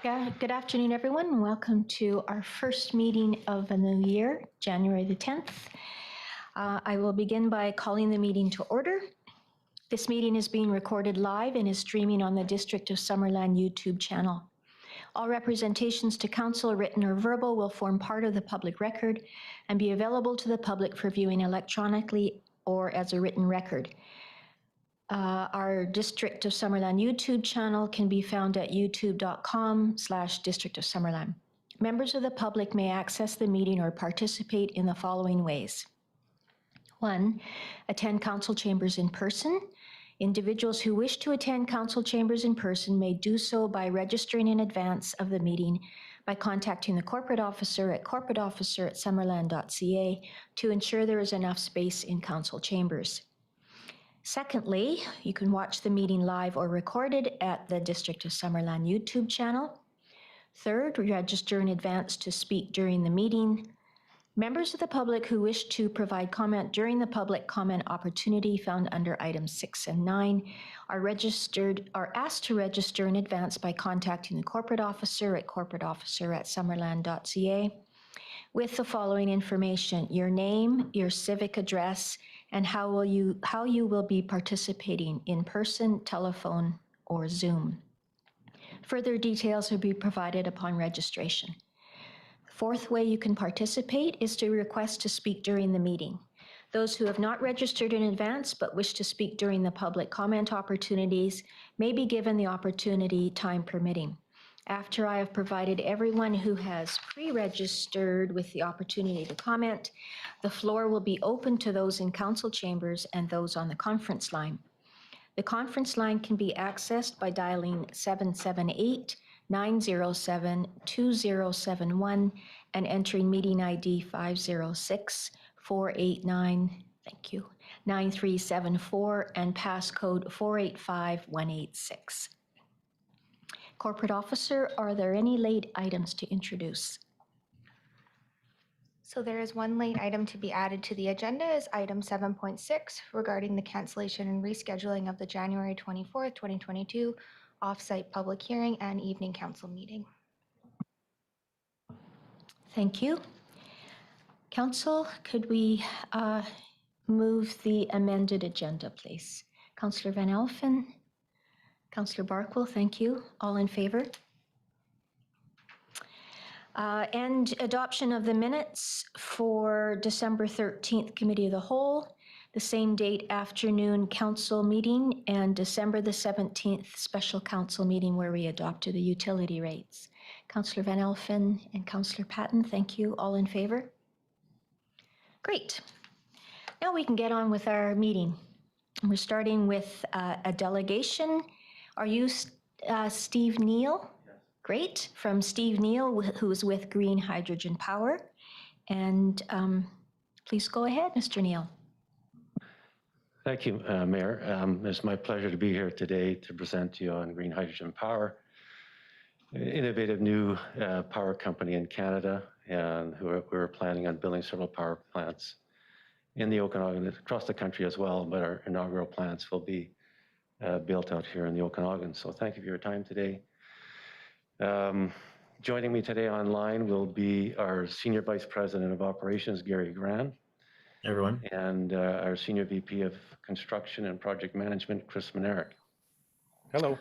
Yeah, good afternoon, everyone. Welcome to our first meeting of the new year, January the 10th. I will begin by calling the meeting to order. This meeting is being recorded live and is streaming on the District of Summerland YouTube channel. All representations to council, written or verbal, will form part of the public record and be available to the public for viewing electronically or as a written record. Our District of Summerland YouTube channel can be found at youtube.com/District of Summerland. Members of the public may access the meeting or participate in the following ways. 1, attend council chambers in person. Individuals who wish to attend council chambers in person may do so by registering in advance of the meeting by contacting the corporate officer at corporateofficer@summerland.ca to ensure there is enough space in council chambers. Secondly, you can watch the meeting live or recorded at the District of Summerland YouTube channel. Third, register in advance to speak during the meeting. Members of the public who wish to provide comment during the public comment opportunity found under items 6 and 9 are asked to register in advance by contacting the corporate officer at corporateofficer@summerland.ca with the following information: your name, your civic address, and how you will be participating in person, telephone, or Zoom. Further details will be provided upon registration. The fourth way you can participate is to request to speak during the meeting. Those who have not registered in advance but wish to speak during the public comment opportunities may be given the opportunity, time permitting. After I have provided everyone who has pre-registered with the opportunity to comment, the floor will be open to those in council chambers and those on the conference line. The conference line can be accessed by dialing 778-907-2071 and entering meeting ID 506-489, 9374 and passcode 485186. Corporate Officer, are there any late items to introduce? So there is one late item to be added to the agenda, is item 7.6 regarding the cancellation and rescheduling of the January 24th, 2022 off-site public hearing and evening council meeting. Thank you. Council, could we move the amended agenda, please? Councillor Van Elfen, Councillor Barkwell, thank you. All in favor? And adoption of the minutes for December 13th Committee of the Whole, the same date afternoon council meeting, and December the 17th special council meeting where we adopted the utility rates. Councillor Van Elfen and Councillor Patton, thank you. All in favor? Great. Now we can get on with our meeting. We're starting with a delegation. Are you Steve Neal? Yes. Great. From Steve Neal, who's with Green Hydrogen Power. And please go ahead, Mr. Neal. Thank you, Mayor. It's my pleasure to be here today to present to you on Green Hydrogen Power, an innovative new power company in Canada, and we're planning on building several power plants in the Okanagan, across the country as well, but our inaugural plants will be built out here in the Okanagan. So thank you for your time today. Joining me today online will be our Senior Vice President of Operations, Gary Gran. Everyone. And our Senior VP of Construction and Project Management, Chris Manerick. Hello.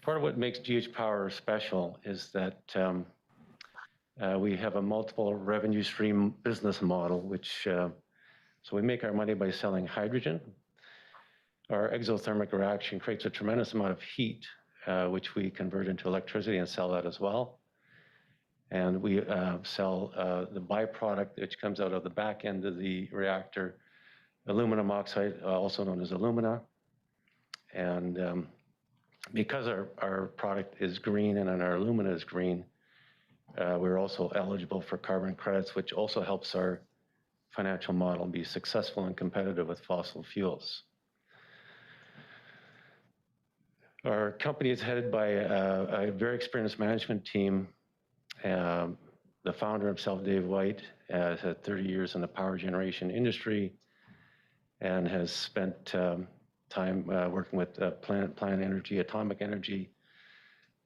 Part of what makes GH Power special is that we have a multiple revenue stream business model, which, so we make our money by selling hydrogen. Our exothermic reaction creates a tremendous amount of heat, which we convert into electricity and sell that as well. And we sell the byproduct, which comes out of the back end of the reactor, aluminum oxide, also known as alumina. And because our product is green and our alumina is green, we're also eligible for carbon credits, which also helps our financial model be successful and competitive with fossil fuels. Our company is headed by a very experienced management team The founder himself, Dave White, has had 30 years in the power generation industry and has spent time working with plant energy, atomic energy,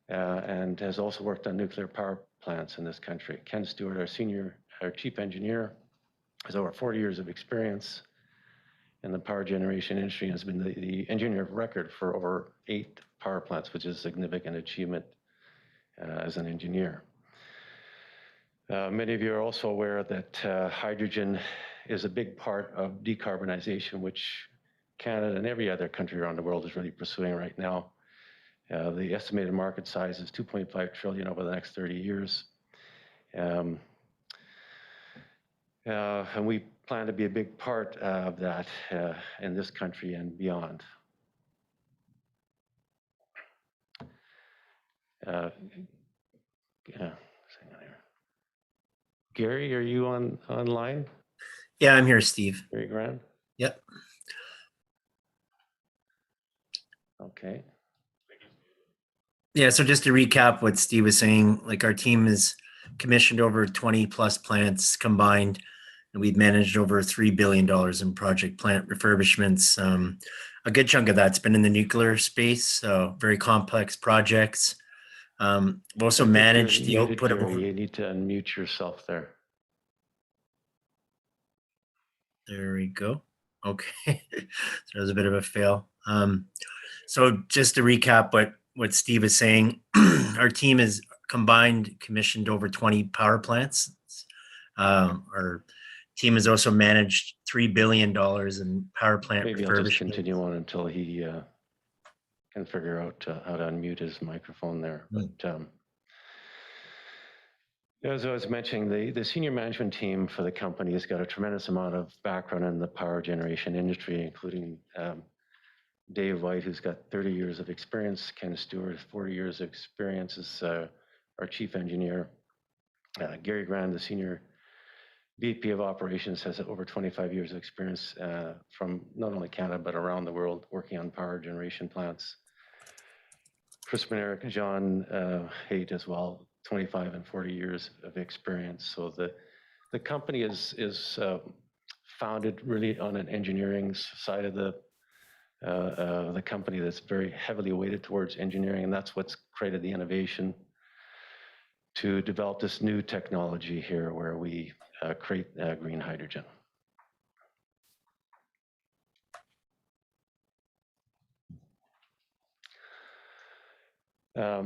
and has also worked on nuclear power plants in this country. Ken Stewart, our chief engineer, has over 40 years of experience in the power generation industry and has been the engineer of record for over 8 power plants, which is a significant achievement as an engineer. Many of you are also aware that hydrogen is a big part of decarbonization, which Canada and every other country around the world is really pursuing right now. The estimated market size is $2.5 trillion over the next 30 years. And we plan to be a big part of that in this country and beyond. Gary, are you online? Yeah, I'm here, Steve. Gary Grant? Yep. Okay. Yeah, so just to recap what Steve was saying, like our team has commissioned over 20 plus plants combined, and we've managed over $3 billion in project plant refurbishments. A good chunk of that's been in the nuclear space, so very complex projects. We've also managed the output of over... You need to unmute yourself there. There we go. Okay, so that was a bit of a fail. So just to recap what Steve is saying, our team has combined commissioned over 20 power plants. Our team has also managed $3 billion in power plant Maybe refurbishment. I'll just continue on until he can figure out how to unmute his microphone there. But as I was mentioning, the senior management team for the company has got a tremendous amount of background in the power generation industry, including Dave White, who's got 30 years of experience, Ken Stewart, 40 years of experience as our chief engineer. Gary Grant, the senior VP of operations, has over 25 years of experience from not only Canada, but around the world, working on power generation plants. Chris Benerick and John Haight as well, 25 and 40 years of experience. So the company is founded really on an engineering side of the company that's very heavily weighted towards engineering, and that's what's created the innovation to develop this new technology here where we create green hydrogen.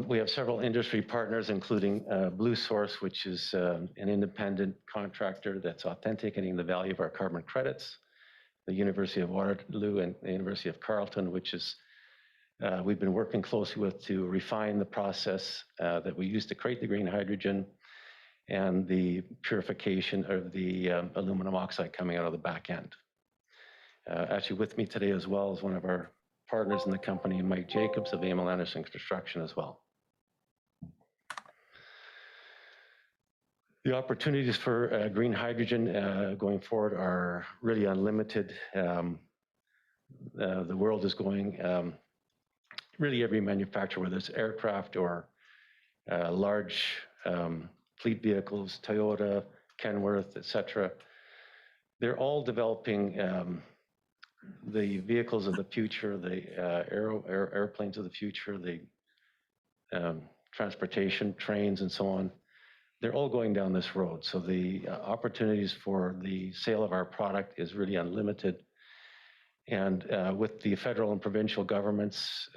We have several industry partners, including Blue Source, which is an independent contractor that's authenticating the value of our carbon credits. The University of Waterloo and the University of Carleton, which is we've been working closely with to refine the process that we use to create the green hydrogen and the purification of the aluminum oxide coming out of the back end. Actually with me today as well is one of our partners in the company, Mike Jacobs of Emil Anderson Construction as well. The opportunities for green hydrogen going forward are really unlimited. The world is going, really every manufacturer, whether it's aircraft or large fleet vehicles, Toyota, Kenworth, et cetera, they're all developing the vehicles of the future, the airplanes of the future, the transportation, trains, and so on. They're all going down this road. So the opportunities for the sale of our product is really unlimited. And with the federal and provincial governments,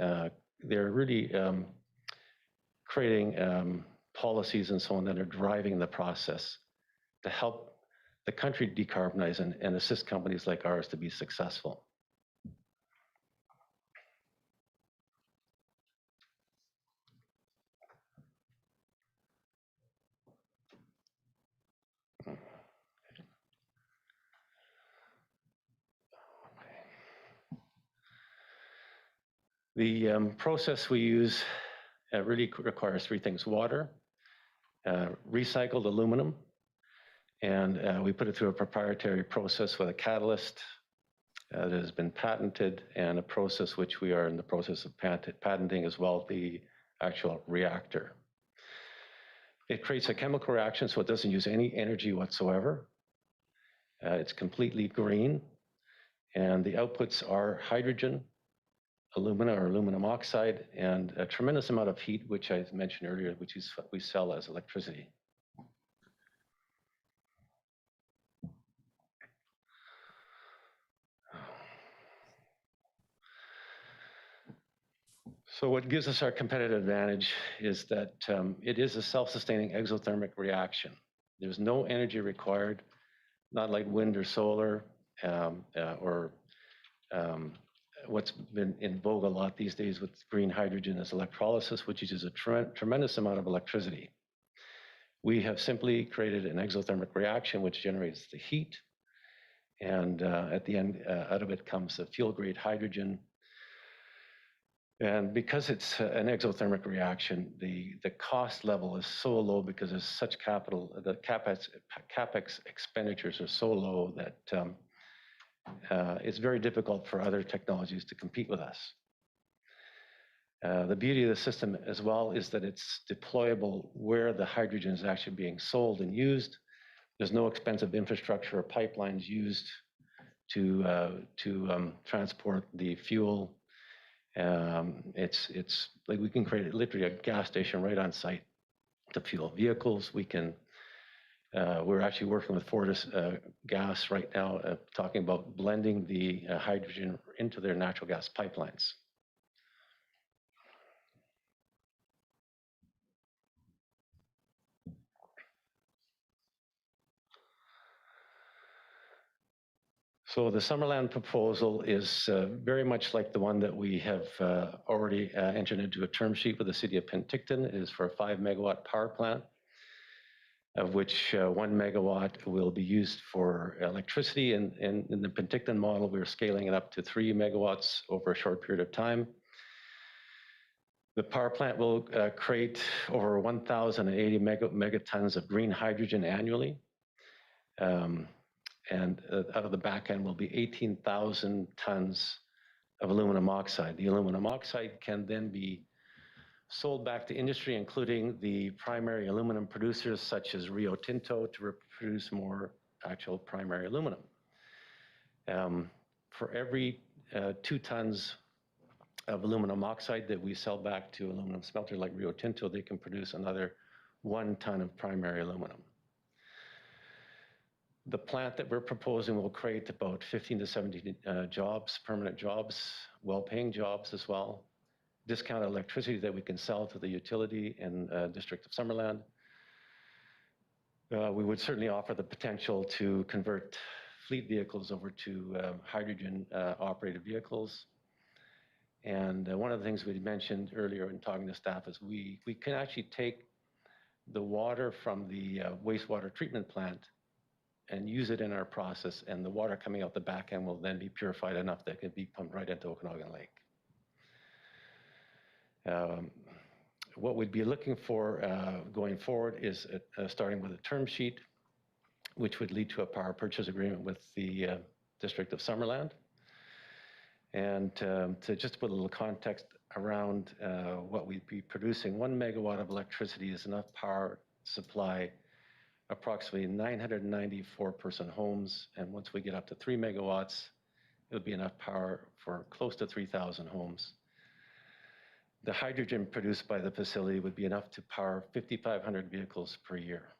they're really creating policies and so on that are driving the process to help the country decarbonize and assist companies like ours to be successful. The process we use really requires 3 things: water, recycled aluminum, and we put it through a proprietary process with a catalyst that has been patented, and a process which we are in the process of patenting as well, the actual reactor. It creates a chemical reaction, so it doesn't use any energy whatsoever. It's completely green, and the outputs are hydrogen, alumina or aluminum oxide, and a tremendous amount of heat, which I mentioned earlier, which is what we sell as electricity. So what gives us our competitive advantage is that it is a self-sustaining exothermic reaction. There's no energy required, not like wind or solar, or what's been in vogue a lot these days with green hydrogen is electrolysis, which uses a tremendous amount of electricity. We have simply created an exothermic reaction which generates the heat, and at the end, out of it comes the fuel-grade hydrogen. And because it's an exothermic reaction, the cost level is so low because there's such capital, the CapEx expenditures are so low that it's very difficult for other technologies to compete with us. The beauty of the system as well is that it's deployable where the hydrogen is actually being sold and used. There's no expensive infrastructure or pipelines used to transport the fuel. It's like we can create literally a gas station right on site to fuel vehicles. We can, we're actually working with Fortis Gas right now, talking about blending the hydrogen into their natural gas pipelines. So the Summerland proposal is very much like the one that we have already entered into a term sheet with the City of Penticton. It is for a 5 megawatt power plant, of which 1 megawatt will be used for electricity. And in the Penticton model, we're scaling it up to 3 megawatts over a short period of time. The power plant will create over 1,080 megatons of green hydrogen annually. And out of the back end will be 18,000 tons of aluminum oxide. The aluminum oxide can then be sold back to industry, including the primary aluminum producers such as Rio Tinto, to produce more actual primary aluminum. For every 2 tons of aluminum oxide that we sell back to aluminum smelter like Rio Tinto, they can produce another 1 ton of primary aluminum. The plant that we're proposing will create about 15 to 17 jobs, permanent jobs, well-paying jobs as well. Discounted electricity that we can sell to the utility in District of Summerland. We would certainly offer the potential to convert fleet vehicles over to hydrogen operated vehicles. And one of the things we mentioned earlier in talking to staff is we can actually take the water from the wastewater treatment plant and use it in our process, and the water coming out the back end will then be purified enough that it can be pumped right into Okanagan Lake. What we'd be looking for going forward is starting with a term sheet, which would lead to a power purchase agreement with the District of Summerland. And to just put a little context around what we'd be producing, 1 megawatt of electricity is enough power to supply approximately 994 person homes. And once we get up to 3 megawatts, it would be enough power for close to 3,000 homes. The hydrogen produced by the facility would be enough to power 5,500 vehicles per year.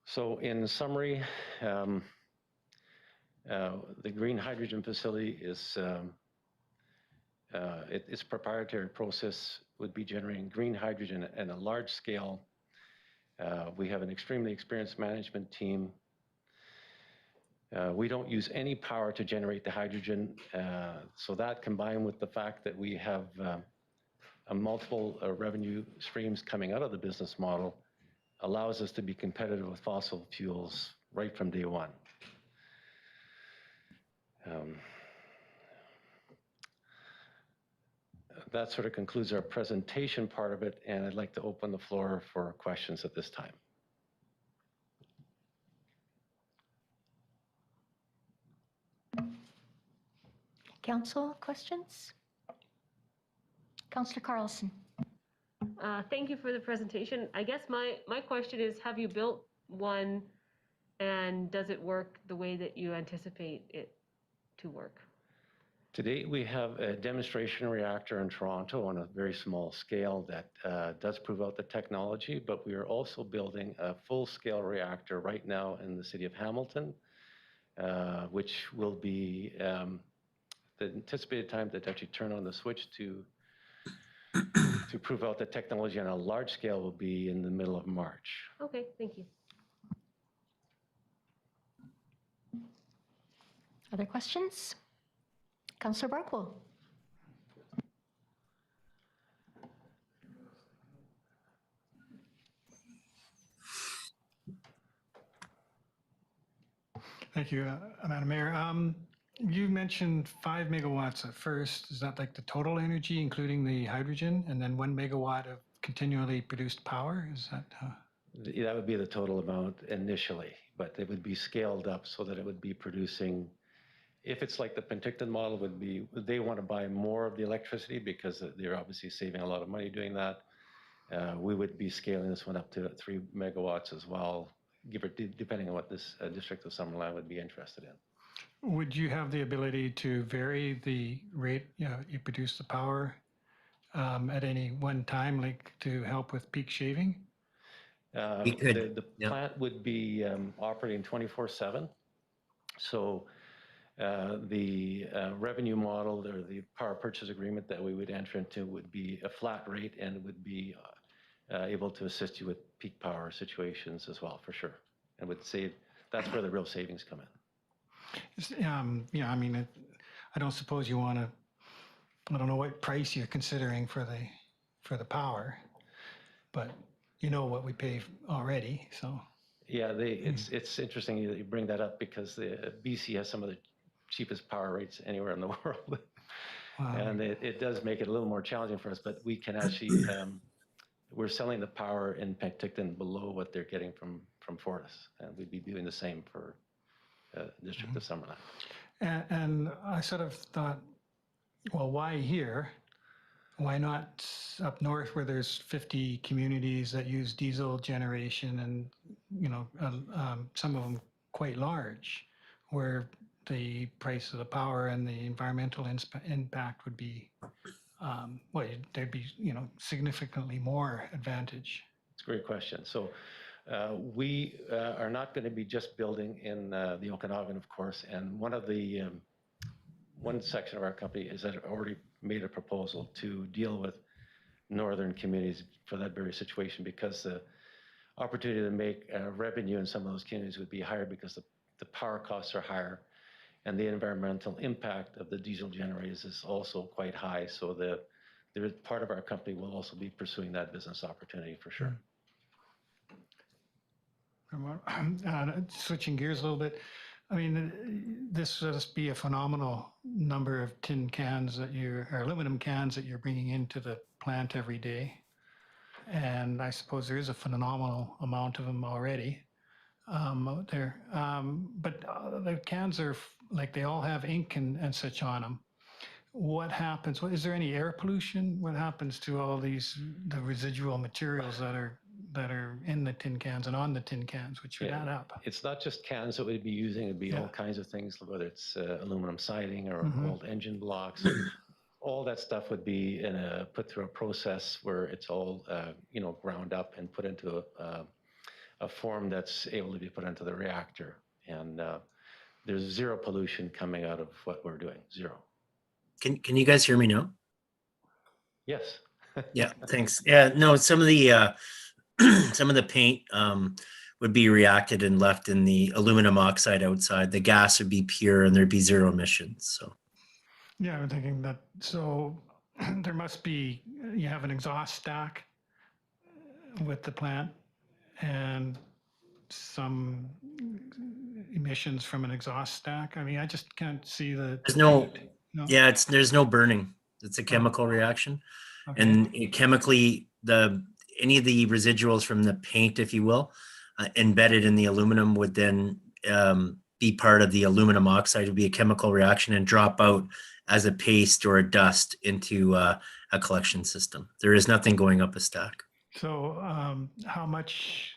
So in summary, the green hydrogen facility is its proprietary process would be generating green hydrogen at a large scale. We have an extremely experienced management team. We don't use any power to generate the hydrogen. So that combined with the fact that we have multiple revenue streams coming out of the business model allows us to be competitive with fossil fuels right from day one. That sort of concludes our presentation part of it, and I'd like to open the floor for questions at this time. Council questions? Councillor Carlson. Thank you for the presentation. I guess my question is, have you built one and does it work the way that you anticipate it to work? To date, we have a demonstration reactor in Toronto on a very small scale that does prove out the technology, but we are also building a full-scale reactor right now in the city of Hamilton, which will be the anticipated time that actually turn on the switch to prove out the technology on a large scale will be in the middle of March. Okay, thank you. Other questions? Councillor Barkwell. Thank you, Madam Mayor. You mentioned 5 megawatts at first. Is that like the total energy, including the hydrogen, and then 1 megawatt of continually produced power? Is that? That would be the total amount initially, but it would be scaled up so that it would be producing. If it's like the Penticton model, would be they want to buy more of the electricity because they're obviously saving a lot of money doing that. We would be scaling this one up to 3 megawatts as well, depending on what this district of Summerland would be interested in. Would you have the ability to vary the rate you produce the power at any one time, like to help with peak shaving? We could, The yeah. plant would be operating 24/7. So the revenue model or the power purchase agreement that we would enter into would be a flat rate and would be able to assist you with peak power situations as well, for sure. And would save, that's where the real savings come in. Yeah, I mean, I don't suppose you want to, I don't know what price you're considering for the power, but you know what we pay already, so. Yeah, it's interesting that you bring that up because the BC has some of the cheapest power rates anywhere in the world. Wow. And it does make it a little more challenging for us, but we can actually, we're selling the power in Penticton below what they're getting from Fortis, and we'd be doing the same for District of Summerland. And I sort of thought, well, why here? Why not up north where there's 50 communities that use diesel generation and, you know, some of them quite large, where the price of the power and the environmental impact would be, well, there'd be, you know, significantly more advantage. It's a great question. So we are not going to be just building in the Okanagan, of course, and one section of our company is that already made a proposal to deal with northern communities for that very situation, because the opportunity to make revenue in some of those communities would be higher because the power costs are higher, and the environmental impact of the diesel generators is also quite high. So there is part of our company will also be pursuing that business opportunity for sure. Switching gears a little bit, I mean, this will just be a phenomenal number of tin cans or aluminum cans that you're bringing into the plant every day. And I suppose there is a phenomenal amount of them already out there. But the cans are like, they all have ink and such on them. What happens? Is there any air pollution? What happens to all the residual materials that are in the tin cans and on the tin cans, which would add up? It's not just cans that we'd be using, it'd be all kinds of things, whether it's aluminum siding or old engine blocks. All that stuff would be put through a process where it's all ground up and put into a form that's able to be put into the reactor. And there's zero pollution coming out of what we're doing, zero. Can you guys hear me now? Yes. Yeah, thanks. Yeah, no, some of the paint would be reacted and left in the aluminum oxide outside. The gas would be pure and there'd be zero emissions. So yeah, I'm thinking that. So there must be, you have an exhaust stack with the plant and some emissions from an exhaust stack. I mean, I just can't see the. there's no, No? yeah, there's no burning. It's a chemical reaction. Okay. And chemically, any of the residuals from the paint, if you will, embedded in the aluminum would then be part of the aluminum oxide. Would be a chemical reaction and drop out as a paste or a dust into a collection system. There is nothing going up a stack. So how much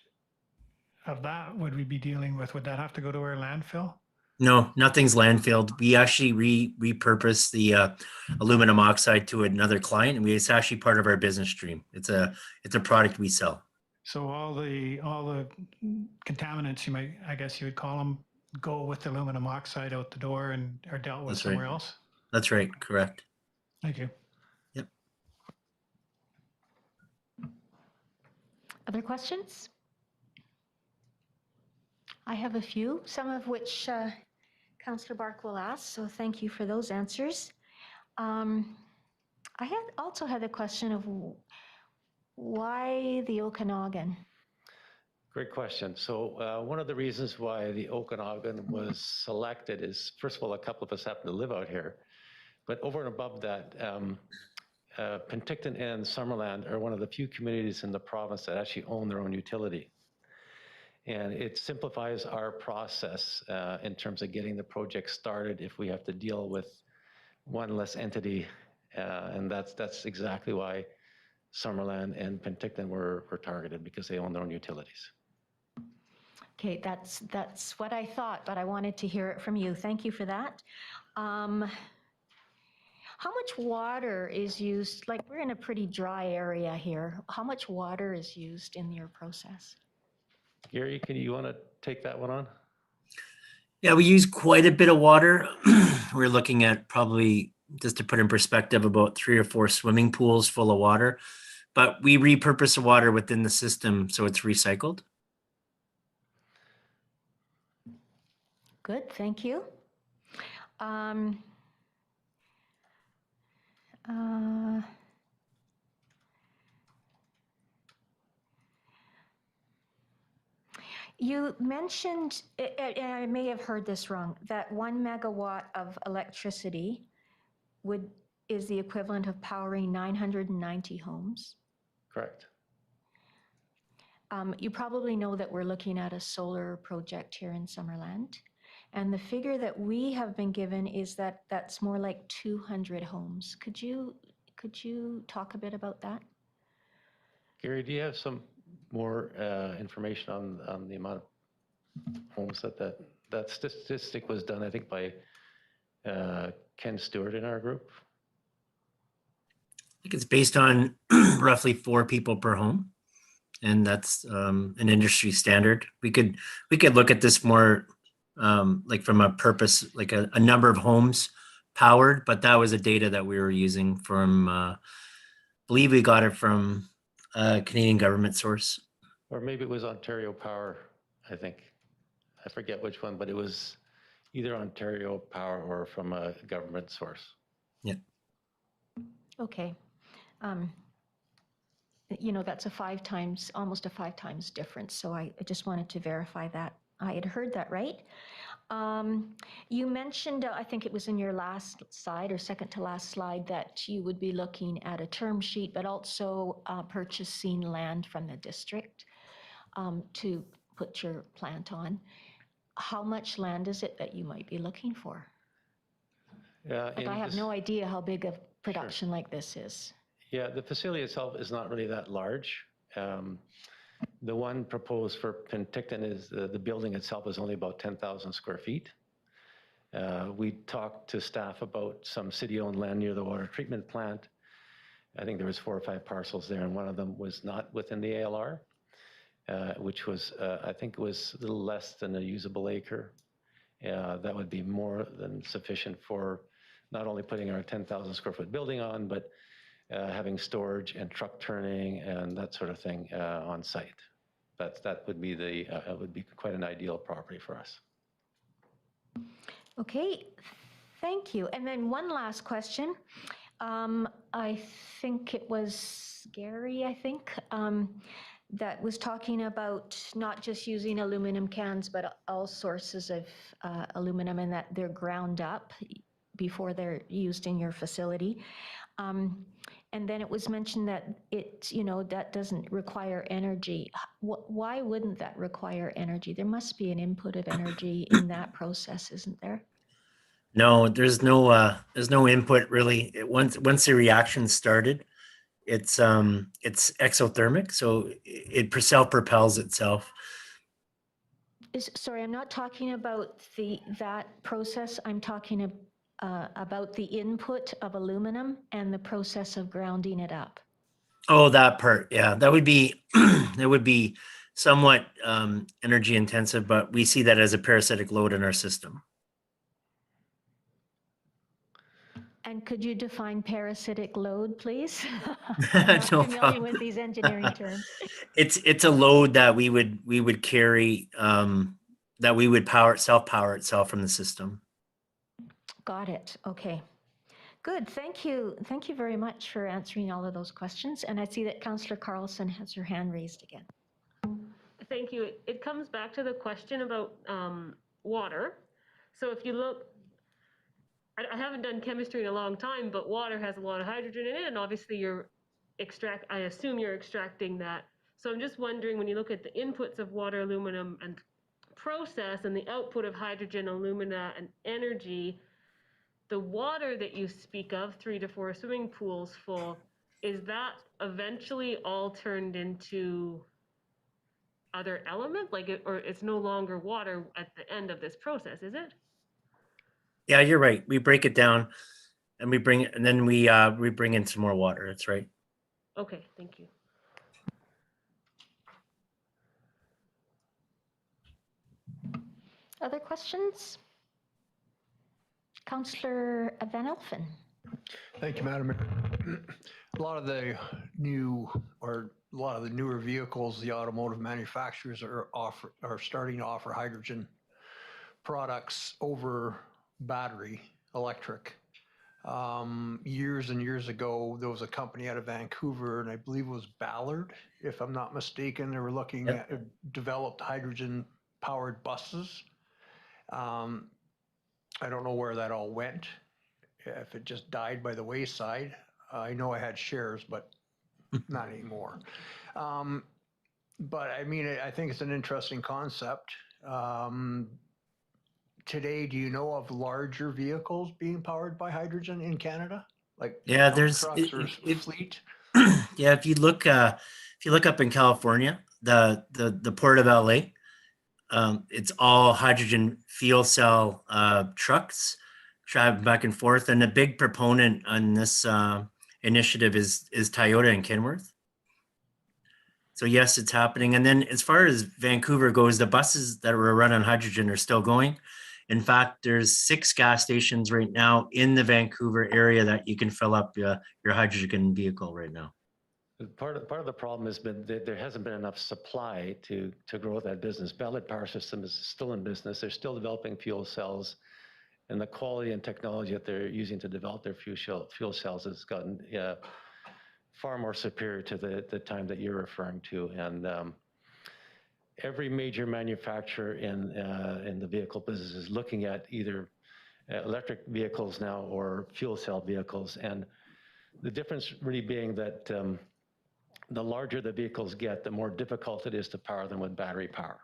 of that would we be dealing with? Would that have to go to our landfill? No, nothing's landfilled. We actually repurpose the aluminum oxide to another client, and it's actually part of our business stream. It's a product we sell. So all the contaminants, I guess you would call them, go with the aluminum oxide out the door and are dealt with That's right. somewhere else? That's right. Correct. Thank you. Yep. Other questions? I have a few, some of which Councillor Bark will ask, so thank you for those answers. I also had a question of why the Okanagan? Great question. So one of the reasons why the Okanagan was selected is, first of all, a couple of us happen to live out here. But over and above that, Penticton and Summerland are one of the few communities in the province that actually own their own utility. And it simplifies our process in terms of getting the project started if we have to deal with one less entity. And that's exactly why Summerland and Penticton were targeted, because they own their own utilities. Okay, that's what I thought, but I wanted to hear it from you. Thank you for that. How much water is used? Like, we're in a pretty dry area here. How much water is used in your process? Gary, you want to take that one on? Yeah, we use quite a bit of water. We're looking at probably, just to put in perspective, about 3 or 4 swimming pools full of water. But we repurpose the water within the system so it's recycled. Good, thank you. You mentioned, and I may have heard this wrong, that 1 megawatt of electricity is the equivalent of powering 990 homes. Correct. You probably know that we're looking at a solar project here in Summerland. And the figure that we have been given is that that's more like 200 homes. Could you talk a bit about that? Gary, do you have some more information on the amount of homes that statistic was done, I think, by Ken Stewart in our group? I think it's based on roughly 4 people per home. And that's an industry standard. We could look at this more like from a purpose, like a number of homes powered, but that was a data that we were using from, I believe we got it from a Canadian government source. Or maybe it was Ontario Power, I think. I forget which one, but it was either Ontario Power or from a government source. Yeah. Okay. That's almost a 5 times difference. So I just wanted to verify that I had heard that right. You mentioned, I think it was in your last slide or second to last slide, that you would be looking at a term sheet, but also purchasing land from the district to put your plant on. How much land is it that you might be looking for? I have no idea how big a production like this is. Yeah, the facility itself is not really that large. The one proposed for Penticton is the building itself is only about 10,000 square feet. We talked to staff about some city-owned land near the water treatment plant. I think there was 4 or 5 parcels there, and one of them was not within the ALR, which was, I think it was a little less than a usable acre. That would be more than sufficient for not only putting our 10,000 square foot building on, but having storage and truck turning and that sort of thing on site. That would be would be quite an ideal property for us. Okay, thank you. And then one last question. I think it was Gary, that was talking about not just using aluminum cans, but all sources of aluminum, and that they're ground up before they're used in your facility. And then it was mentioned that that doesn't require energy. Why wouldn't that require energy? There must be an input of energy in that process, isn't there? No, there's no input really. Once the reaction started, it's exothermic, so it self-propels itself. Sorry, I'm not talking about that process. I'm talking about the input of aluminum and the process of grounding it up. Oh, that part. Yeah, that would be that would be somewhat energy intensive, but we see that as a parasitic load in our system. And could you define parasitic load, please? I'm not No familiar problem. with these engineering terms. It's a load that we would carry, that we would self-power itself from the system. Got it. Okay. Good. Thank you. Thank you very much for answering all of those questions. And I see that Councillor Carlson has her hand raised again. Thank you. It comes back to the question about water. So if you look, I haven't done chemistry in a long time, but water has a lot of hydrogen in it, and obviously I assume you're extracting that. So I'm just wondering, when you look at the inputs of water, aluminum, and process, and the output of hydrogen, alumina, and energy, the water that you speak of, 3 to 4 swimming pools full, is that eventually all turned into other element, or it's no longer water at the end of this process, is it? Yeah, you're right. We break it down, and we bring in some more water. That's right. Okay, thank you. Other questions? Councillor Van Elfen. Thank you, Madam Mayor. A lot of the newer vehicles, the automotive manufacturers are starting to offer hydrogen products over battery electric. Years and years ago, there was a company out of Vancouver, and I believe it was Ballard, if I'm not mistaken. They were looking at developed hydrogen-powered buses. I don't know where that all went, if it just died by the wayside. I know I had shares, but not anymore. But I mean, I think it's an interesting concept. Today, do you know of larger vehicles being powered by hydrogen in Canada? Like Yeah, dump trucks or fleet? Yeah, if you look up in California, the port of LA, it's all hydrogen fuel cell trucks driving back and forth. And a big proponent on this initiative is Toyota in Kenworth. So yes, it's happening. And then as far as Vancouver goes, the buses that were run on hydrogen are still going. In fact, there's 6 gas stations right now in the Vancouver area that you can fill up your hydrogen vehicle right now. Part of the problem has been that there hasn't been enough supply to grow that business. Ballard Power System is still in business. They're still developing fuel cells, and the quality and technology that they're using to develop their fuel cells has gotten far more superior to the time that you're referring to. And every major manufacturer in the vehicle business is looking at either electric vehicles now or fuel cell vehicles. And the difference really being that the larger the vehicles get, the more difficult it is to power them with battery power.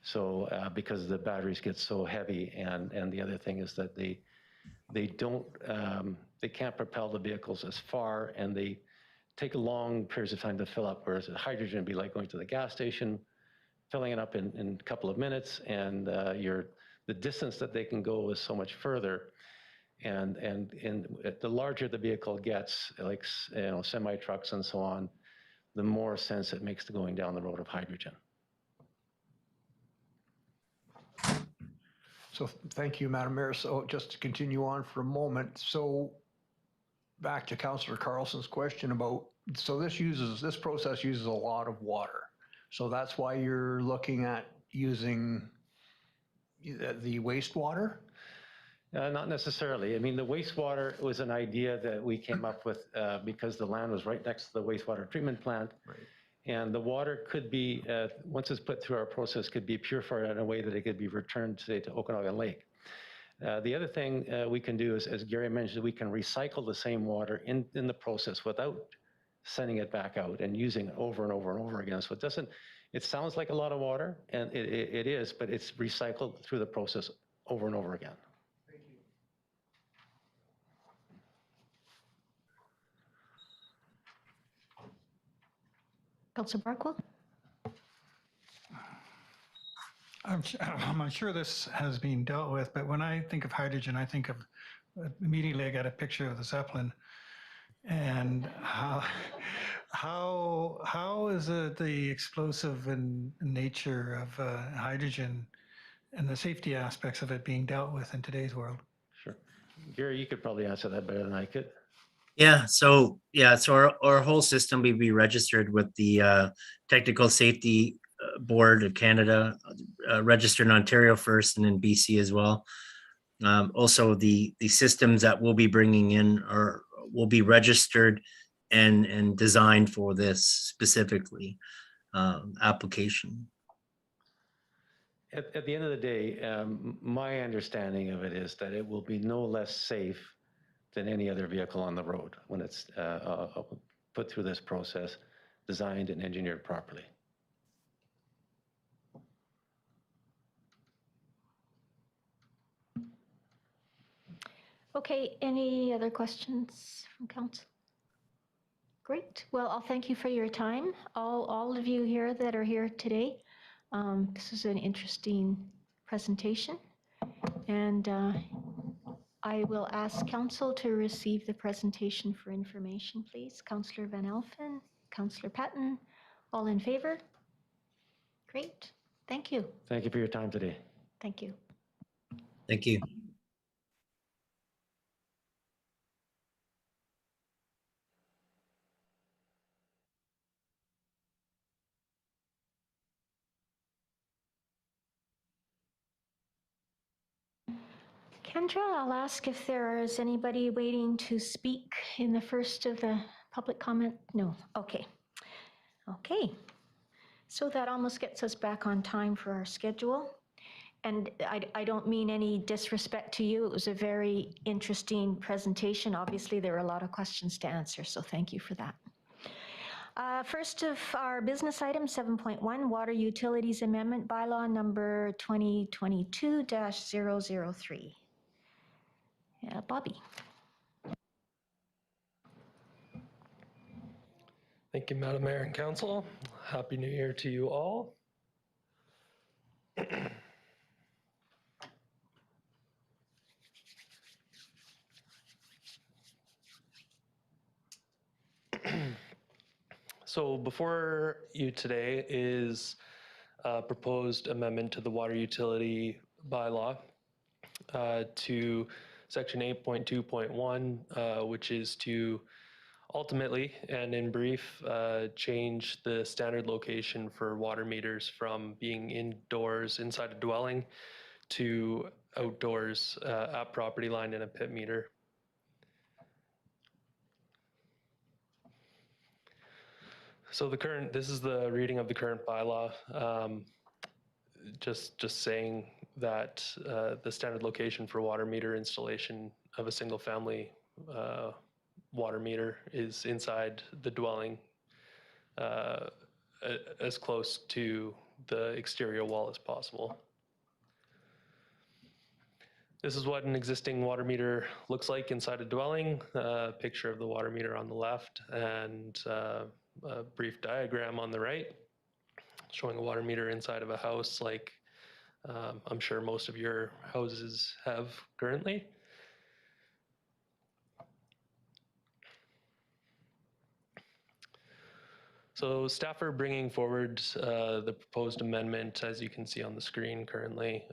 So because the batteries get so heavy, and the other thing is that they can't propel the vehicles as far, and they take long periods of time to fill up, whereas hydrogen would be like going to the gas station, filling it up in a couple of minutes, and the distance that they can go is so much further. And the larger the vehicle gets, like semi trucks and so on, the more sense it makes to going down the road of hydrogen. So thank you, Madam Mayor. So just to continue on for a moment, so back to Councillor Carlson's question about, so this process uses a lot of water. So that's why you're looking at using the wastewater? Not necessarily. I mean, the wastewater was an idea that we came up with because the land was right next to the wastewater treatment plant. Right. And the water could be, once it's put through our process, could be purified in a way that it could be returned, say, to Okanagan Lake. The other thing we can do is, as Gary mentioned, we can recycle the same water in the process without sending it back out and using it over and over and over again. So it sounds like a lot of water, and it is, but it's recycled through the process over and over again. Thank you. Councillor Barkwill? I'm sure this has been dealt with, but when I think of hydrogen, I think of immediately I got a picture of the Zeppelin, and how is it the explosive and nature of hydrogen and the safety aspects of it being dealt with in today's world? Sure. Gary, you could probably answer that better than I could. So our whole system will be registered with the Technical Safety Board of Canada, registered in Ontario first and in BC as well. Also, the systems that we'll be bringing in will be registered and designed for this specifically application. At the end of the day, my understanding of it is that it will be no less safe than any other vehicle on the road when it's put through this process, designed and engineered properly. Okay, any other questions from council? Great. Well, I'll thank you for your time. All of you here that are here today. This is an interesting presentation. And I will ask council to receive the presentation for information, please. Councillor Van Elfen, Councillor Patton, all in favor? Great. Thank you. Thank you for your time today. Thank you. Thank you. Kendra, I'll ask if there is anybody waiting to speak in the first of the public comment. No. Okay. Okay. So that almost gets us back on time for our schedule. And I don't mean any disrespect to you. It was a very interesting presentation. Obviously, there were a lot of questions to answer, so thank you for that. First of our business items, 7.1, Water Utilities Amendment Bylaw number 2022-003. Bobby. Thank you, Madam Mayor and Council. Happy New Year to you all. So before you today is a proposed amendment to the water utility bylaw to section 8.2.1, which is to ultimately, and in brief, change the standard location for water meters from being indoors inside a dwelling to outdoors at property line in a pit meter. So this is the reading of the current bylaw. Just saying that the standard location for water meter installation of a single family water meter is inside the dwelling, as close to the exterior wall as possible. This is what an existing water meter looks like inside a dwelling. A picture of the water meter on the left and a brief diagram on the right showing a water meter inside of a house like I'm sure most of your houses have currently. So staff are bringing forward the proposed amendment, as you can see on the screen currently.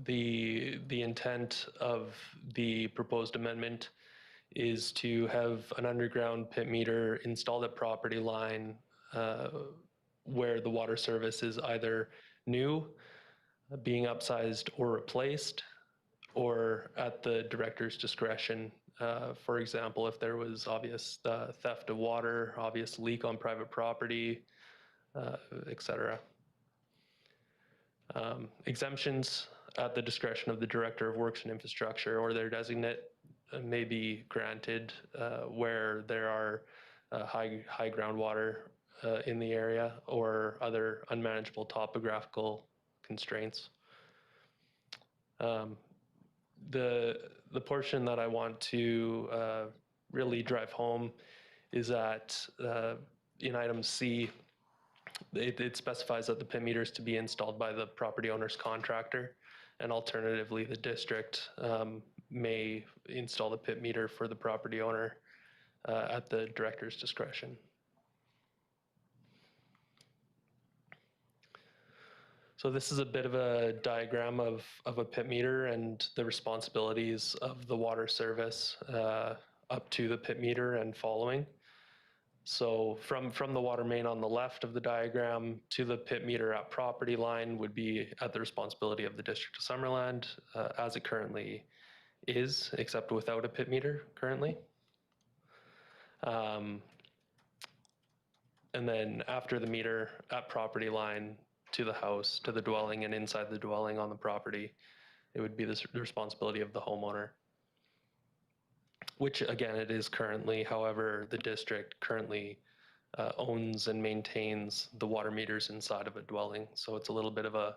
The intent of the proposed amendment is to have an underground pit meter installed at property line where the water service is either new, being upsized or replaced, or at the director's discretion. For example, if there was obvious theft of water, obvious leak on private property, etc. Exemptions at the discretion of the Director of Works and Infrastructure or their designate may be granted where there are high groundwater in the area or other unmanageable topographical constraints. The portion that I want to really drive home is that in item C, it specifies that the pit meter is to be installed by the property owner's contractor, and alternatively, the district may install the pit meter for the property owner at the director's discretion. So this is a bit of a diagram of a pit meter and the responsibilities of the water service up to the pit meter and following. So from the water main on the left of the diagram to the pit meter at property line would be at the responsibility of the District of Summerland as it currently is, except without a pit meter currently. And then after the meter at property line to the house, to the dwelling, and inside the dwelling on the property, it would be the responsibility of the homeowner, which again, it is currently. However, the district currently owns and maintains the water meters inside of a dwelling. So it's a little bit of a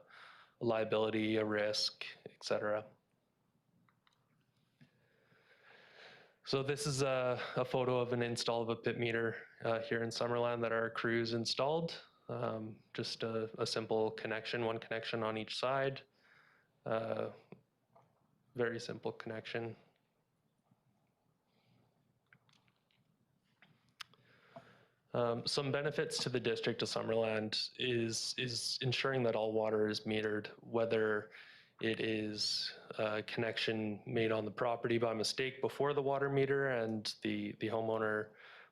liability, a risk, etc. So this is a photo of an install of a pit meter here in Summerland that our crews installed. Just a simple connection, one connection on each side. Very simple connection. Some benefits to the District of Summerland is ensuring that all water is metered, whether it is a connection made on the property by mistake before the water meter and the homeowner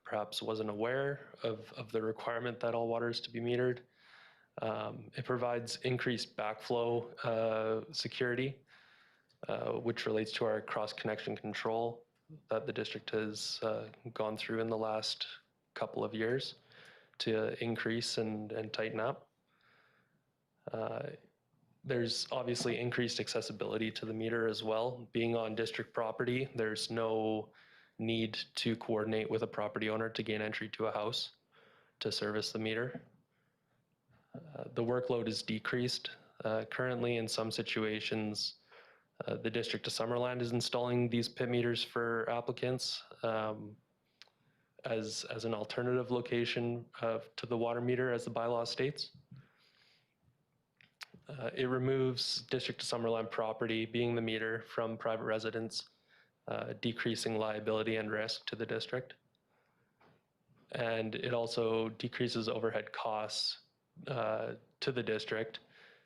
perhaps wasn't aware of the requirement that all water is to be metered. It provides increased backflow security, which relates to our cross-connection control that the district has gone through in the last couple of years to increase and tighten up. There's obviously increased accessibility to the meter as well. Being on district property, there's no need to coordinate with a property owner to gain entry to a house to service the meter. The workload is decreased. Currently, in some situations, the District of Summerland is installing these pit meters for applicants as an alternative location to the water meter, as the bylaw states. It removes District of Summerland property, being the meter, from private residents, decreasing liability and risk to the district. And it also decreases overhead costs to the district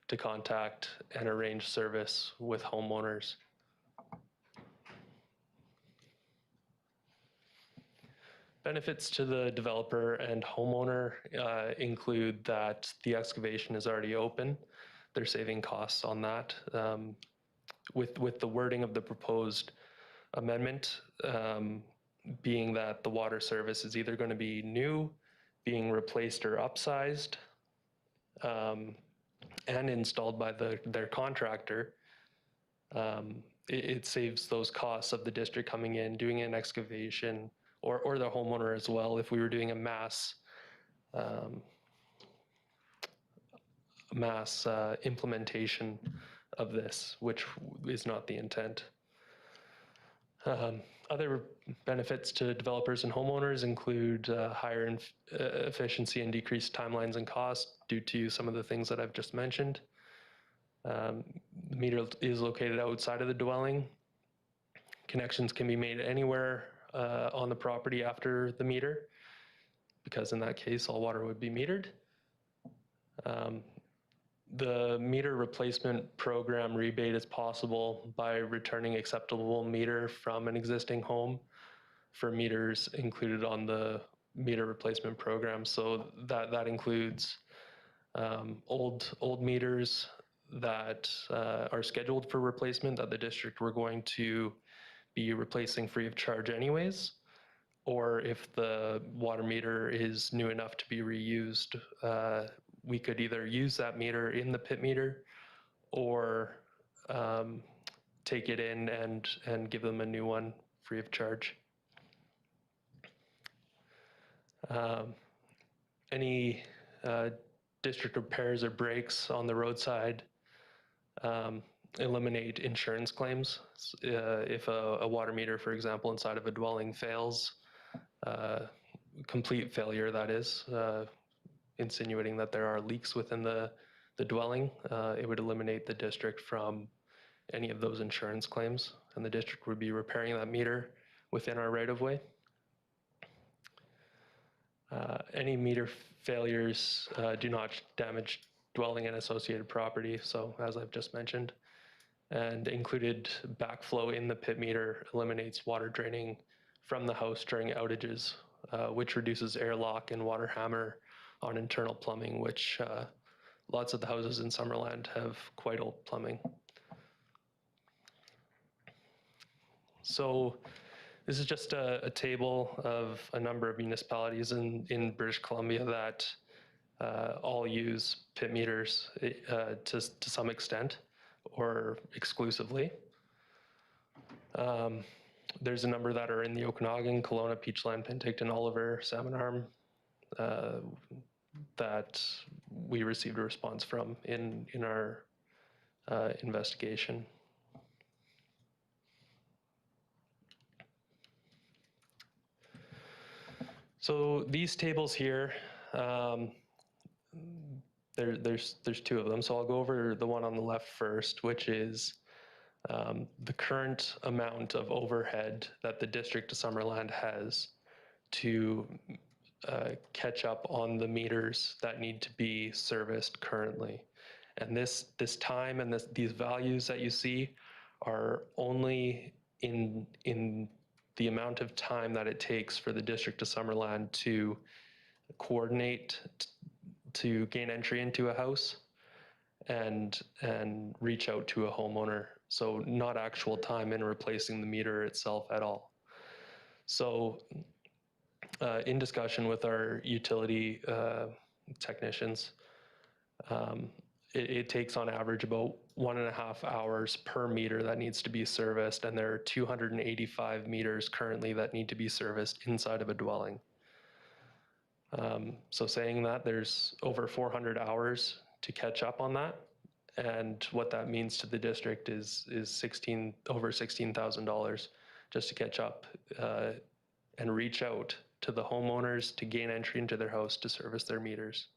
to contact and arrange service with homeowners. Benefits to the developer and homeowner include that the excavation is already open. They're saving costs on that. With the wording of the proposed amendment, being that the water service is either going to be new, being replaced or upsized, and installed by their contractor, it saves those costs of the district coming in, doing an excavation, or the homeowner as well, if we were doing a mass implementation of this, which is not the intent. Other benefits to developers and homeowners include higher efficiency and decreased timelines and costs due to some of the things that I've just mentioned. The meter is located outside of the dwelling. Connections can be made anywhere on the property after the meter, because in that case, all water would be metered. The meter replacement program rebate is possible by returning acceptable meter from an existing home for meters included on the meter replacement program. So that includes old meters that are scheduled for replacement that the district were going to be replacing free of charge anyways, or if the water meter is new enough to be reused, we could either use that meter in the pit meter or take it in and give them a new one free of charge. Any district repairs or breaks on the roadside eliminate insurance claims. If a water meter, for example, inside of a dwelling fails, complete failure, that is, insinuating that there are leaks within the dwelling, it would eliminate the district from any of those insurance claims, and the district would be repairing that meter within our right-of-way. Any meter failures do not damage dwelling and associated property, so as I've just mentioned, and included backflow in the pit meter eliminates water draining from the house during outages, which reduces airlock and water hammer on internal plumbing, which lots of the houses in Summerland have quite old plumbing. So this is just a table of a number of municipalities in British Columbia that all use pit meters to some extent or exclusively. There's a number that are in the Okanagan, Kelowna, Peachland, Penticton, Oliver, Salmon Arm that we received a response from in our investigation. So these tables here, there's two of them. So I'll go over the one on the left first, which is the current amount of overhead that the District of Summerland has to catch up on the meters that need to be serviced currently. And this time and these values that you see are only in the amount of time that it takes for the District of Summerland to coordinate to gain entry into a house and reach out to a homeowner. So not actual time in replacing the meter itself at all. So in discussion with our utility technicians, it takes on average about 1.5 hours per meter that needs to be serviced, and there are 285 meters currently that need to be serviced inside of a dwelling. So saying that, there's over 400 hours to catch up on that, and what that means to the district is over $16,000 just to catch up and reach out to the homeowners to gain entry into their house to service their meters.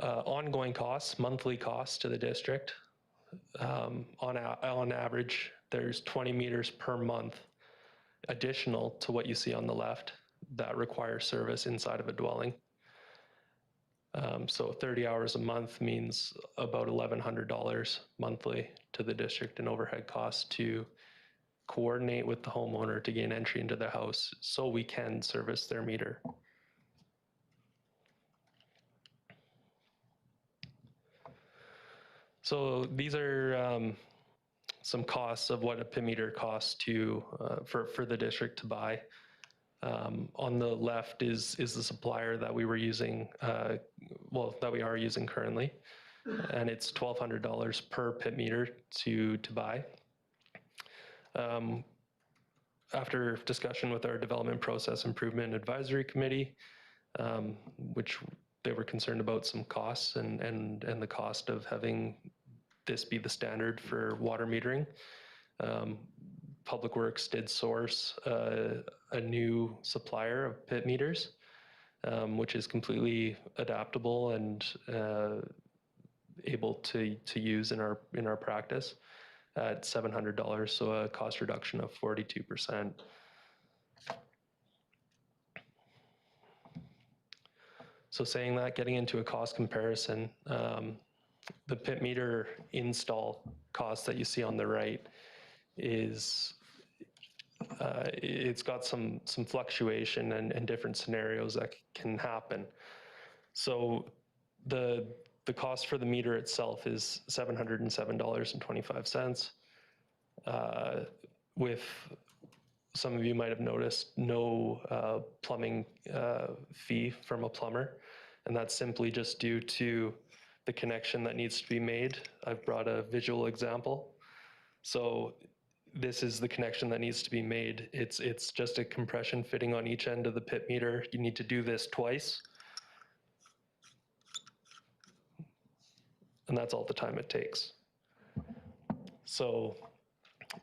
Ongoing costs, monthly costs to the district. On average, there's 20 meters per month additional to what you see on the left that require service inside of a dwelling. So 30 hours a month means about $1,100 monthly to the district in overhead costs to coordinate with the homeowner to gain entry into their house so we can service their meter. So these are some costs of what a pit meter costs to for the district to buy. On the left is the supplier that we were using, that we are using currently, and it's $1,200 per pit meter to buy. After discussion with our Development Process Improvement Advisory Committee, which they were concerned about some costs and the cost of having this be the standard for water metering. Public Works did source a new supplier of pit meters, which is completely adaptable and able to use in our practice at $700, so a cost reduction of 42%. So saying that, getting into a cost comparison, the pit meter install cost that you see on the right is it's got some fluctuation and different scenarios that can happen. So the cost for the meter itself is $707.25. With, some of you might have noticed, no plumbing fee from a plumber, and that's simply just due to the connection that needs to be made. I've brought a visual example. So this is the connection that needs to be made. It's just a compression fitting on each end of the pit meter. You need to do this twice. And that's all the time it takes. So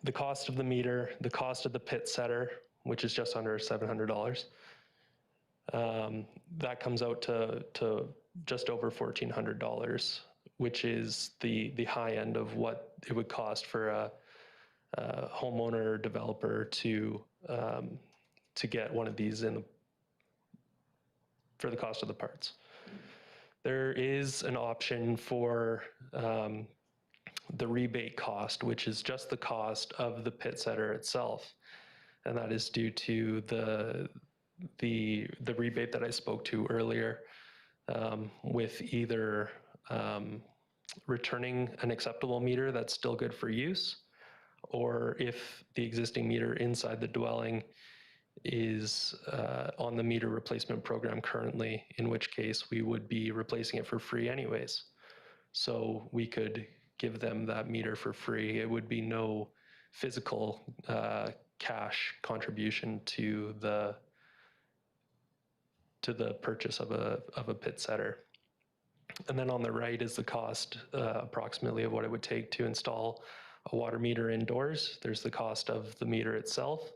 the cost of the meter, the cost of the pit setter, which is just under $700. That comes out to just over $1,400, which is the high end of what it would cost for a homeowner or developer to get one of these for the cost of the parts. There is an option for the rebate cost, which is just the cost of the pit setter itself, and that is due to the rebate that I spoke to earlier, with either returning an acceptable meter that's still good for use, or if the existing meter inside the dwelling is on the meter replacement program currently, in which case we would be replacing it for free anyways. So we could give them that meter for free. It would be no physical cash contribution to the purchase of a pit setter. And then on the right is the cost approximately of what it would take to install a water meter indoors. There's the cost of the meter itself,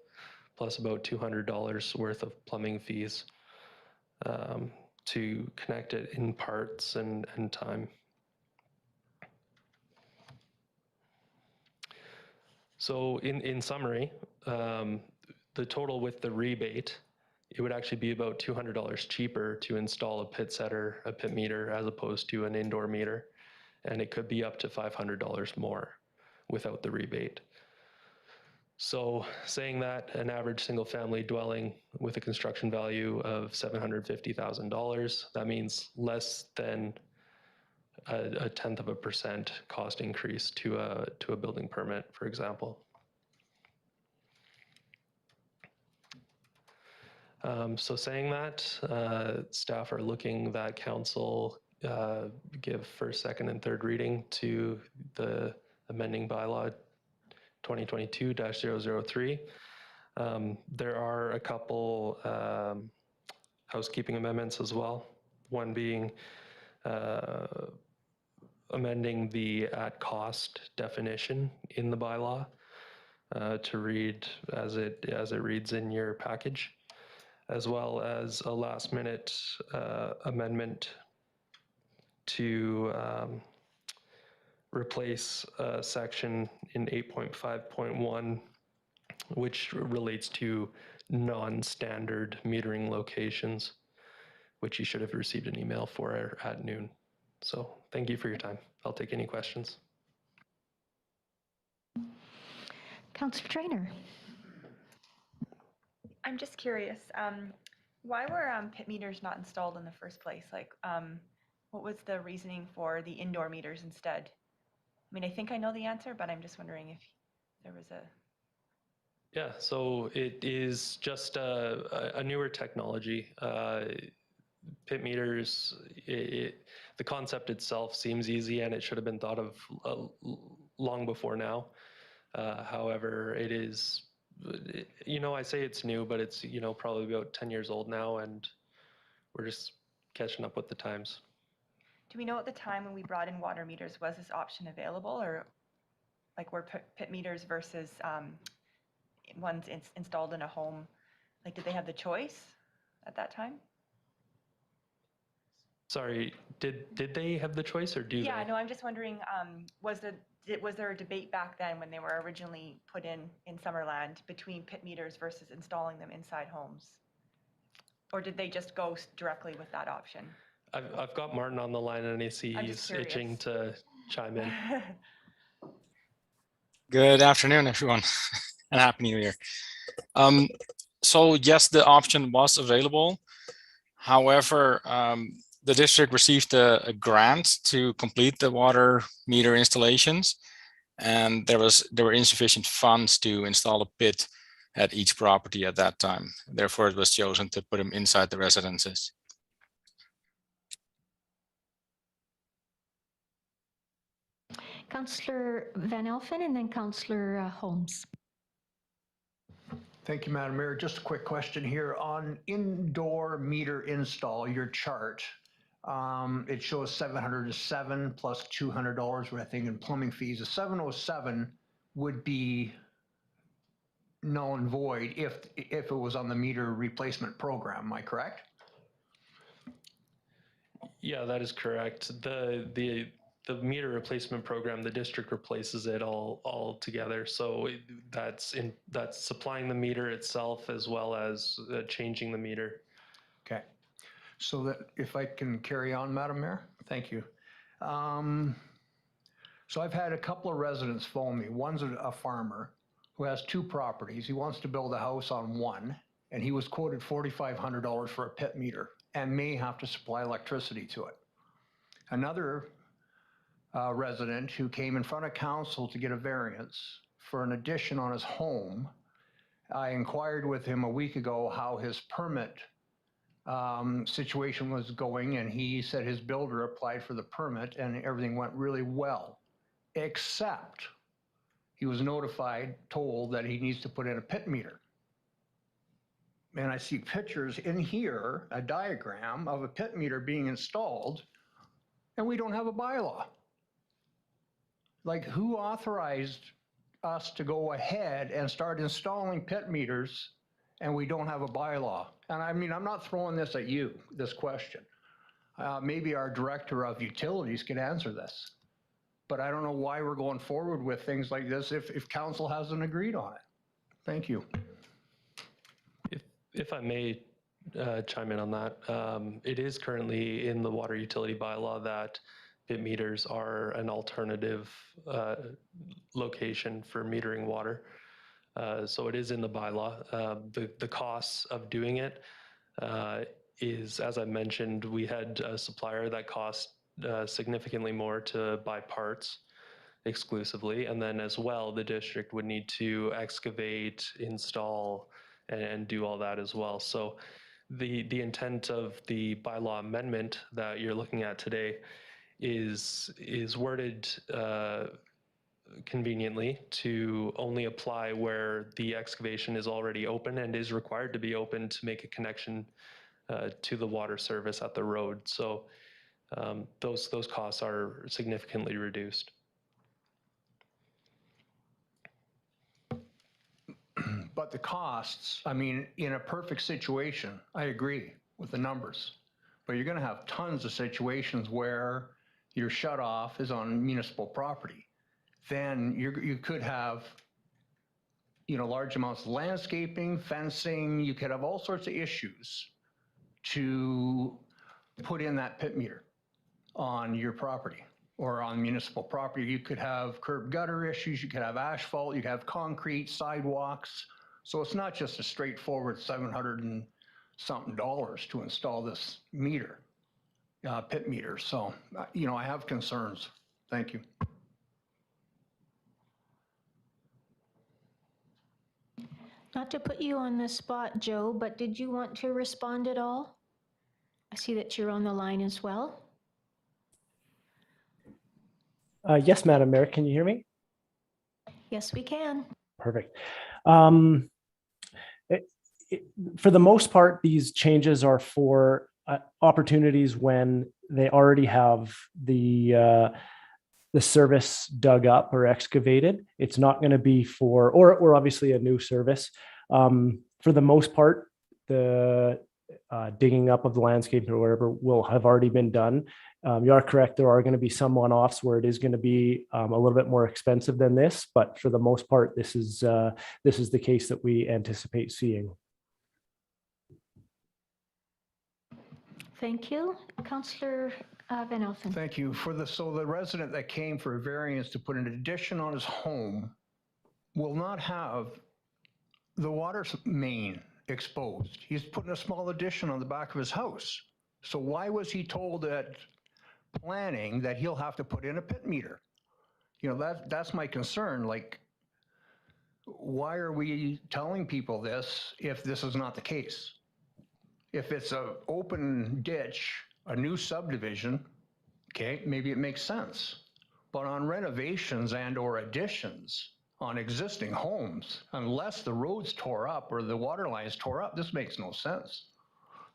plus about $200 worth of plumbing fees to connect it in parts and time. So in summary, the total with the rebate, it would actually be about $200 cheaper to install a pit setter, a pit meter, as opposed to an indoor meter. And it could be up to $500 more without the rebate. So saying that, an average single family dwelling with a construction value of $750,000, that means less than a 0.1% cost increase to a building permit, for example. So saying that, staff are looking that council give first, second, and third reading to the amending bylaw 2022-003. There are a couple housekeeping amendments as well. One being amending the at cost definition in the bylaw to read as it reads in your package, as well as a last minute amendment to replace a section in 8.5.1, which relates to non-standard metering locations, which you should have received an email for at noon. So thank you for your time. I'll take any questions. Councillor Traynor. I'm just curious, why were pit meters not installed in the first place? Like, what was the reasoning for the indoor meters instead? I mean, I think I know the answer, but I'm just wondering if there was a... Yeah, so it is just a newer technology. Pit meters, the concept itself seems easy and it should have been thought of long before now. However, it is, I say it's new, but it's, probably about 10 years old now, and we're just catching up with the times. Do we know at the time when we brought in water meters, was this option available, or like were pit meters versus ones installed in a home, like did they have the choice at that time? Sorry, did they have the choice, or do they? Yeah, no, I'm just wondering, was there a debate back then when they were originally put in Summerland between pit meters versus installing them inside homes? Or did they just go directly with that option? I've got Martin on the line and I see he's itching to chime in. Good afternoon, everyone, and Happy New Year. So yes, the option was available. However, the district received a grant to complete the water meter installations, and there were insufficient funds to install a pit at each property at that time. Therefore, it was chosen to put them inside the residences. Councillor Van Elfen and then Councillor Holmes. Thank you, Madam Mayor. Just a quick question here on indoor meter install, your chart. It shows 707 plus $200 worth, I think, in plumbing fees. The 707 would be null and void if it was on the meter replacement program. Am I correct? Yeah, that is correct. The meter replacement program, the district replaces it all together. So that's supplying the meter itself as well as changing the meter. Okay. So that if I can carry on, Madam Mayor, thank you. So I've had a couple of residents phone me. One's a farmer who has 2 properties. He wants to build a house on one, and he was quoted $4,500 for a pit meter and may have to supply electricity to it. Another resident who came in front of council to get a variance for an addition on his home. I inquired with him a week ago how his permit situation was going, and he said his builder applied for the permit and everything went really well, except he was told that he needs to put in a pit meter. And I see pictures in here, a diagram of a pit meter being installed, and we don't have a bylaw. Like, who authorized us to go ahead and start installing pit meters and we don't have a bylaw? And I mean, I'm not throwing this at you, this question. Maybe our director of utilities could answer this. But I don't know why we're going forward with things like this if council hasn't agreed on it. Thank you. If I may chime in on that, it is currently in the water utility bylaw that pit meters are an alternative location for metering water. So it is in the bylaw. The costs of doing it is, as I mentioned, we had a supplier that cost significantly more to buy parts exclusively. And then as well, the district would need to excavate, install, and do all that as well. So the intent of the bylaw amendment that you're looking at today is worded conveniently to only apply where the excavation is already open and is required to be open to make a connection to the water service at the road. So those costs are significantly reduced. But the costs, I mean, in a perfect situation, I agree with the numbers, but you're going to have tons of situations where your shut off is on municipal property. Then you could have, large amounts of landscaping, fencing. You could have all sorts of issues to put in that pit meter on your property or on municipal property. You could have curb gutter issues. You could have asphalt. You could have concrete, sidewalks. So it's not just a straightforward $700 and something to install this meter, pit meter. So, I have concerns. Thank you. Not to put you on the spot, Joe, but did you want to respond at all? I see that you're on the line as well. Yes, Madam Mayor, can you hear me? Yes, we can. Perfect. For the most part, these changes are for opportunities when they already have the service dug up or excavated. It's not going to be for, or obviously a new service. For the most part, the digging up of the landscape or whatever will have already been done. You are correct. There are going to be some one-offs where it is going to be a little bit more expensive than this, but for the most part, this is the case that we anticipate seeing. Thank you. Councillor Van Elfen. Thank you. So the resident that came for a variance to put an addition on his home will not have the water main exposed. He's putting a small addition on the back of his house. So why was he told at planning that he'll have to put in a pit meter? That's my concern. Like, why are we telling people this if this is not the case? If it's an open ditch, a new subdivision, okay, maybe it makes sense. But on renovations and or additions on existing homes, unless the roads tore up or the water lines tore up, this makes no sense.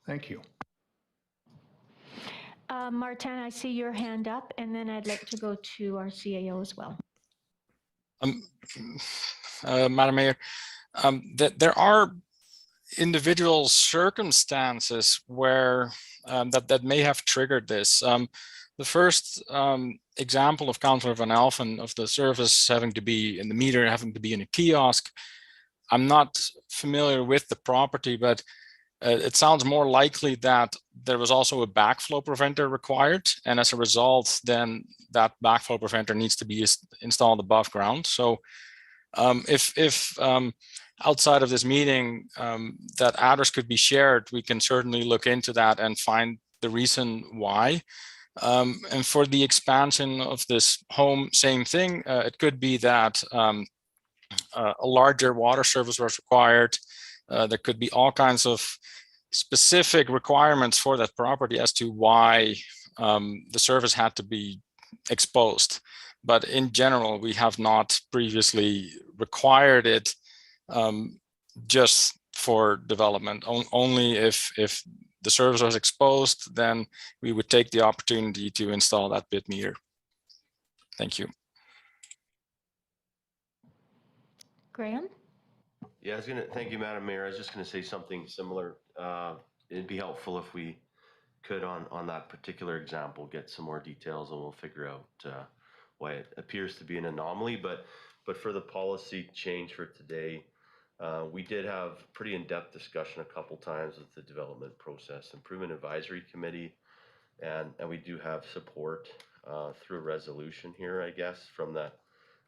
Thank you. Martin, I see your hand up, and then I'd like to go to our CAO as well. Madam Mayor, that there are individual circumstances where that may have triggered this. The first example of Councillor Van Alphen of the service having to be in the meter, having to be in a kiosk. I'm not familiar with the property, but it sounds more likely that there was also a backflow preventer required. And as a result, then that backflow preventer needs to be installed above ground. So if outside of this meeting, that address could be shared, we can certainly look into that and find the reason why. And for the expansion of this home, same thing. It could be that a larger water service was required. There could be all kinds of specific requirements for that property as to why the service had to be exposed. But in general, we have not previously required it just for development. Only if the service was exposed, then we would take the opportunity to install that pit meter. Thank you. Graham? Yeah, thank you, Madam Mayor. I was just gonna say something similar. It'd be helpful if we could on that particular example, get some more details and we'll figure out why it appears to be an anomaly. But for the policy change for today, we did have pretty in-depth discussion a couple times with the Development Process Improvement Advisory Committee, and we do have support through a resolution here, I guess, from the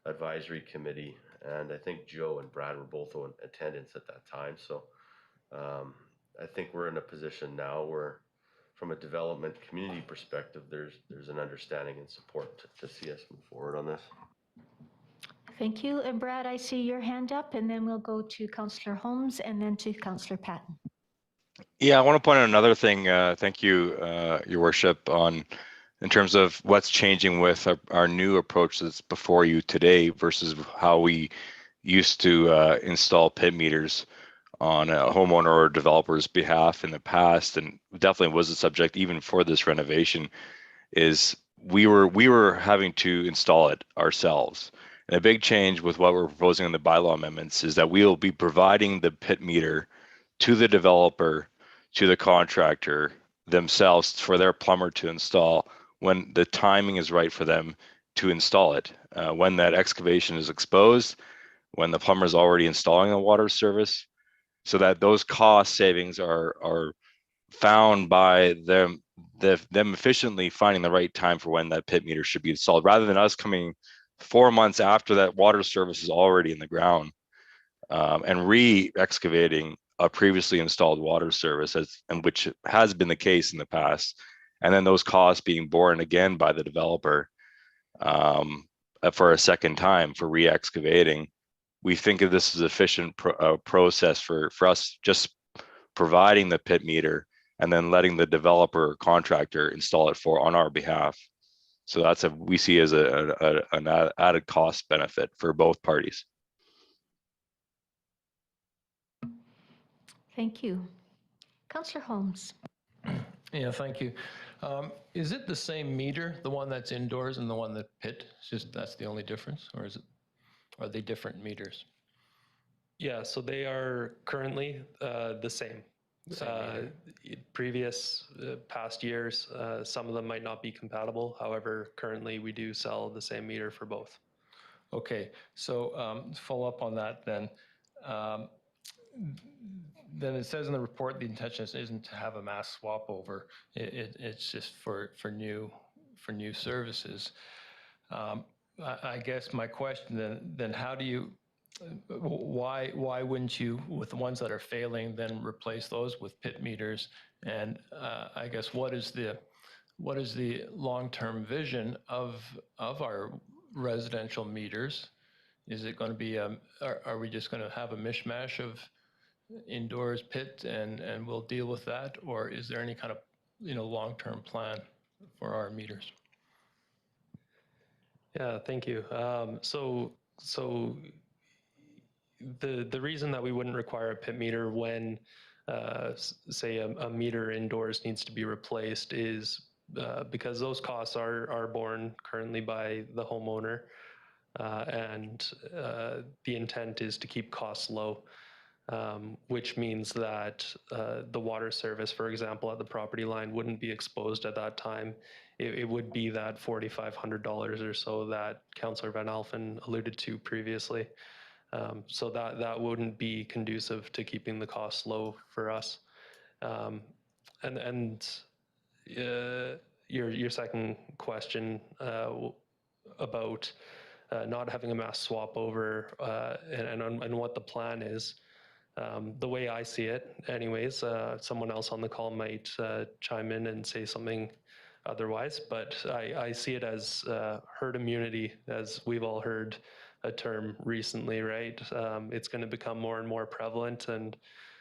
advisory committee. And I think Joe and Brad were both in attendance at that time. So I think we're in a position now where, from a development community perspective, there's an understanding and support to see us move forward on this. Thank you. And Brad, I see your hand up, and then we'll go to Councillor Holmes and then to Councillor Patton. Yeah, I want to point out another thing. Thank you, Your Worship, in terms of what's changing with our new approach that's before you today versus how we used to install pit meters on a homeowner or developer's behalf in the past, and definitely was a subject even for this renovation, is we were having to install it ourselves. And a big change with what we're proposing in the bylaw amendments is that we'll be providing the pit meter to the developer, to the contractor themselves for their plumber to install when the timing is right for them to install it. When that excavation is exposed, when the plumber is already installing a water service, so that those cost savings are found by them efficiently finding the right time for when that pit meter should be installed, rather than us coming 4 months after that water service is already in the ground and re-excavating a previously installed water service, and which has been the case in the past, and then those costs being borne again by the developer for a second time for re-excavating. We think of this as efficient process for us just providing the pit meter and then letting the developer or contractor install it on our behalf. So that's we see as an added cost benefit for both parties. Thank you. Councillor Holmes. Yeah, thank you. Is it the same meter, the one that's indoors and the one that pit? It's just that's the only difference, or are they different meters? Yeah, so they are currently the same. Previous past years, some of them might not be compatible. However, currently we do sell the same meter for both. Okay, so follow up on that then. Then it says in the report the intention isn't to have a mass swap over. It's just for new services. I guess my question then how do you? Why wouldn't you, with the ones that are failing, then replace those with pit meters? And I guess what is the long-term vision of our residential meters? Is it going to be are we just going to have a mishmash of indoors pit and we'll deal with that, or is there any kind of long-term plan for our meters? Yeah, thank you. So the reason that we wouldn't require a pit meter when, say, a meter indoors needs to be replaced is because those costs are borne currently by the homeowner. and the intent is to keep costs low, which means that the water service, for example, at the property line wouldn't be exposed at that time. It would be that $4,500 or so that Councillor Van Alphen alluded to previously. So that wouldn't be conducive to keeping the costs low for us. Your second question about not having a mass swap over and what the plan is. The way I see it, anyways, someone else on the call might chime in and say something otherwise, but I see it as herd immunity, as we've all heard a term recently, right? It's going to become more and more prevalent, and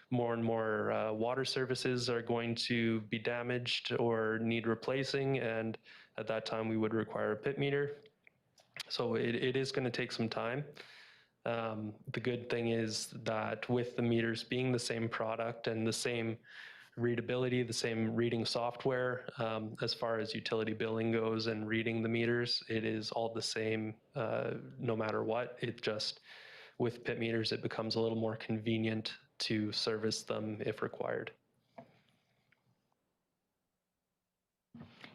more water services are going to be damaged or need replacing, and at that time we would require a pit meter. So it is going to take some time. The good thing is that with the meters being the same product and the same readability, the same reading software, as far as utility billing goes and reading the meters, it is all the same no matter what. It just, with pit meters, it becomes a little more convenient to service them if required.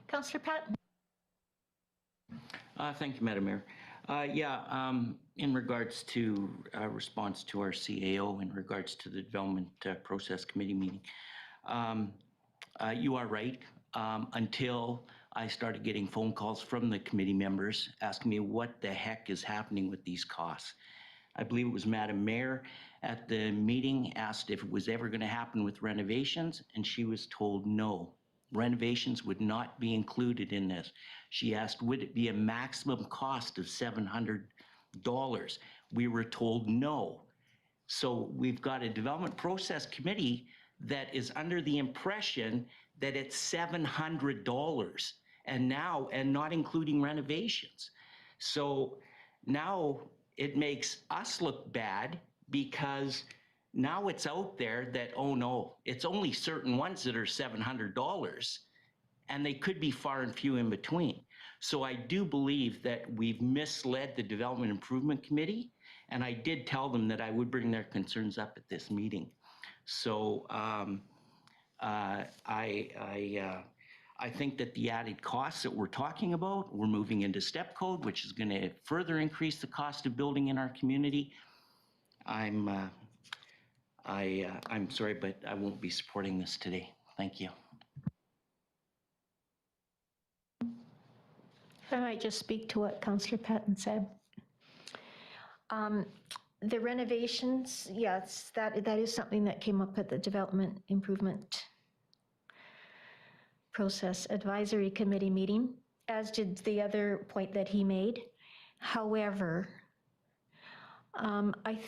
Councillor Patton. Thank you, Madam Mayor. In regards to response to our CAO in regards to the Development Process Committee meeting, you are right. Until I started getting phone calls from the committee members asking me what the heck is happening with these costs. I believe it was Madam Mayor at the meeting asked if it was ever going to happen with renovations, and she was told no. Renovations would not be included in this. She asked, would it be a maximum cost of $700? We were told no. So we've got a development process committee that is under the impression that it's $700 and not including renovations. So now it makes us look bad because now it's out there that, oh no, it's only certain ones that are $700 and they could be far and few in between. So I do believe that we've misled the Development Improvement Committee, and I did tell them that I would bring their concerns up at this meeting. So I think that the added costs that we're talking about, we're moving into step code, which is going to further increase the cost of building in our community. I'm sorry, but I won't be supporting this today. Thank you. If I might just speak to what Councillor Patton said. The renovations, yes, that is something that came up at the Development Improvement Process Advisory Committee meeting, as did the other point that he made. However, I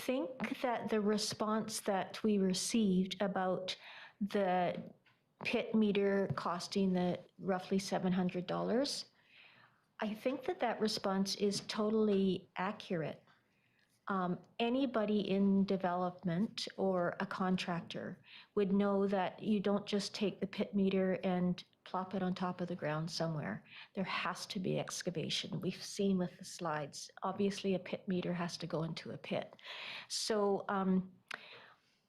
think that the response that we received about the pit meter costing the roughly $700, I think that response is totally accurate. Anybody in development or a contractor would know that you don't just take the pit meter and plop it on top of the ground somewhere. There has to be excavation. We've seen with the slides, obviously a pit meter has to go into a pit. So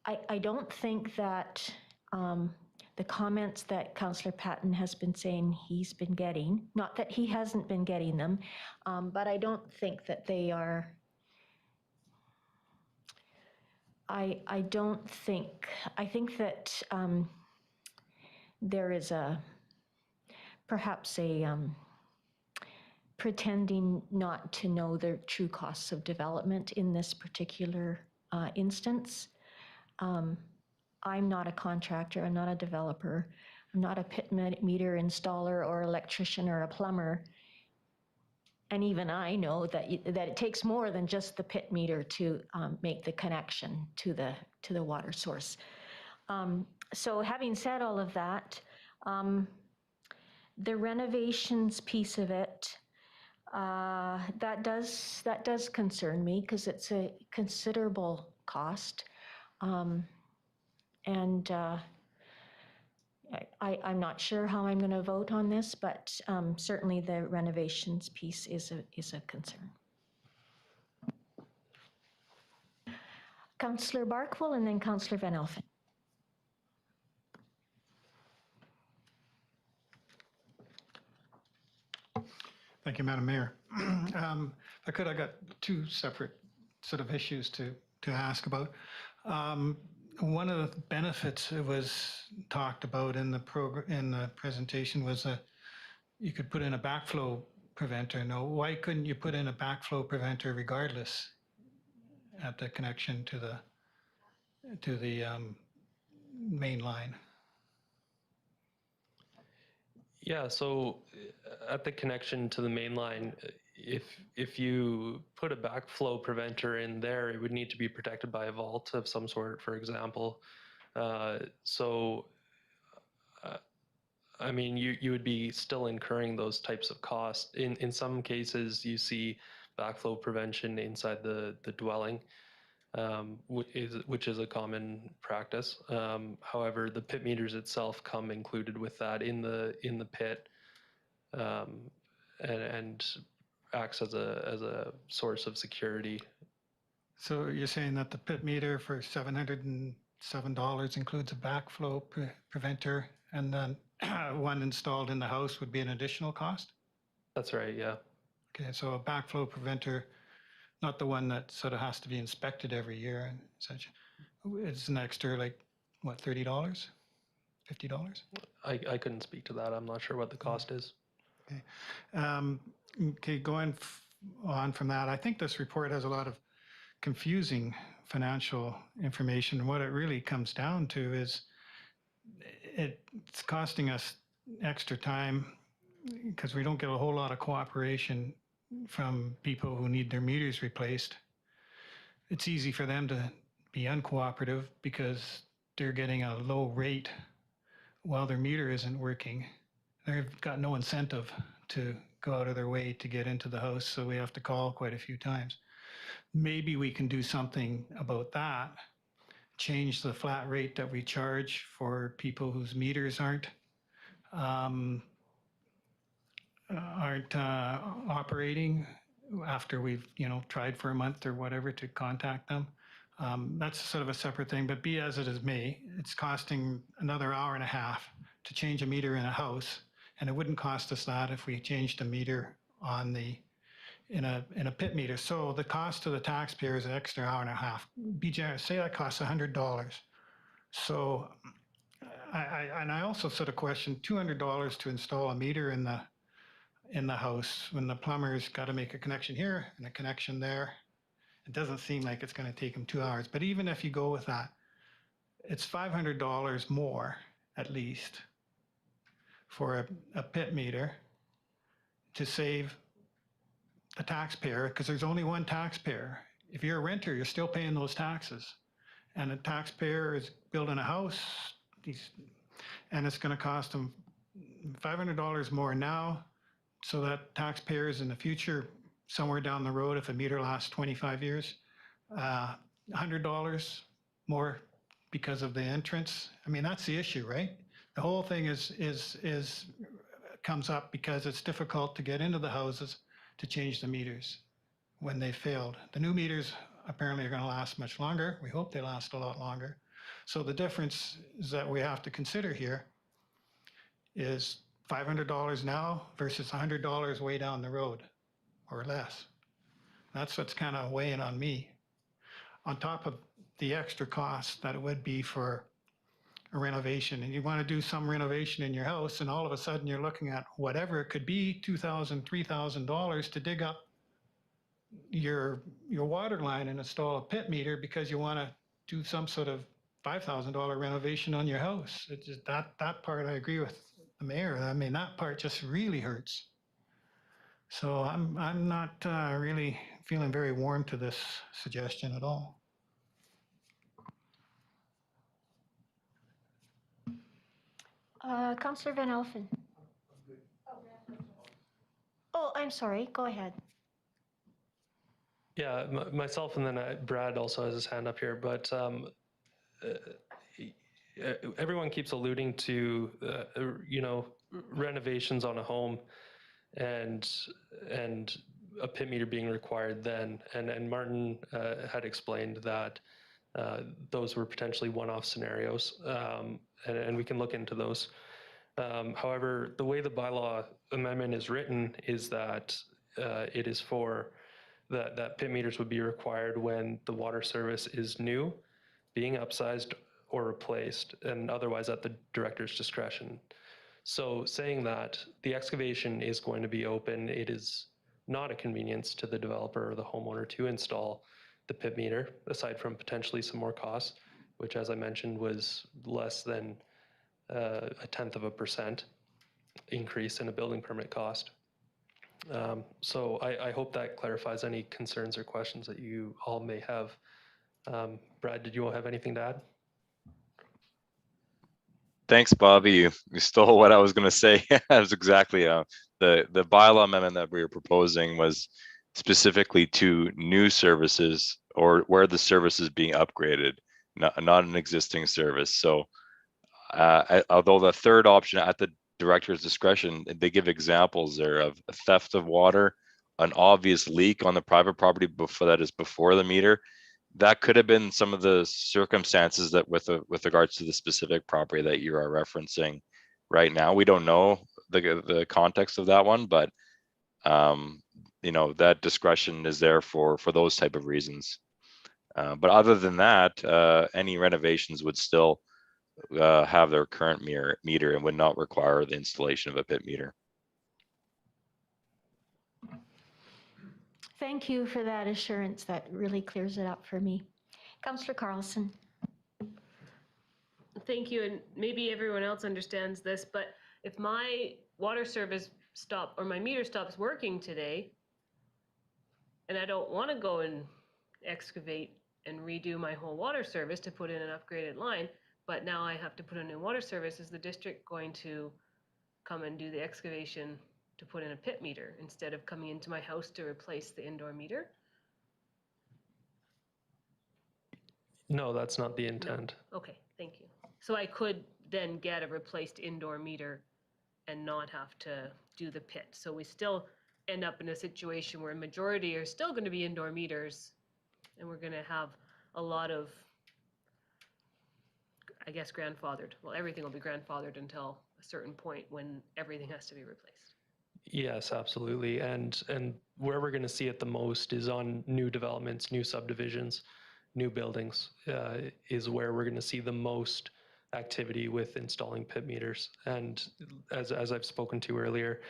I don't think that the comments that Councillor Patton has been saying he's been getting, not that he hasn't been getting them, but I don't think that they are, I think that there is perhaps a pretending not to know the true costs of development in this particular instance. I'm not a contractor, I'm not a developer, I'm not a pit meter installer or electrician or a plumber. And even I know that it takes more than just the pit meter to make the connection to the water source. So having said all of that, the renovations piece of it, that does concern me because it's a considerable cost. And I'm not sure how I'm going to vote on this, but certainly the renovations piece is a concern. Councillor Barkwell and then Councillor Van Elfen. Thank you, Madam Mayor. If I could, I got two separate sort of issues to ask about. One of the benefits that was talked about in the presentation was that you could put in a backflow preventer. Now, why couldn't you put in a backflow preventer regardless at the connection to the main line? Yeah, so at the connection to the main line, if you put a backflow preventer in there, it would need to be protected by a vault of some sort, for example. I mean, you would be still incurring those types of costs. In some cases, you see backflow prevention inside the dwelling, which is a common practice. However, the pit meters itself come included with that in the pit, and acts as a source of security. So you're saying that the pit meter for $707 includes a backflow preventer, and then one installed in the house would be an additional cost? That's right, yeah. Okay, so a backflow preventer, not the one that sort of has to be inspected every year and such. It's an extra, like, what, $30? $50? I couldn't speak to that. I'm not sure what the cost is. Okay. Okay, going on from that, I think this report has a lot of confusing financial information. What it really comes down to is it's costing us extra time because we don't get a whole lot of cooperation from people who need their meters replaced. It's easy for them to be uncooperative because they're getting a low rate while their meter isn't working. They've got no incentive to go out of their way to get into the house, so we have to call quite a few times. Maybe we can do something about that, change the flat rate that we charge for people whose meters aren't operating after we've tried for a month or whatever to contact them. That's sort of a separate thing, but be as it is may, it's costing another hour and a half to change a meter in a house, and it wouldn't cost us that if we changed a meter on in a pit meter. So the cost to the taxpayer is an extra hour and a half. Be generous, say that costs $100. So I also sort of question $200 to install a meter in the house when the plumber's got to make a connection here and a connection there. It doesn't seem like it's going to take him 2 hours. But even if you go with that, it's $500 more at least for a pit meter to save the taxpayer, because there's only one taxpayer. If you're a renter, you're still paying those taxes. And a taxpayer is building a house, and it's going to cost them $500 more now, so that taxpayers in the future, somewhere down the road, if a meter lasts 25 years, $100 more because of the entrance. I mean, that's the issue, right? The whole thing comes up because it's difficult to get into the houses to change the meters when they failed. The new meters apparently are going to last much longer. We hope they last a lot longer. So the difference is that we have to consider here is $500 now versus $100 way down the road or less. That's what's kind of weighing on me. On top of the extra cost that it would be for a renovation, and you want to do some renovation in your house, and all of a sudden you're looking at whatever it could be, $2,000, $3,000 to dig up your water line and install a pit meter because you want to do some sort of $5,000 renovation on your house. It's just that part I agree with the mayor. I mean, that part just really hurts. So I'm not really feeling very warm to this suggestion at all. Councillor Van Elfen. Oh, I'm sorry. Go ahead. Yeah, myself and then Brad also has his hand up here, but everyone keeps alluding to, renovations on a home and a pit meter being required then. And Martin had explained that those were potentially one-off scenarios, and we can look into those. However, the way the bylaw amendment is written is that it is for that pit meters would be required when the water service is new, being upsized or replaced, and otherwise at the director's discretion. So saying that the excavation is going to be open, it is not a convenience to the developer or the homeowner to install the pit meter, aside from potentially some more costs, which, as I mentioned, was less than 0.1% increase in a building permit cost. So I hope that clarifies any concerns or questions that you all may have. Brad, did you all have anything to add? Thanks, Bobby. You stole what I was going to say. That was exactly the bylaw amendment that we were proposing was specifically to new services or where the service is being upgraded, not an existing service. So although the third option at the director's discretion, they give examples there of a theft of water, an obvious leak on the private property that is before the meter. That could have been some of the circumstances that with regards to the specific property that you are referencing right now. We don't know the context of that one, but that discretion is there for those type of reasons. But other than that, any renovations would still have their current meter and would not require the installation of a pit meter. Thank you for that assurance. That really clears it up for me. Councillor Carlson. Thank you, and maybe everyone else understands this, but if my water service or my meter stops working today, and I don't want to go and excavate and redo my whole water service to put in an upgraded line, but now I have to put in a new water service, is the district going to come and do the excavation to put in a pit meter instead of coming into my house to replace the indoor meter? No, that's not the intent. No. Okay, thank you. So I could then get a replaced indoor meter and not have to do the pit. So we still end up in a situation where a majority are still going to be indoor meters, and we're going to have a lot of, I guess, grandfathered. Well, everything will be grandfathered until a certain point when everything has to be replaced. Yes, absolutely. And where we're going to see it the most is on new developments, new subdivisions, new buildings, is where we're going to see the most activity with installing pit meters. And as I've spoken to earlier,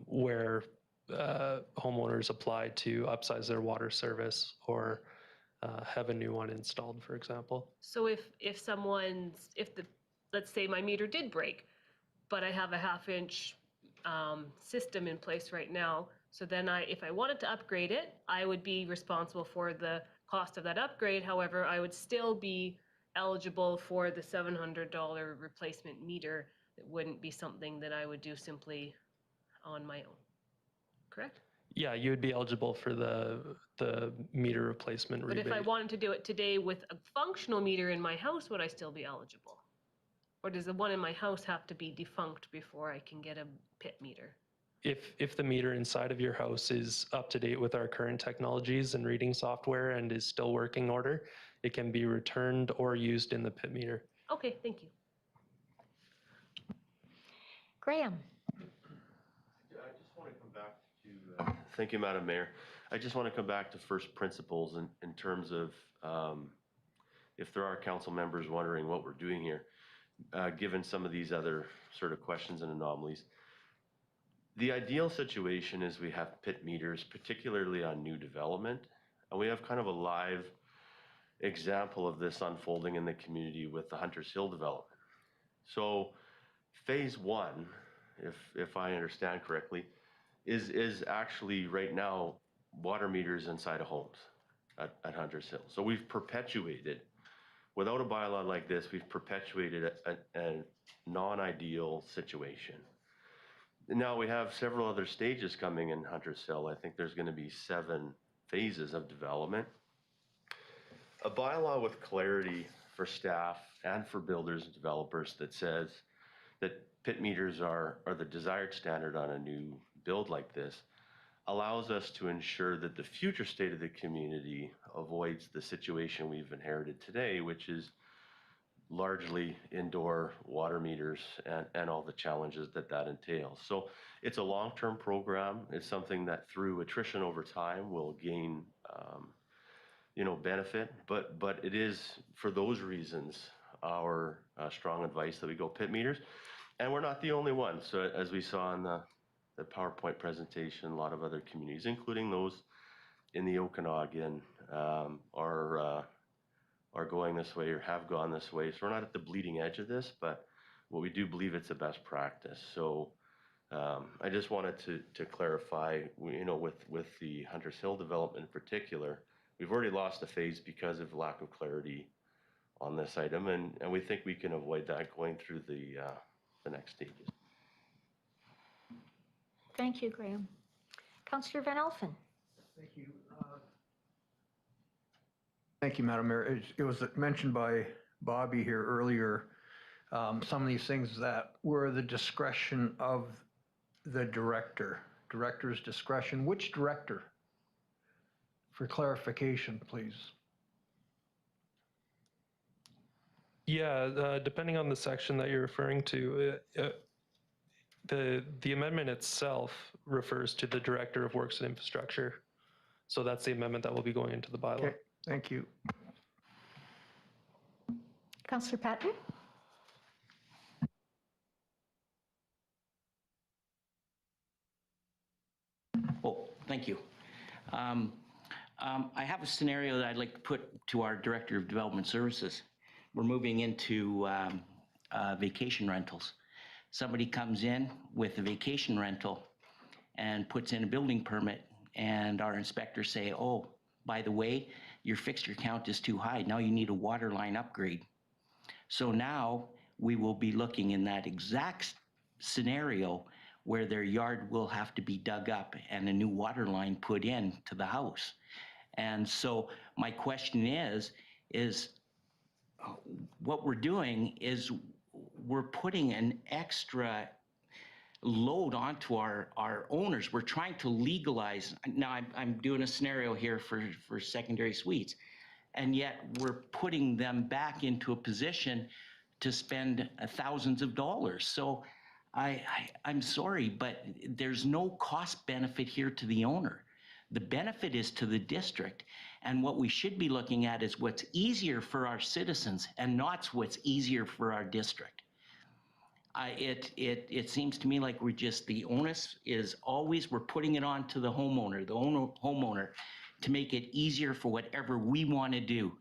where homeowners apply to upsize their water service or have a new one installed, for example. So let's say my meter did break, but I have a 1/2 inch system in place right now. So then if I wanted to upgrade it, I would be responsible for the cost of that upgrade. However, I would still be eligible for the $700 replacement meter. It wouldn't be something that I would do simply on my own. Correct? Yeah, you would be eligible for the meter replacement rebate. But if I wanted to do it today with a functional meter in my house, would I still be eligible? Or does the one in my house have to be defunct before I can get a pit meter? If the meter inside of your house is up to date with our current technologies and reading software and is still working order, it can be returned or used in the pit meter. Okay, thank you. Graham. I just want to come back to, thank you, Madam Mayor. I just want to come back to first principles in terms of if there are council members wondering what we're doing here, given some of these other sort of questions and anomalies. The ideal situation is we have pit meters, particularly on new development, and we have kind of a live example of this unfolding in the community with the Hunters Hill development. So phase 1, if I understand correctly, is actually right now water meters inside of homes at Hunters Hill. So we've perpetuated, without a bylaw like this, we've perpetuated a non-ideal situation. Now we have several other stages coming in Hunters Hill. I think there's going to be 7 phases of development. A bylaw with clarity for staff and for builders and developers that says that pit meters are the desired standard on a new build like this, allows us to ensure that the future state of the community avoids the situation we've inherited today, which is largely indoor water meters and all the challenges that entails. So it's a long-term program. It's something that through attrition over time will gain, benefit, but it is for those reasons our strong advice that we go pit meters. And we're not the only ones. So as we saw in the PowerPoint presentation, a lot of other communities, including those in the Okanagan, are going this way or have gone this way. So we're not at the bleeding edge of this, but what we do believe it's a best practice. So I just wanted to clarify, with the Hunters Hill development in particular, we've already lost a phase because of lack of clarity on this item, and we think we can avoid that going through the next stages. Thank you, Graham. Councillor Van Alphen. Thank you. Thank you, Madam Mayor. It was mentioned by Bobby here earlier, some of these things that were the discretion of the director's discretion. Which director? For clarification, please. Yeah, depending on the section that you're referring to, the amendment itself refers to the Director of Works and Infrastructure. So that's the amendment that will be going into the bylaw. Okay, thank you. Councillor Patton. Oh, thank you. I have a scenario that I'd like to put to our Director of Development Services. We're moving into vacation rentals. Somebody comes in with a vacation rental and puts in a building permit, and our inspectors say, oh, by the way, your fixture count is too high. Now you need a water line upgrade. So now we will be looking in that exact scenario where their yard will have to be dug up and a new water line put in to the house. And so my question is what we're doing is we're putting an extra load onto our owners. We're trying to legalize. Now I'm doing a scenario here for secondary suites, and yet we're putting them back into a position to spend thousands of dollars. So I'm sorry, but there's no cost benefit here to the owner. The benefit is to the district. And what we should be looking at is what's easier for our citizens and not what's easier for our district. It seems to me like the onus is always, we're putting it on to the homeowner, homeowner to make it easier for whatever we want to do.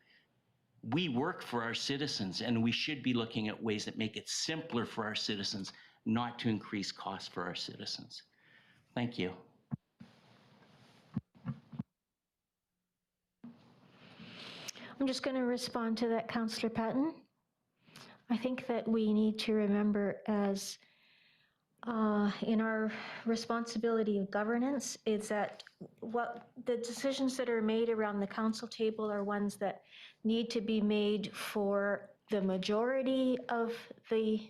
We work for our citizens, and we should be looking at ways that make it simpler for our citizens, not to increase costs for our citizens. Thank you. I'm just going to respond to that, Councillor Patton. I think that we need to remember as in our responsibility of governance is that what the decisions that are made around the council table are ones that need to be made for the majority of the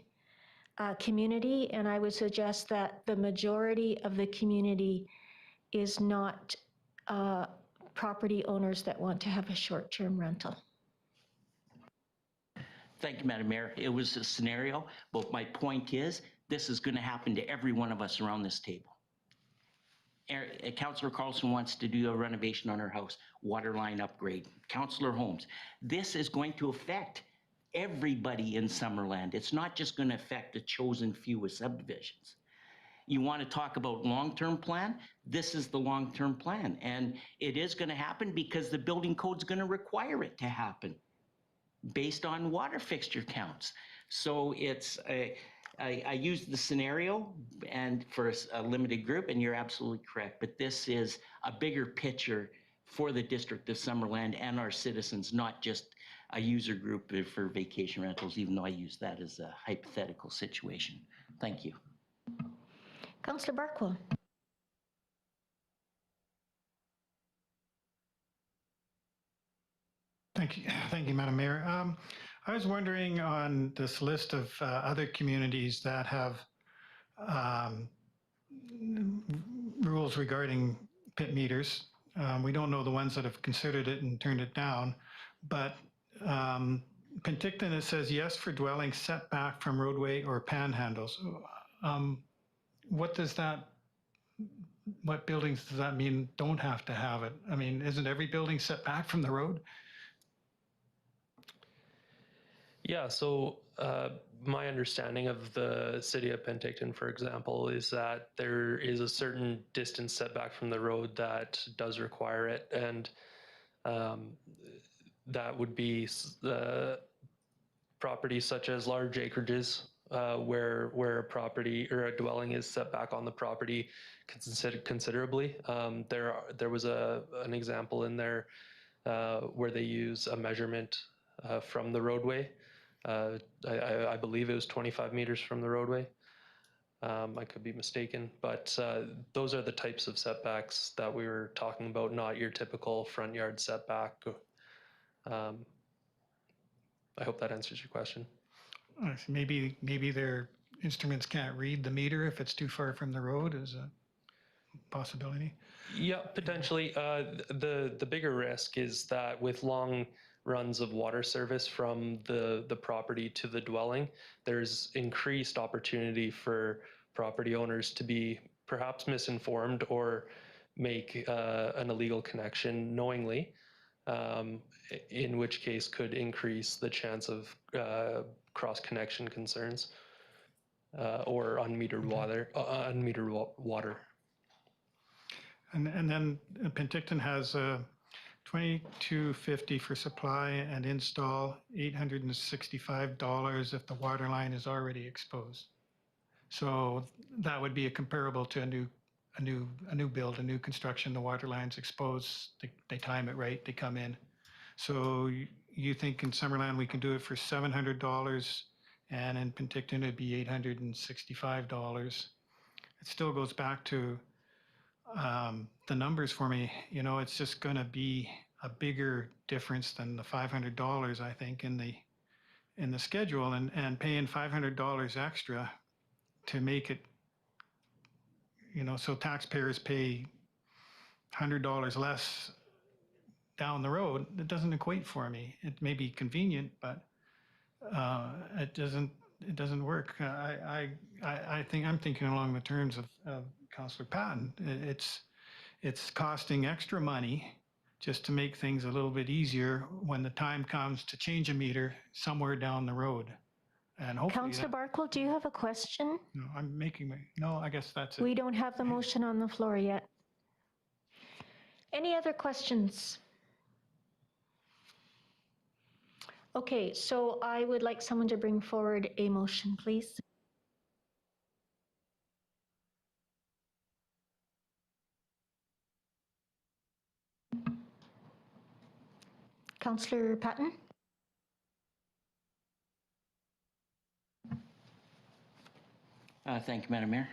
community. And I would suggest that the majority of the community is not property owners that want to have a short-term rental. Thank you, Madam Mayor. It was a scenario, but my point is this is going to happen to every one of us around this table. Councillor Carlson wants to do a renovation on her house, water line upgrade. Councillor Holmes, this is going to affect everybody in Summerland. It's not just going to affect the chosen few with subdivisions. You want to talk about long-term plan? This is the long-term plan. And it is going to happen because the building code's going to require it to happen based on water fixture counts. So it's I used the scenario and for a limited group, and you're absolutely correct. But this is a bigger picture for the District of Summerland and our citizens, not just a user group for vacation rentals, even though I use that as a hypothetical situation. Thank you. Councillor Barkwell. Thank you, Madam Mayor. I was wondering on this list of other communities that have rules regarding pit meters. We don't know the ones that have considered it and turned it down, but Penticton, it says yes for dwelling setback from roadway or panhandles. What does that, what buildings does that mean don't have to have it? I mean, isn't every building set back from the road? Yeah, so my understanding of the city of Penticton, for example, is that there is a certain distance setback from the road that does require it, and that would be properties such as large acreages where a property or a dwelling is set back on the property considerably. There was an example in there where they use a measurement from the roadway. I believe it was 25 meters from the roadway. I could be mistaken, but those are the types of setbacks that we were talking about, not your typical front yard setback. I hope that answers your question. Maybe their instruments can't read the meter if it's too far from the road is a possibility. Yeah, potentially. The bigger risk is that with long runs of water service from the property to the dwelling, there's increased opportunity for property owners to be perhaps misinformed or make an illegal connection knowingly, in which case could increase the chance of cross-connection concerns or unmetered water. And then Penticton has $22.50 for supply and install, $865 if the water line is already exposed. So that would be a comparable to a new build, a new construction. The water line's exposed. They time it right. They come in. So you think in Summerland we can do it for $700, and in Penticton it'd be $865. It still goes back to the numbers for me. You know, it's just going to be a bigger difference than the $500, I think, in the schedule, and paying $500 extra to make it, you know, so taxpayers pay $100 less down the road. It doesn't equate for me. It may be convenient, but it doesn't work. I think I'm thinking along the terms of Councillor Patton. It's costing extra money just to make things a little bit easier when the time comes to change a meter somewhere down the road. And hopefully Councillor Barkle, do you have a question? No, I guess that's it. We don't have the motion on the floor yet. Any other questions? Okay, so I would like someone to bring forward a motion, please. Councillor Patton? Thank you, Madam Mayor.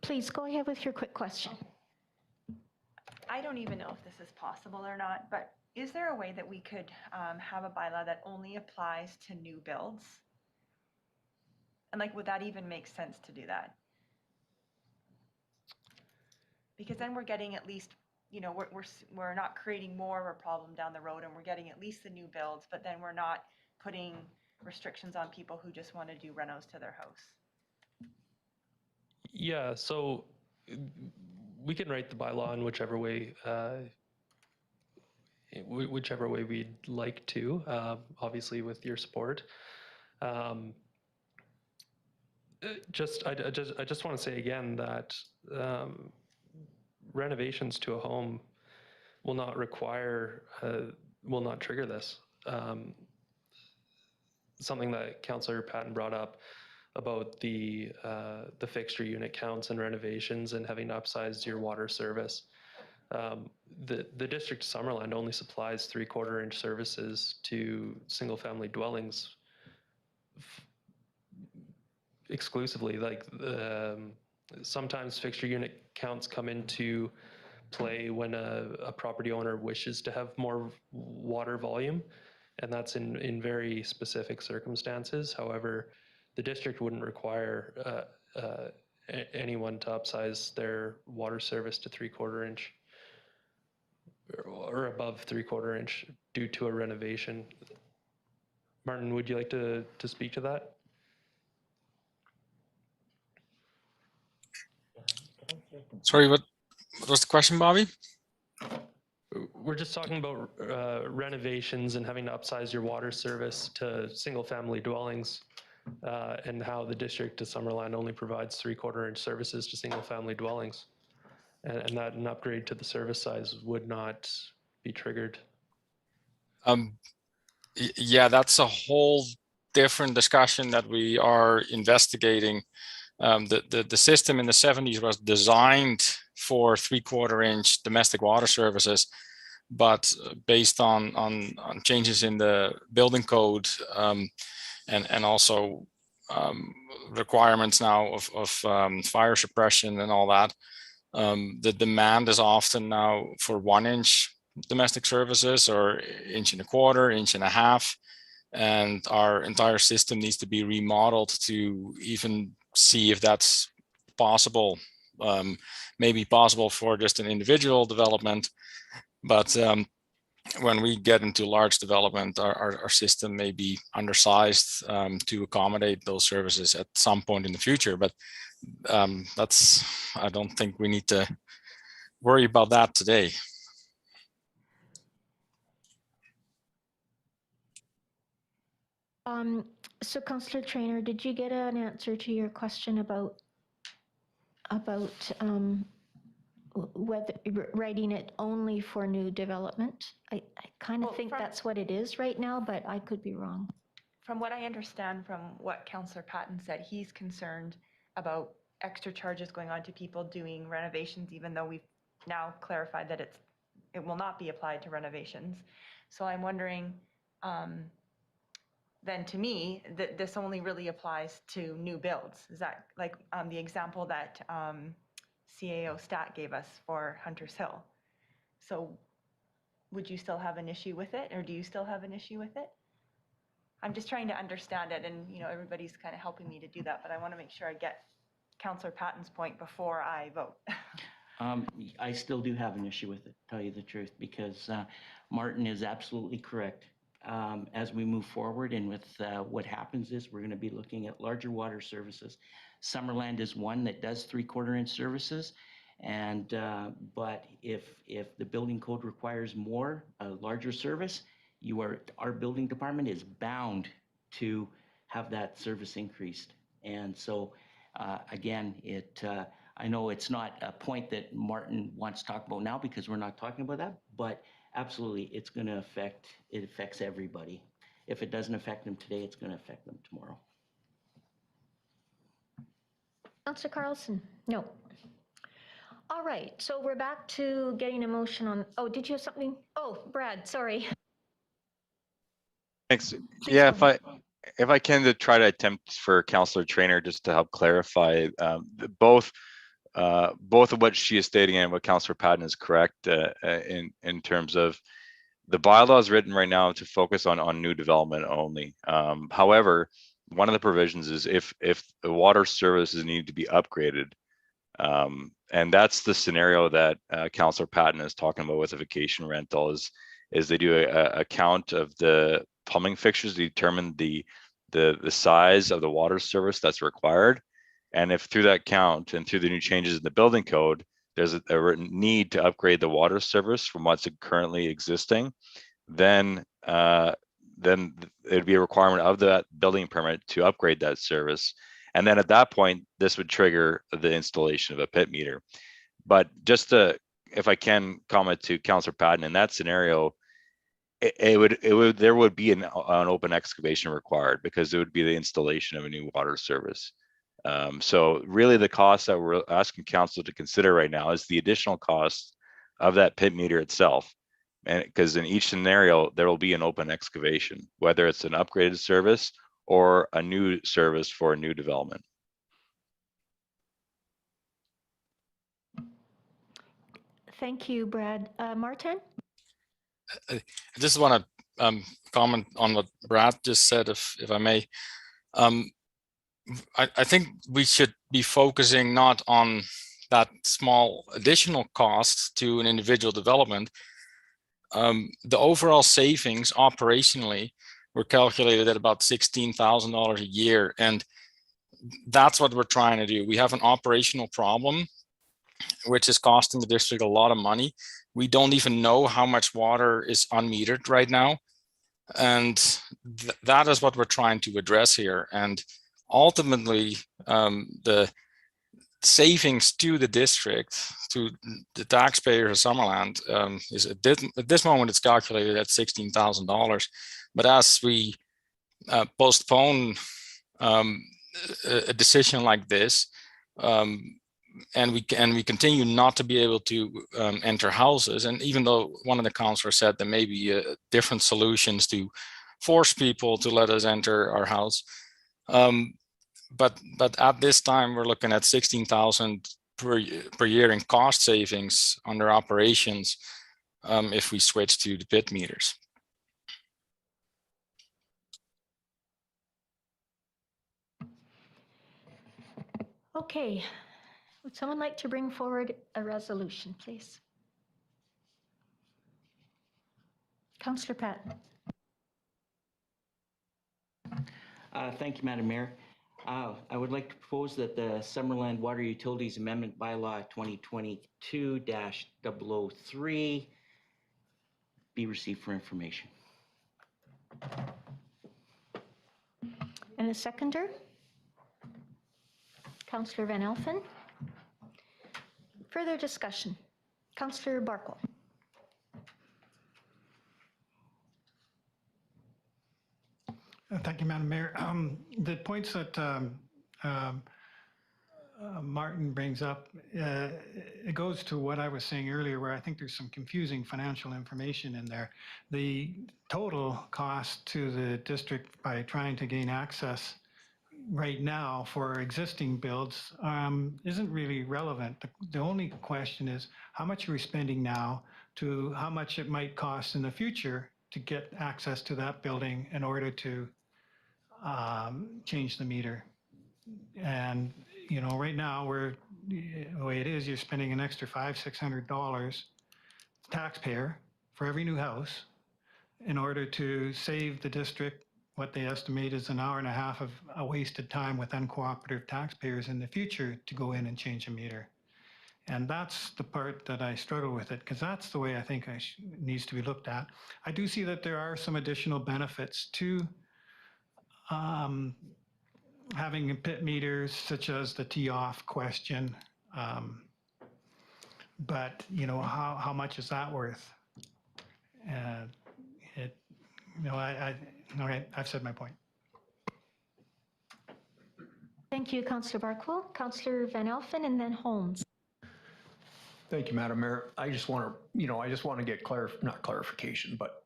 Please go ahead with your quick question. I don't even know if this is possible or not, but is there a way that we could have a bylaw that only applies to new builds? And like, would that even make sense to do that? Because then we're getting at least, you know, we're not creating more of a problem down the road, and we're getting at least the new builds, but then we're not putting restrictions on people who just want to do renos to their house. Yeah, so we can write the bylaw in whichever way we'd like to, obviously with your support. I just want to say again that renovations to a home will not trigger this. Something that Councillor Patton brought up about the fixture unit counts and renovations and having to upsize your water service. The District of Summerland only supplies 3/4-inch services to single-family dwellings exclusively. Like Sometimes fixture unit counts come into play when a property owner wishes to have more water volume, and that's in very specific circumstances. However, the district wouldn't require anyone to upsize their water service to 3/4 inch or above 3/4 inch due to a renovation. Martin, would you like to speak to that? Sorry, what was the question, Bobby? We're just talking about renovations and having to upsize your water service to single-family dwellings, and how the district to Summerland only provides 3/4 inch services to single-family dwellings, and that an upgrade to the service size would not be triggered. Yeah, that's a whole different discussion that we are investigating. The system in the 70s was designed for 3/4 inch domestic water services, but based on changes in the building code, and also requirements now of fire suppression and all that, the demand is often now for 1 inch domestic services, or 1.25 inches, 1.5 inches, and our entire system needs to be remodeled to even see if that's possible. Maybe possible for just an individual development, but when we get into large development, our system may be undersized to accommodate those services at some point in the future. But I don't think we need to worry about that today. So Councillor Trainer, did you get an answer to your question about whether writing it only for new development? I kind of think that's what it is right now, but I could be wrong. From what I understand from what Councillor Patton said, he's concerned about extra charges going on to people doing renovations, even though we've now clarified that it will not be applied to renovations. So I'm wondering, then to me, that this only really applies to new builds. Is that like the example that CAO Stat gave us for Hunters Hill? So would you still have an issue with it, or do you still have an issue with it? I'm just trying to understand it, and everybody's kind of helping me to do that, but I want to make sure I get Councillor Patton's point before I vote. I still do have an issue with it, tell you the truth, because Martin is absolutely correct. As we move forward and with what happens is we're going to be looking at larger water services. Summerland is one that does 3/4 inch services, and but if the building code requires more, a larger service, our building department is bound to have that service increased. And so again, I know it's not a point that Martin wants to talk about now because we're not talking about that, but absolutely, it affects everybody. If it doesn't affect them today, it's going to affect them tomorrow. Councillor Carlson? No. All right, so we're back to getting a motion on, did you have something? Oh, Brad, sorry. Thanks. Yeah, if I can try to attempt for Councillor Trainer just to help clarify both of what she is stating and what Councillor Patton is correct in terms of the bylaw is written right now to focus on new development only. However, one of the provisions is if the water services need to be upgraded, and that's the scenario that Councillor Patton is talking about with a vacation rental, is they do a count of the plumbing fixtures to determine the size of the water service that's required. And if through that count and through the new changes in the building code, there's a need to upgrade the water service from what's currently existing, then it'd be a requirement of that building permit to upgrade that service. And then at that point, this would trigger the installation of a pit meter. But just if I can comment to Councillor Patton, in that scenario, there would be an open excavation required because it would be the installation of a new water service. So really the cost that we're asking council to consider right now is the additional cost of that pit meter itself. And because in each scenario, there will be an open excavation, whether it's an upgraded service or a new service for a new development. Thank you, Brad. Martin? I just want to comment on what Brad just said, if I may. I think we should be focusing not on that small additional cost to an individual development. The overall savings operationally were calculated at about $16,000 a year, and that's what we're trying to do. We have an operational problem which is costing the district a lot of money. We don't even know how much water is unmetered right now. And that is what we're trying to address here. And ultimately, the savings to the district, to the taxpayers of Summerland, is at this moment, it's calculated at $16,000. But as we postpone a decision like this, and we continue not to be able to enter houses, and even though one of the councilors said there may be different solutions to force people to let us enter our house, but at this time we're looking at 16,000 per year in cost savings under operations if we switch to the pit meters. Okay. Would someone like to bring forward a resolution, please? Councillor Patton. Thank you, Madam Mayor. I would like to propose that the Summerland Water Utilities Amendment Bylaw 2022-003 be received for information. And a seconder? Councillor Van Elfen. Further discussion. Councillor Barkle. Thank you, Madam Mayor. The points that Martin brings up, it goes to what I was saying earlier, where I think there's some confusing financial information in there. The total cost to the district by trying to gain access right now for existing builds isn't really relevant. The only question is how much are we spending now to how much it might cost in the future to get access to that building in order to change the meter. And you know, right now the way it is, you're spending an extra $500-600 taxpayer for every new house in order to save the district what they estimate is an hour and a half of a wasted time with uncooperative taxpayers in the future to go in and change a meter. And that's the part that I struggle with it, because that's the way I think needs to be looked at. I do see that there are some additional benefits to having pit meters, such as the tee-off question. But, you know, how much is that worth? All right, I've said my point. Thank you, Councillor Barkle. Councillor Van Elfen and then Holmes. Thank you, Madam Mayor. I just want to get not clarification, but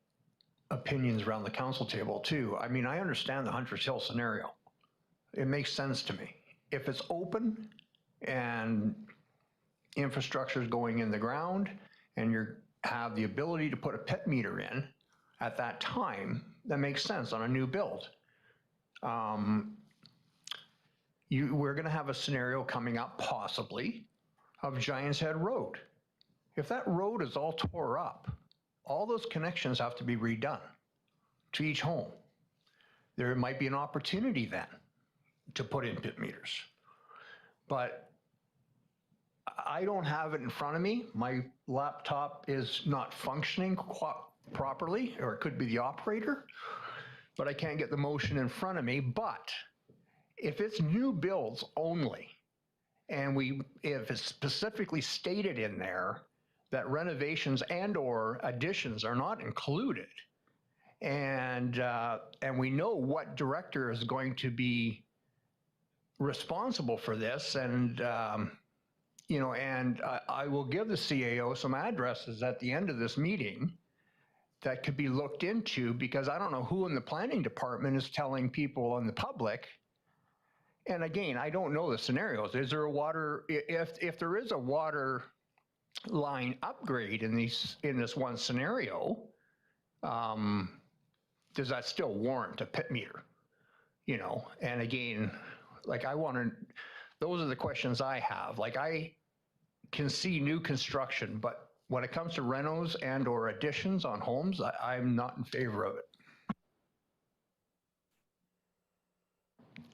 opinions around the council table too. I mean, I understand the Hunters Hill scenario. It makes sense to me. If it's open and infrastructure is going in the ground and you have the ability to put a pit meter in at that time, that makes sense on a new build. We're going to have a scenario coming up possibly of Giants Head Road. If that road is all tore up, all those connections have to be redone to each home. There might be an opportunity then to put in pit meters. But I don't have it in front of me. My laptop is not functioning properly, or it could be the operator, but I can't get the motion in front of me. But if it's new builds only, and if it's specifically stated in there that renovations and or additions are not included, and we know what director is going to be responsible for this, and you know, and I will give the CAO some addresses at the end of this meeting that could be looked into, because I don't know who in the planning department is telling people in the public. And again, I don't know the scenarios. Is there a water, if there is a water line upgrade in this one scenario, does that still warrant a pit meter? You know, and again, like those are the questions I have. Like I can see new construction, but when it comes to renos and or additions on homes, I'm not in favor of it.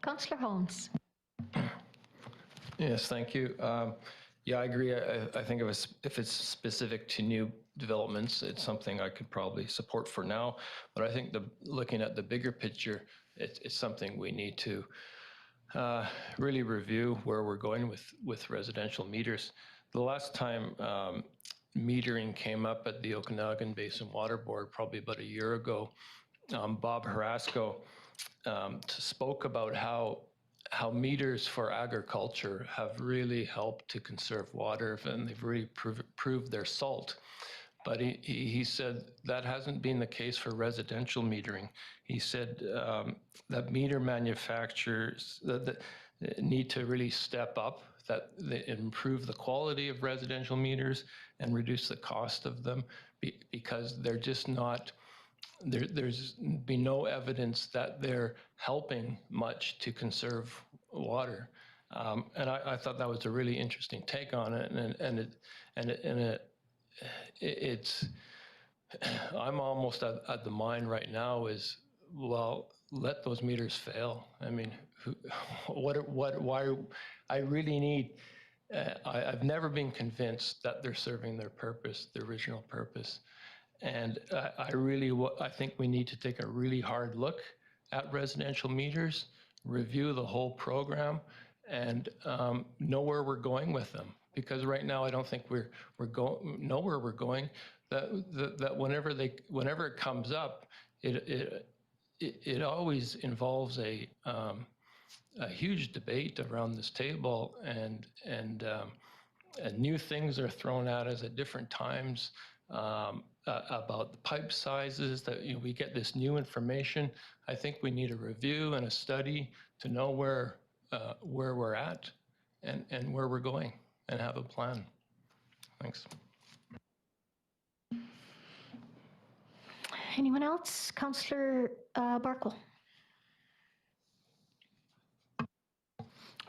Councillor Holmes. Yes, thank you. Yeah, I agree. I think if it's specific to new developments, it's something I could probably support for now. But I think looking at the bigger picture, it's something we need to really review where we're going with residential meters. The last time metering came up at the Okanagan Basin Water Board, probably about a year ago, Bob Harasco spoke about how meters for agriculture have really helped to conserve water, and they've really proved their salt. But he said that hasn't been the case for residential metering. He said that meter manufacturers that need to really step up, that they improve the quality of residential meters and reduce the cost of them, because they're just not, there's been no evidence that they're helping much to conserve water. And I thought that was a really interesting take on it, it's I'm almost at the mind right now is, well, let those meters fail. I mean, why? I really need. I've never been convinced that they're serving their purpose, the original purpose, and I think we need to take a really hard look at residential meters, review the whole program, and know where we're going with them. Because right now, I don't think we're know where we're going. That whenever it comes up, it always involves a huge debate around this table, and new things are thrown at us at different times about the pipe sizes. That we get this new information. I think we need a review and a study to know where we're at and where we're going, and have a plan. Thanks. Anyone else? Councillor Barkle.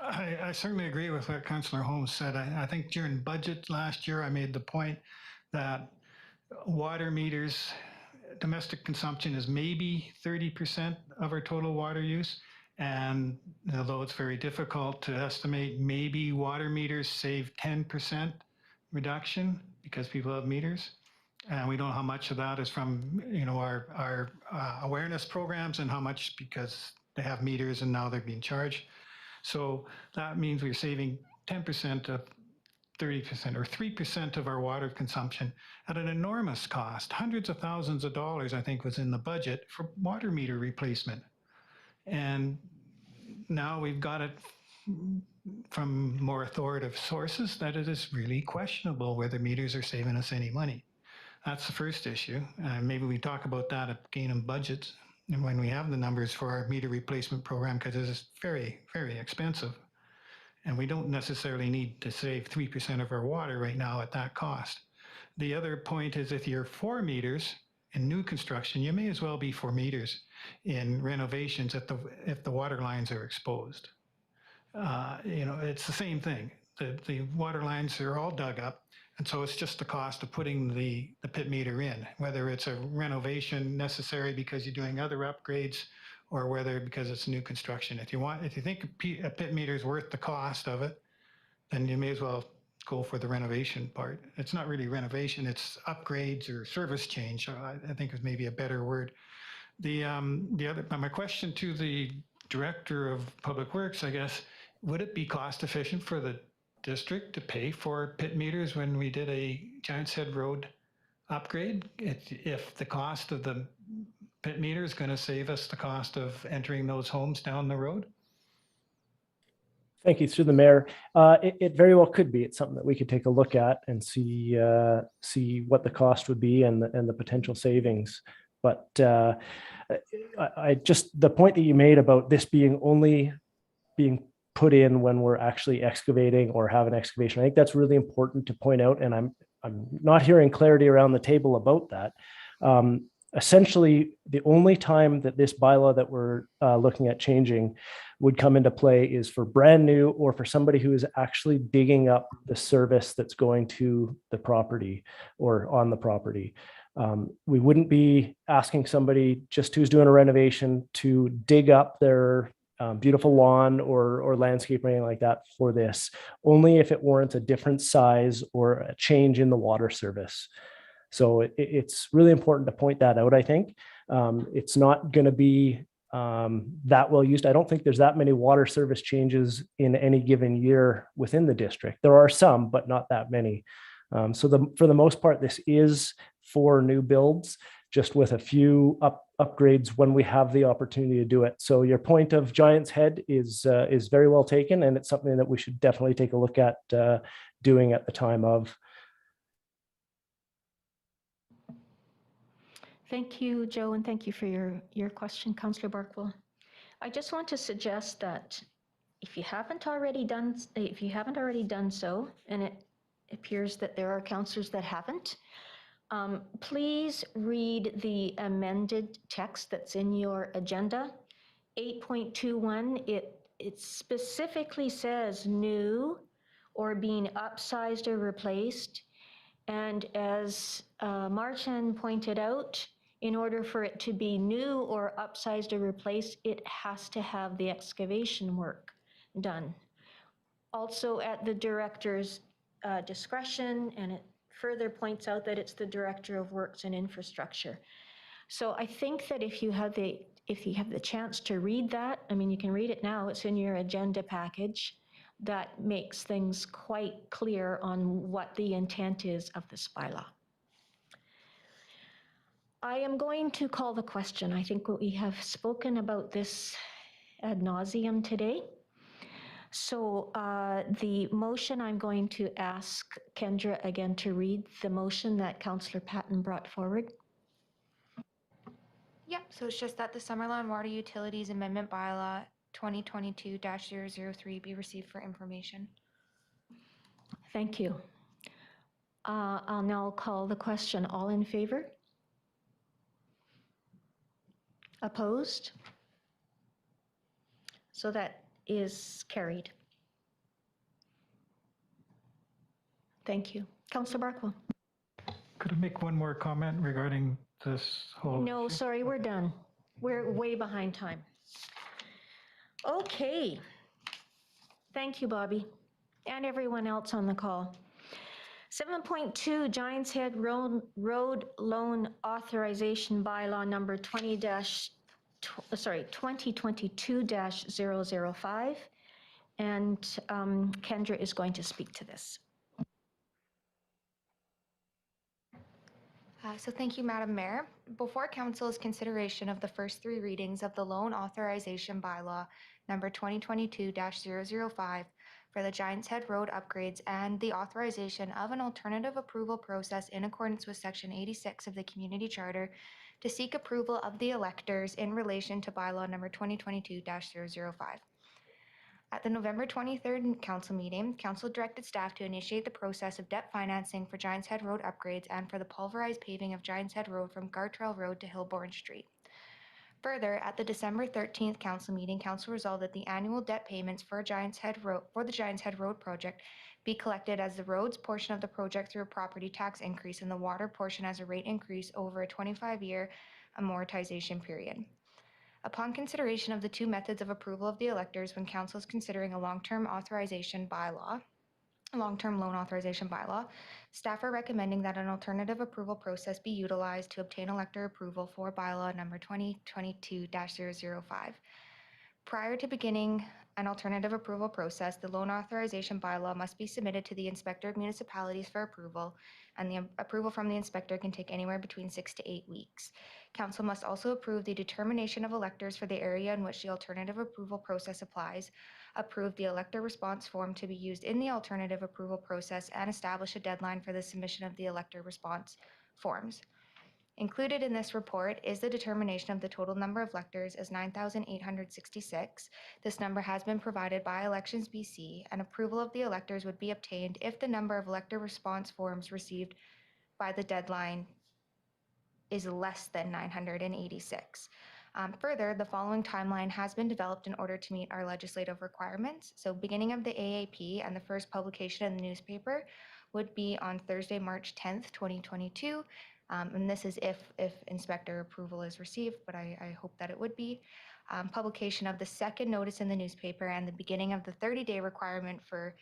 I certainly agree with what Councillor Holmes said. I think during budget last year, I made the point that water meters, domestic consumption is maybe 30% of our total water use. And although it's very difficult to estimate, maybe water meters save 10% reduction because people have meters. And we don't know how much of that is from our awareness programs and how much because they have meters and now they're being charged. So that means we're saving 10% of 30% or 3% of our water consumption at an enormous cost. Hundreds of thousands of dollars, I think, was in the budget for water meter replacement. And now we've got it from more authoritative sources that it is really questionable whether meters are saving us any money. That's the first issue. Maybe we talk about that at Gain budgets and when we have the numbers for our meter replacement program, because it is very, very expensive. And we don't necessarily need to save 3% of our water right now at that cost. The other point is if you're 4 meters in new construction, you may as well be 4 meters in renovations if the water lines are exposed. It's the same thing. The water lines are all dug up. And so it's just the cost of putting the pit meter in, whether it's a renovation necessary because you're doing other upgrades or whether because it's new construction. If you think a pit meter is worth the cost of it, then you may as well go for the renovation part. It's not really renovation, it's upgrades or service change. I think is maybe a better word. My question to the Director of Public Works, I guess, would it be cost efficient for the district to pay for pit meters when we did a Giants Head Road upgrade? If the cost of the pit meter is going to save us the cost of entering those homes down the road? Thank you. Through the mayor, it very well could be. It's something that we could take a look at and see what the cost would be and the potential savings. But I just the point that you made about this being only being put in when we're actually excavating or have an excavation. I think that's really important to point out, and I'm not hearing clarity around the table about that. Essentially, the only time that this bylaw that we're looking at changing would come into play is for brand new or for somebody who is actually digging up the service that's going to the property or on the property. We wouldn't be asking somebody just who's doing a renovation to dig up their beautiful lawn or landscape or anything like that for this, only if it warrants a different size or a change in the water service. So it's really important to point that out, I think. It's not going to be that well used. I don't think there's that many water service changes in any given year within the district. There are some, but not that many. So for the most part, this is for new builds, just with a few upgrades when we have the opportunity to do it. So your point of Giant's Head is very well taken, and it's something that we should definitely take a look at doing at the time of. Thank you, Joe, and thank you for your question, Councillor Barkwell. I just want to suggest that if you haven't already done so, and it appears that there are councillors that haven't, please read the amended text that's in your agenda. 8.21, it specifically says new or being upsized or replaced. And as Martin pointed out, in order for it to be new or upsized or replaced, it has to have the excavation work done. Also at the director's discretion, and it further points out that it's the Director of Works and Infrastructure. So I think that if you have the chance to read that, I mean, you can read it now, it's in your agenda package. That makes things quite clear on what the intent is of this bylaw. I am going to call the question. I think we have spoken about this ad nauseum today. So the motion, I'm going to ask Kendra again to read the motion that Councillor Patton brought forward. Yep, so it's just that the Summerland Water Utilities Amendment Bylaw 2022-003 be received for information. Thank you. I'll now call the question. All in favor? Opposed? So that is carried. Thank you. Councillor Barkwell. Could I make one more comment regarding this whole? No, sorry, we're done. We're way behind time. Okay. Thank you, Bobby, and everyone else on the call. 7.2, Giants Head Road Loan Authorization Bylaw number 2022-005. And Kendra is going to speak to this. So thank you, Madam Mayor. Before Council's consideration of the first three readings of the Loan Authorization Bylaw number 2022-005 for the Giants Head Road upgrades and the authorization of an alternative approval process in accordance with Section 86 of the Community Charter to seek approval of the electors in relation to Bylaw number 2022-005. At the November 23rd Council meeting, Council directed staff to initiate the process of debt financing for Giants Head Road upgrades and for the pulverized paving of Giants Head Road from Gartrell Road to Hillborn Street. Further, at the December 13th Council meeting, Council resolved that the annual debt payments for the Giants Head Road project be collected as the roads portion of the project through a property tax increase and the water portion as a rate increase over a 25-year amortization period. Upon consideration of the two methods of approval of the electors when Council is considering a long-term loan authorization bylaw, staff are recommending that an alternative approval process be utilized to obtain elector approval for bylaw number 2022-005. Prior to beginning an alternative approval process, the loan authorization bylaw must be submitted to the Inspector of Municipalities for approval, and the approval from the inspector can take anywhere between 6 to 8 weeks. Council must also approve the determination of electors for the area in which the alternative approval process applies, approve the elector response form to be used in the alternative approval process, and establish a deadline for the submission of the elector response forms. Included in this report is the determination of the total number of electors as 9,866. This number has been provided by Elections BC, and approval of the electors would be obtained if the number of elector response forms received by the deadline is less than 986. Further, the following timeline has been developed in order to meet our legislative requirements. So beginning of the AAP and the first publication in the newspaper would be on Thursday, March 10th, 2022. And this is if inspector approval is received, but I hope that it would be. Publication of the second notice in the newspaper and the beginning of the 30-day requirement for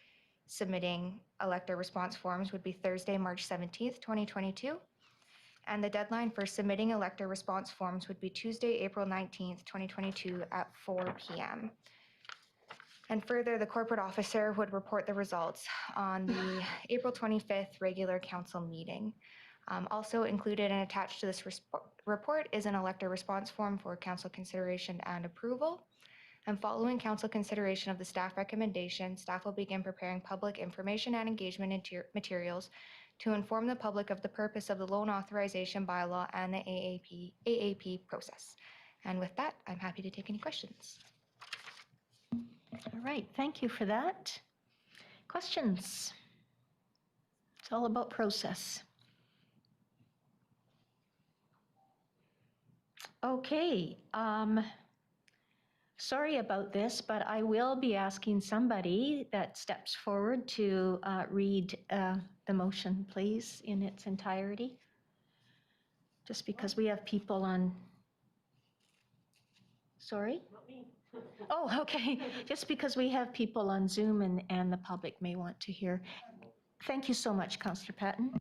submitting elector response forms would be Thursday, March 17th, 2022. And the deadline for submitting elector response forms would be Tuesday, April 19th, 2022 at 4 p.m. And further, the corporate officer would report the results on the April 25th regular council meeting. Also included and attached to this report is an elector response form for council consideration and approval. And following council consideration of the staff recommendation, staff will begin preparing public information and engagement materials to inform the public of the purpose of the loan authorization bylaw and the AAP process. And with that, I'm happy to take any questions. All right, thank you for that. Questions? It's all about process. Okay, sorry about this, but I will be asking somebody that steps forward to read the motion, please, in its entirety. Just because we have people on, sorry? Not me. Oh, okay, just because we have people on Zoom and the public may want to hear. Thank you so much, Councillor Patton.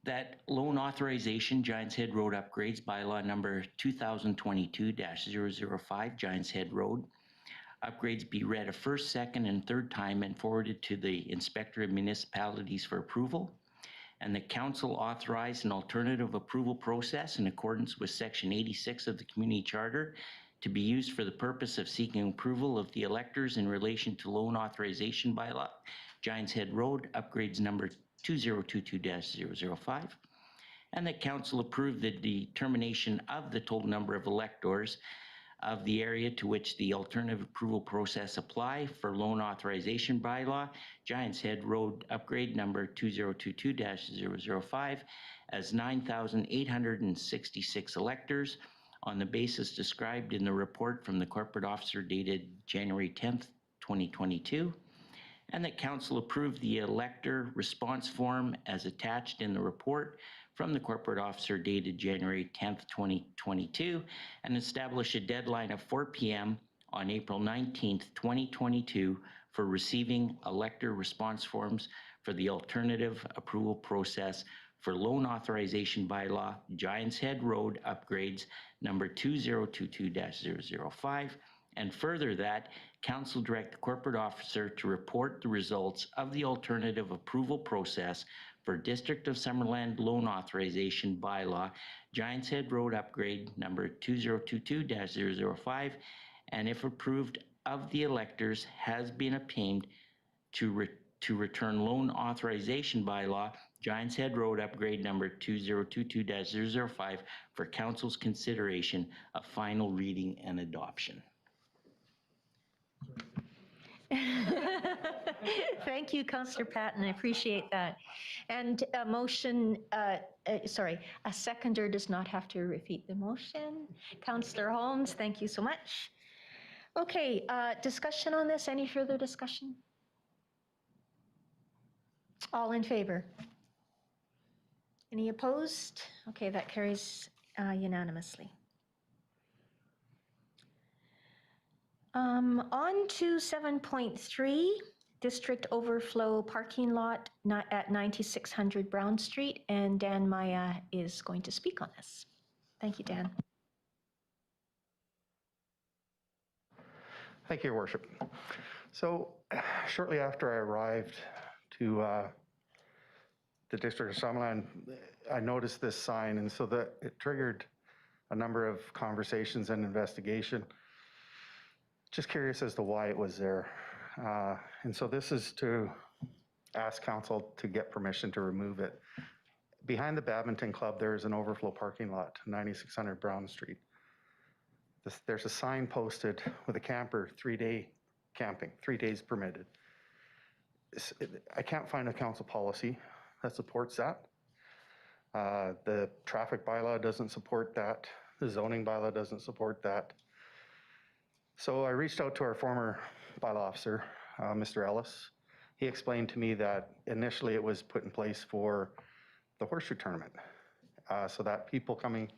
That loan authorization, Giants Head Road upgrades, bylaw number 2022-005, Giants Head Road. Upgrades be read a first, second, and third time and forwarded to the Inspector of Municipalities for approval. And the council authorized an alternative approval process in accordance with Section 86 of the Community Charter to be used for the purpose of seeking approval of the electors in relation to loan authorization bylaw, Giants Head Road, upgrades number 2022-005, and that council approved the determination of the total number of electors of the area to which the alternative approval process apply for loan authorization bylaw, Giants Head Road upgrade number 2022-005 as 9,866 electors on the basis described in the report from the corporate officer dated January 10th, 2022. And that council approved the elector response form as attached in the report from the corporate officer dated January 10th, 2022, and establish a deadline of 4 p.m. on April 19th, 2022 for receiving elector response forms for the alternative approval process for loan authorization bylaw Giants Head Road upgrades number 2022-005, and further that council direct the corporate officer to report the results of the alternative approval process for District of Summerland loan authorization bylaw Giants Head Road upgrade number 2022-005, and if approved of the electors has been obtained to return loan authorization bylaw Giants Head Road upgrade number 2022-005 for council's consideration of final reading and adoption. Thank you, Councillor Patton. I appreciate that. And a motion, a seconder does not have to repeat the motion. Councillor Holmes, thank you so much. Okay, discussion on this? Any further discussion? All in favor? Any opposed? Okay, that carries unanimously. On to 7.3, district overflow parking lot at 9600 Brown Street, and Dan Maya is going to speak on this. Thank you, Dan. Thank you, Your Worship. So shortly after I arrived to the District of Summerland, I noticed this sign, and so that it triggered a number of conversations and investigation. Just curious as to why it was there. And so this is to ask council to get permission to remove it. Behind the Badminton Club, there is an overflow parking lot, 9600 Brown Street. There's a sign posted with a camper, 3-day camping, 3 days permitted. I can't find a council policy that supports that. The traffic bylaw doesn't support that. The zoning bylaw doesn't support that. So I reached out to our former bylaw officer, Mr. Ellis. He explained to me that initially it was put in place for the horseshoe tournament, so that people coming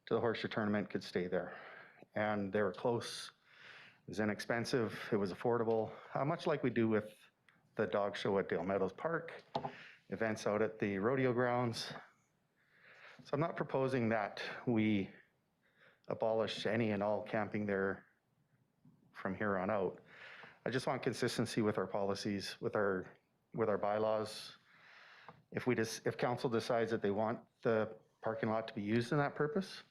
to the horseshoe tournament could stay there. And they were close. It was inexpensive. It was affordable, much like we do with the dog show at Dale Meadows Park, events out at the rodeo grounds. So I'm not proposing that we abolish any and all camping there from here on out. I just want consistency with our policies, with our bylaws. If council decides that they want the parking lot to be used in that purpose,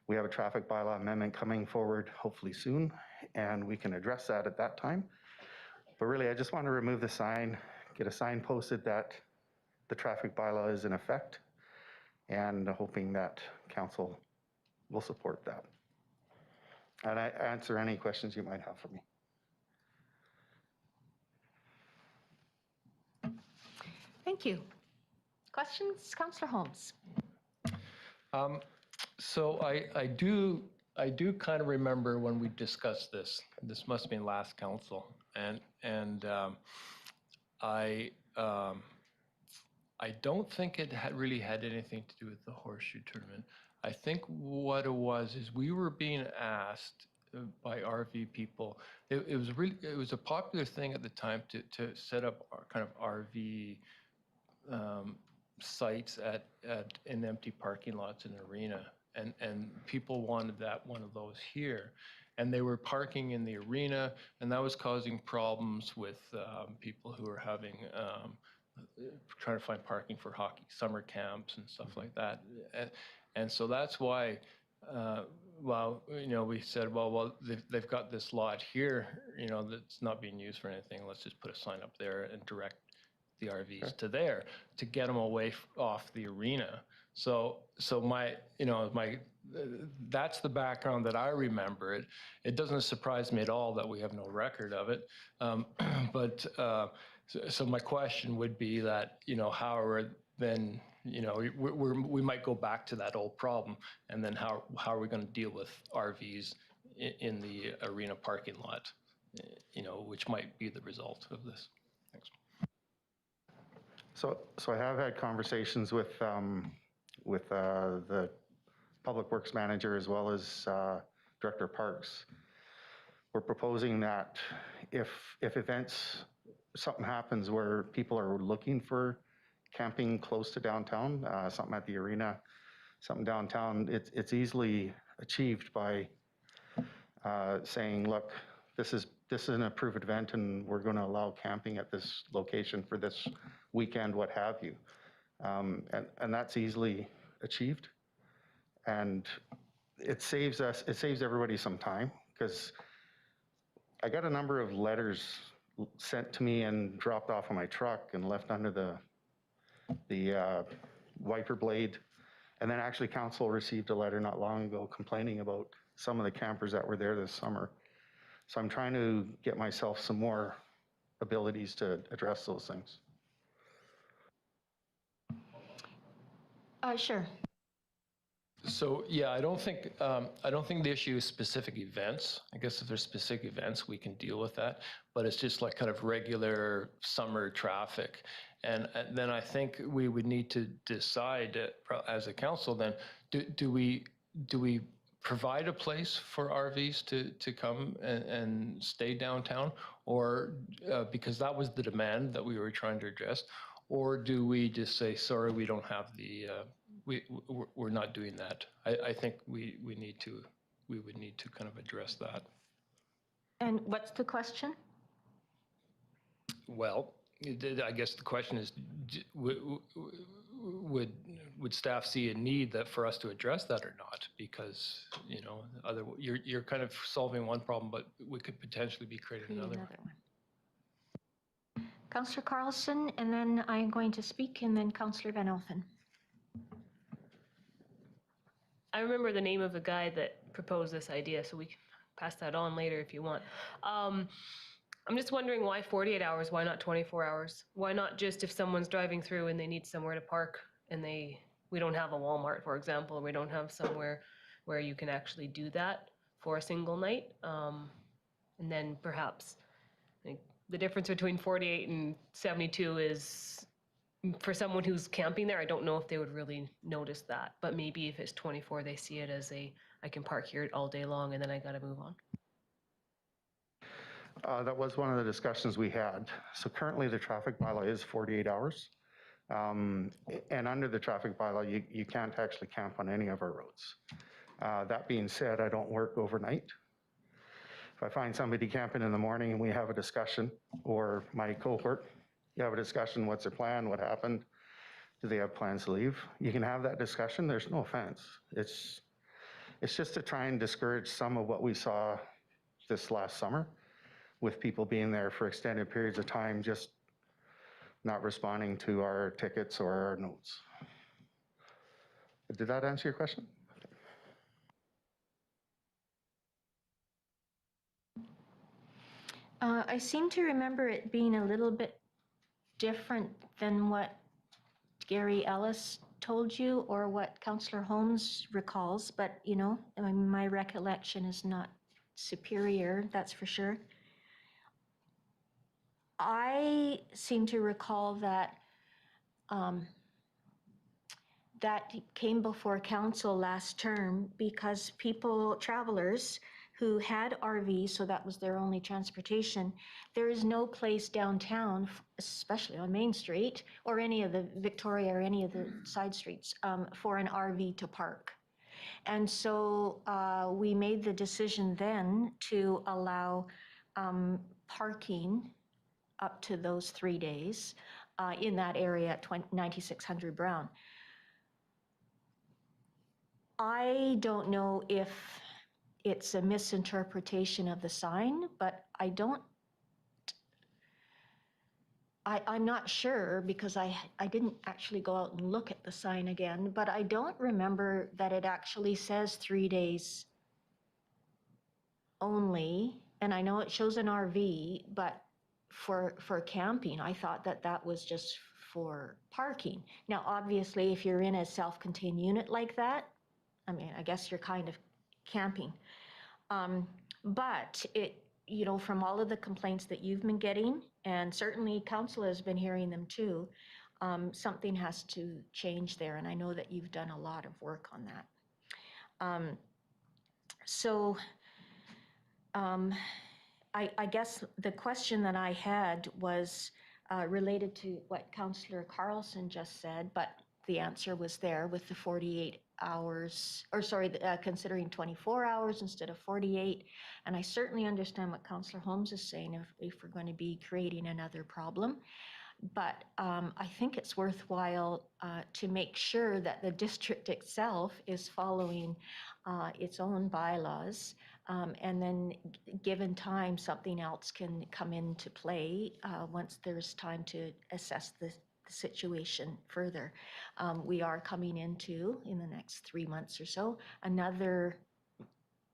we have a traffic bylaw amendment coming forward hopefully soon, and we can address that at that time. But really, I just want to remove the sign, get a sign posted that the traffic bylaw is in effect, and hoping that council will support that. And I answer any questions you might have for me. Thank you. Questions, Councillor Holmes? So I do kind of remember when we discussed this. This must have been last council, and I don't think it really had anything to do with the horseshoe tournament. I think what it was is we were being asked by RV people. It was a popular thing at the time to set up kind of RV sites in empty parking lots in the arena, and people wanted one of those here, and they were parking in the arena, and that was causing problems with people who were having trying to find parking for hockey summer camps and stuff like that, and so that's why we said, well they've got this lot here, that's not being used for anything. Let's just put a sign up there and direct the RVs to there to get them away off the arena. So that's the background that I remember. It doesn't surprise me at all that we have no record of it. So my question would be that, how are then, we might go back to that old problem, and then how are we going to deal with RVs in the arena parking lot, which might be the result of this. Thanks. So I have had conversations with the Public Works Manager as well as Director of Parks. We're proposing that if something happens where people are looking for camping close to downtown, something at the arena, something downtown, it's easily achieved by saying, look, this is an approved event and we're going to allow camping at this location for this weekend, what have you. And that's easily achieved. And it saves everybody some time, because I got a number of letters sent to me and dropped off on my truck and left under the wiper blade. And then actually council received a letter not long ago complaining about some of the campers that were there this summer. So I'm trying to get myself some more abilities to address those things. Sure. So yeah, I don't think the issue is specific events. I guess if there's specific events, we can deal with that. But it's just like kind of regular summer traffic, and then I think we would need to decide as a council. Then do we provide a place for RVs to come and stay downtown, or because that was the demand that we were trying to address, or do we just say, sorry, we don't have the we're not doing that? I think we would need to kind of address that. And what's the question? Well, I guess the question is, would staff see a need that for us to address that or not? Because you're kind of solving one problem, but we could potentially be creating another one. Councillor Carlson, and then I'm going to speak, and then Councillor Van Elfen. I remember the name of the guy that proposed this idea, so we can pass that on later if you want. I'm just wondering why 48 hours, why not 24 hours? Why not just if someone's driving through and they need somewhere to park and we don't have a Walmart, for example, or we don't have somewhere where you can actually do that for a single night? And then perhaps like, the difference between 48 and 72 is, for someone who's camping there, I don't know if they would really notice that. But maybe if it's 24, they see it as I can park here all day long and then I got to move on. That was one of the discussions we had. So currently the traffic bylaw is 48 hours. And under the traffic bylaw, you can't actually camp on any of our roads. That being said, I don't work overnight. If I find somebody camping in the morning and we have a discussion, or my cohort, you have a discussion, what's their plan, what happened, do they have plans to leave? You can have that discussion, there's no offense. It's just to try and discourage some of what we saw this last summer with people being there for extended periods of time, just not responding to our tickets or our notes. Did that answer your question? I seem to remember it being a little bit different than what Gary Ellis told you or what Councillor Holmes recalls, but you know, I mean, my recollection is not superior, that's for sure. I seem to recall that that came before council last term because travelers who had RVs, so that was their only transportation, there is no place downtown, especially on Main Street or any of the Victoria or any of the side streets, for an RV to park. And so we made the decision then to allow parking up to those 3 days in that area at 9600 Brown. I don't know if it's a misinterpretation of the sign, but I'm not sure because I didn't actually go out and look at the sign again, but I don't remember that it actually says 3 days only. And I know it shows an RV, but for camping, I thought that was just for parking. Now, obviously, if you're in a self-contained unit like that, I mean, I guess you're kind of camping. But it, you know, from all of the complaints that you've been getting, and certainly council has been hearing them too, something has to change there. And I know that you've done a lot of work on that. I guess the question that I had was related to what Councillor Carlson just said, but the answer was there with the 48 hours, or sorry, considering 24 hours instead of 48. And I certainly understand what Councillor Holmes is saying if we're going to be creating another problem. But I think it's worthwhile to make sure that the district itself is following its own bylaws. And then given time, something else can come into play once there's time to assess the situation further. We are coming into, in the next 3 months or so, another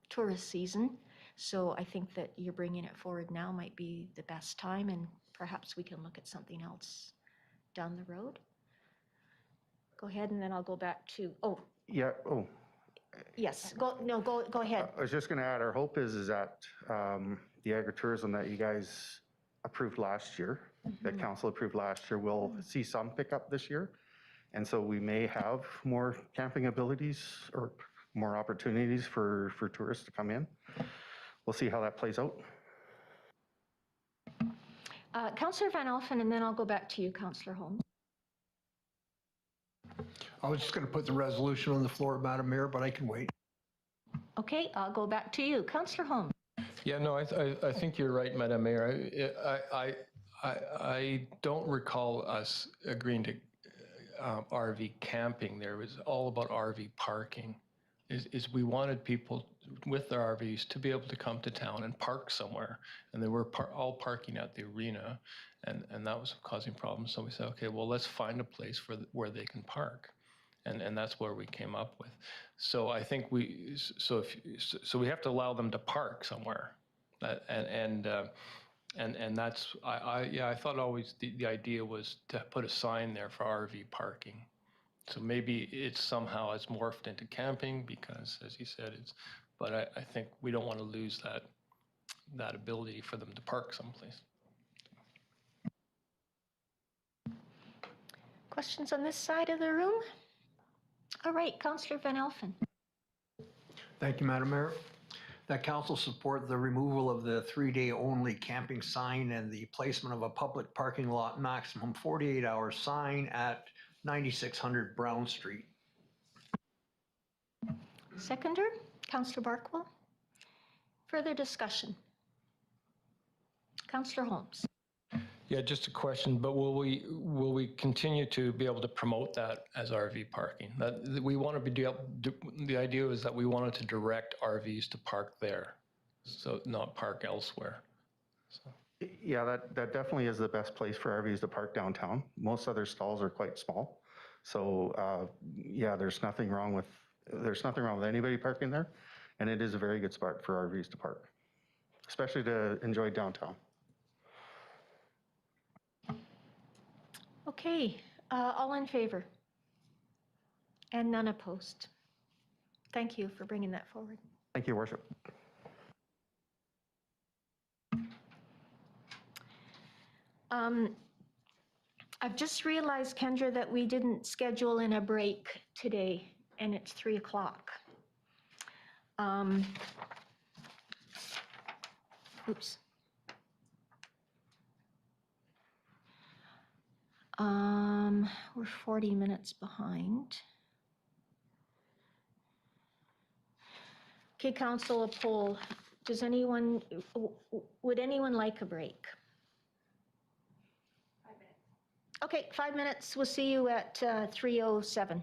tourist season. So I think that you're bringing it forward now might be the best time, and perhaps we can look at something else down the road. Go ahead, and then I'll go back to, Yeah, yes, go ahead. I was just going to add, our hope is that the agritourism that you guys approved last year, that council approved last year, will see some pickup this year. And so we may have more camping abilities or more opportunities for tourists to come in. We'll see how that plays out. Councillor Van Elfen, and then I'll go back to you, Councillor Holmes. I was just going to put the resolution on the floor, Madam Mayor, but I can wait. Okay, I'll go back to you, Councillor Holmes. Yeah, no, I think you're right, Madam Mayor. I don't recall us agreeing to RV camping there. It was all about RV parking. Is we wanted people with their RVs to be able to come to town and park somewhere. And they were all parking at the arena. and that was causing problems. So we said, okay, well, let's find a place where they can park. And that's where we came up with. So I think we have to allow them to park somewhere. And that's, I thought always the idea was to put a sign there for RV parking. So maybe it's somehow it's morphed into camping because, as you said, but I think we don't want to lose that ability for them to park someplace. Questions on this side of the room? All right, Councillor Van Elfen. Thank you, Madam Mayor. That council support the removal of the 3-day only camping sign and the placement of a public parking lot maximum 48-hour sign at 9600 Brown Street. Seconder, Councillor Barkwell. Further discussion? Councillor Holmes. Yeah, just a question, but will we continue to be able to promote that as RV parking? That we want to be the idea is that we wanted to direct RVs to park there, so not park elsewhere. So. Yeah, that definitely is the best place for RVs to park downtown. Most other stalls are quite small. So yeah, there's nothing wrong with anybody parking there. And it is a very good spot for RVs to park, especially to enjoy downtown. Okay, all in favor? And none opposed. Thank you for bringing that forward. Thank you, Your Worship. I've just realized, Kendra, that we didn't schedule in a break today, and it's 3 o'clock. Oops. We're 40 minutes behind. Okay, council, a poll. Would anyone like a break? 5 minutes. Okay, 5 minutes. We'll see you at 3:07.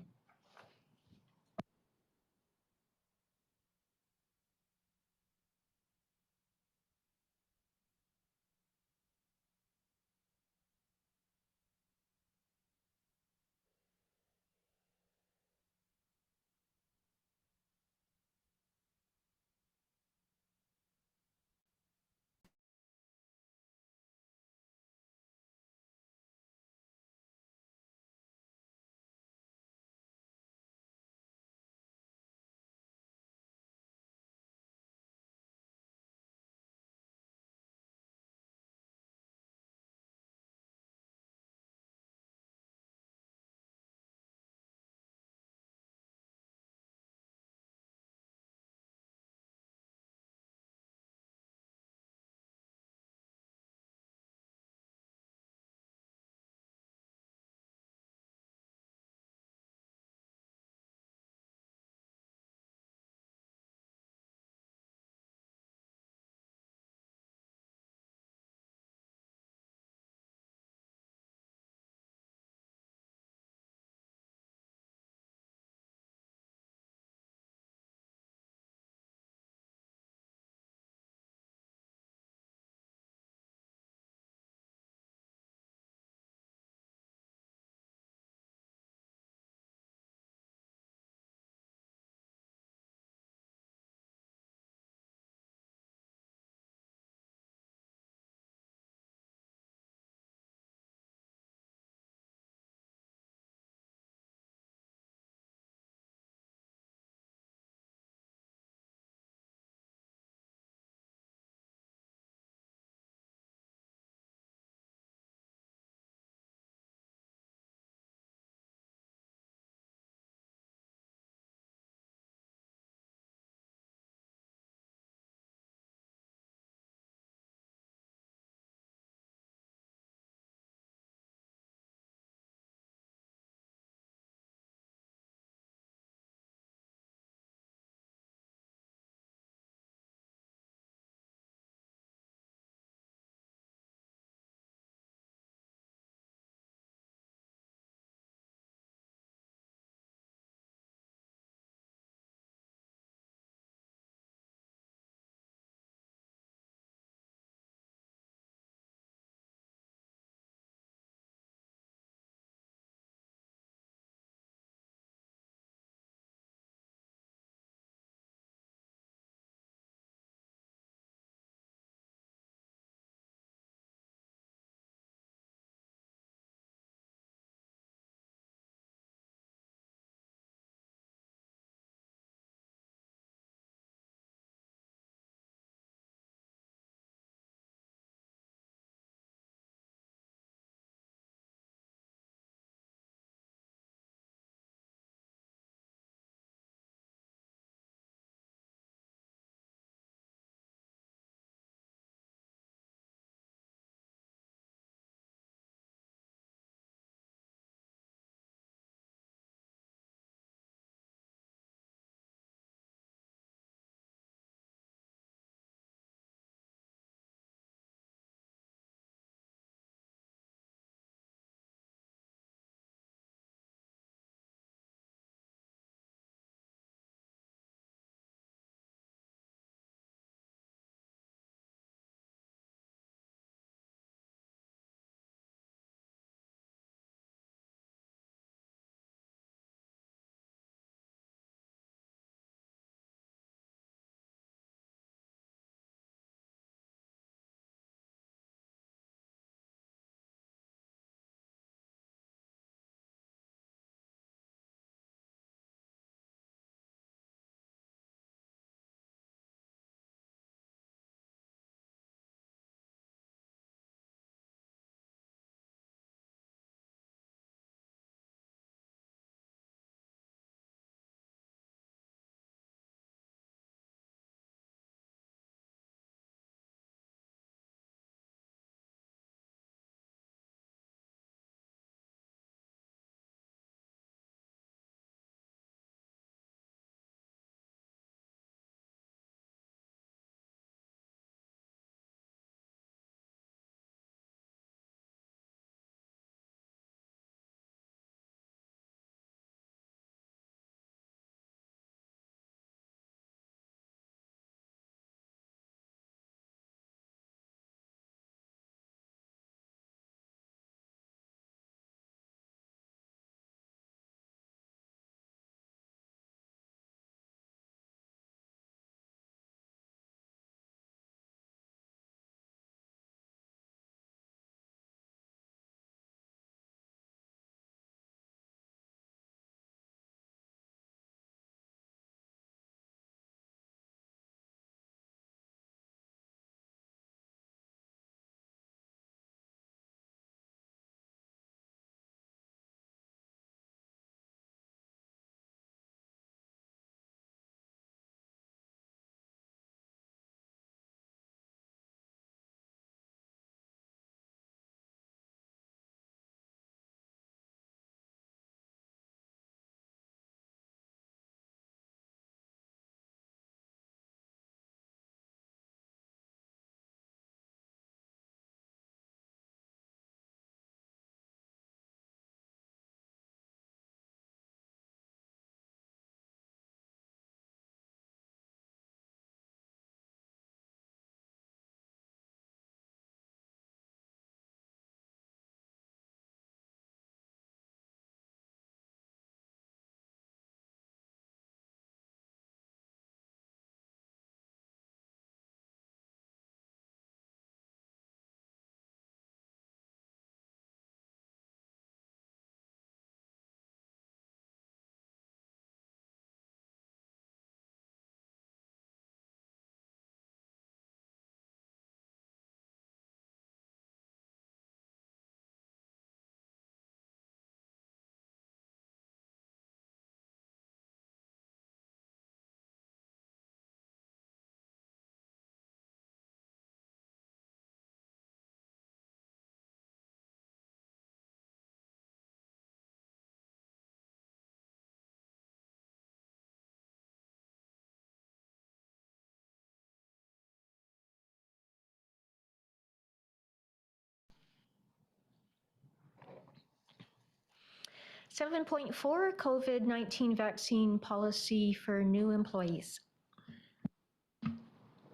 7.4, COVID-19 vaccine policy for new employees.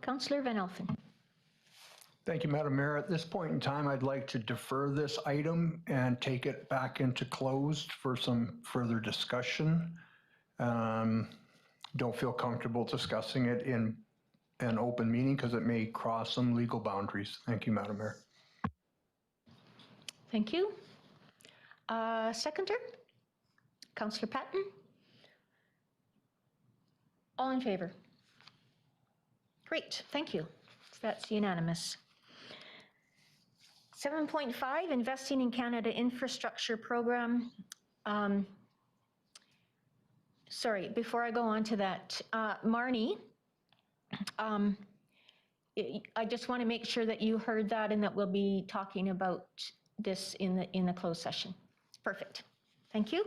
Councillor Van Elfen. Thank you, Madam Mayor. At this point in time, I'd like to defer this item and take it back into closed for some further discussion. Don't feel comfortable discussing it in an open meeting because it may cross some legal boundaries. Thank you, Madam Mayor. Thank you. Seconder? Councillor Patton? All in favor? Great, thank you. That's unanimous. 7.5, Investing in Canada Infrastructure Program. Sorry, before I go on to that, Marnie, I just want to make sure that you heard that and that we'll be talking about this in the closed session. Perfect. Thank you.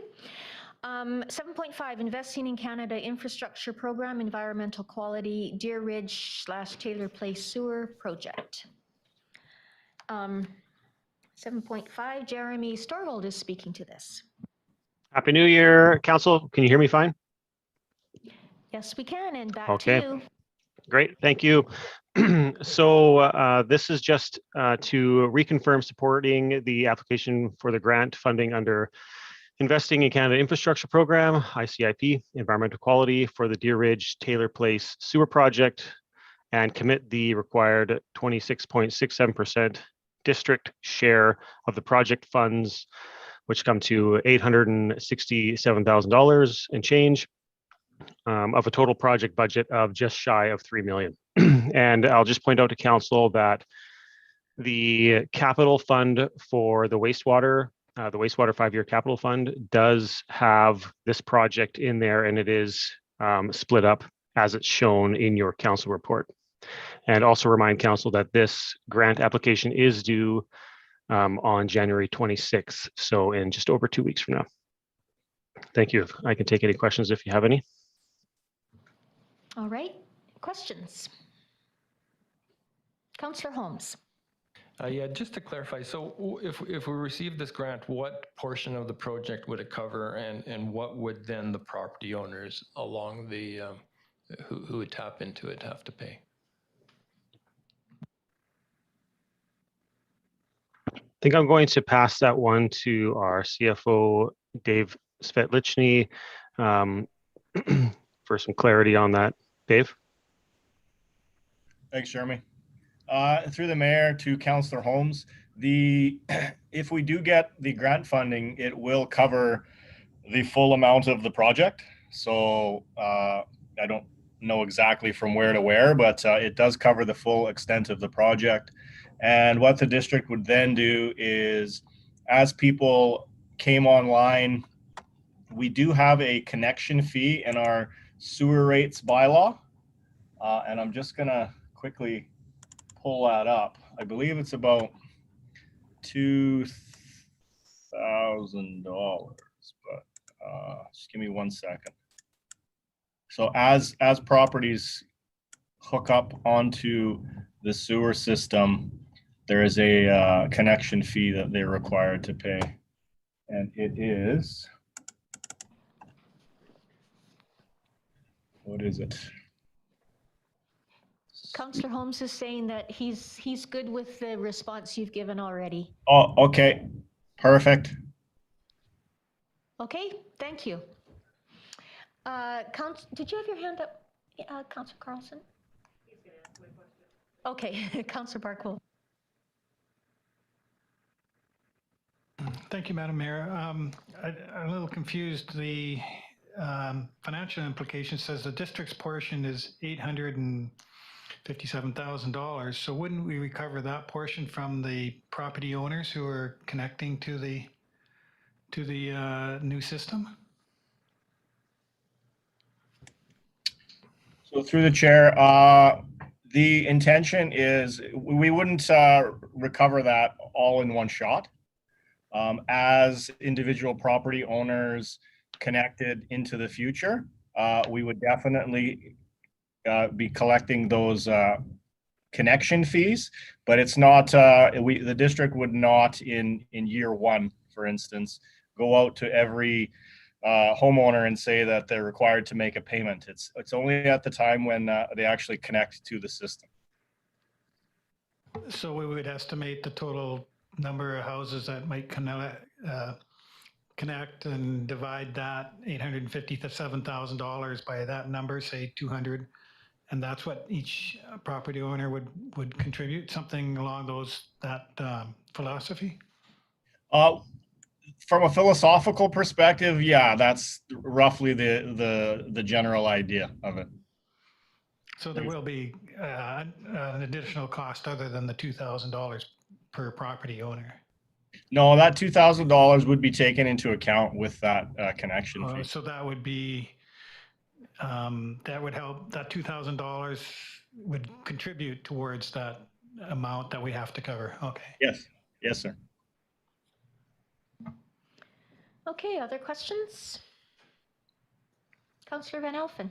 7.5, Investing in Canada Infrastructure Program, Environmental Quality, Deer Ridge / Taylor Place Sewer Project. 7.5, Jeremy Storvold is speaking to this. Happy New Year, Council. Can you hear me fine? Yes, we can, and back Okay. to you. Great, thank you. So this is just to reconfirm supporting the application for the grant funding under Investing in Canada Infrastructure Program, ICIP, Environmental Quality for the Deer Ridge Taylor Place Sewer Project, and commit the required 26.67% district share of the project funds, which come to $867,000 and change, of a total project budget of just shy of $3 million. And I'll just point out to council that the capital fund for the wastewater 5-year capital fund does have this project in there, and it is split up as it's shown in your council report. And also remind council that this grant application is due on January 26th, so in just over 2 weeks from now. Thank you. I can take any questions if you have any. All right, questions? Councillor Holmes. Yeah, just to clarify, so if we receive this grant, what portion of the project would it cover, and what would then the property owners along the who would tap into it have to pay? I think I'm going to pass that one to our CFO, Dave Svetlichny, for some clarity on that. Dave? Thanks, Jeremy. Through the mayor to Councillor Holmes, if we do get the grant funding, it will cover the full amount of the project. So I don't know exactly from where to where, but it does cover the full extent of the project. And what the district would then do is, as people came online, we do have a connection fee in our sewer rates bylaw. And I'm just gonna quickly pull that up. I believe it's about $2,000, but just give me 1 second. So as properties hook up onto the sewer system, there is a connection fee that they're required to pay, and it is, what is it? Councillor Holmes is saying that he's good with the response you've given already. Oh, okay, perfect. Okay, thank you. Did you have your hand up, Councillor Carlson? He's going to ask my question. Okay, Councillor Barkwill. Thank you, Madam Mayor. I'm a little confused. The financial implication says the district's portion is $857,000. So wouldn't we recover that portion from the property owners who are connecting to the new system? So through the chair, the intention is we wouldn't recover that all in one shot. As individual property owners connected into the future, we would definitely be collecting those connection fees, but it's not, the district would not in year one, for instance, go out to every homeowner and say that they're required to make a payment. It's only at the time when they actually connect to the system. So we would estimate the total number of houses that might connect and divide that $857,000 by that number, say 200, and that's what each property owner would contribute, something along that philosophy. From a philosophical perspective, yeah, that's roughly the general idea of it. So there will be an additional cost other than the $2,000 per property owner. No, that $2,000 would be taken into account with that connection fee. So that would be, that would help, that $2,000 would contribute towards that amount that we have to cover. Okay. Yes, yes, sir. Okay, other questions? Councillor Van Elfen.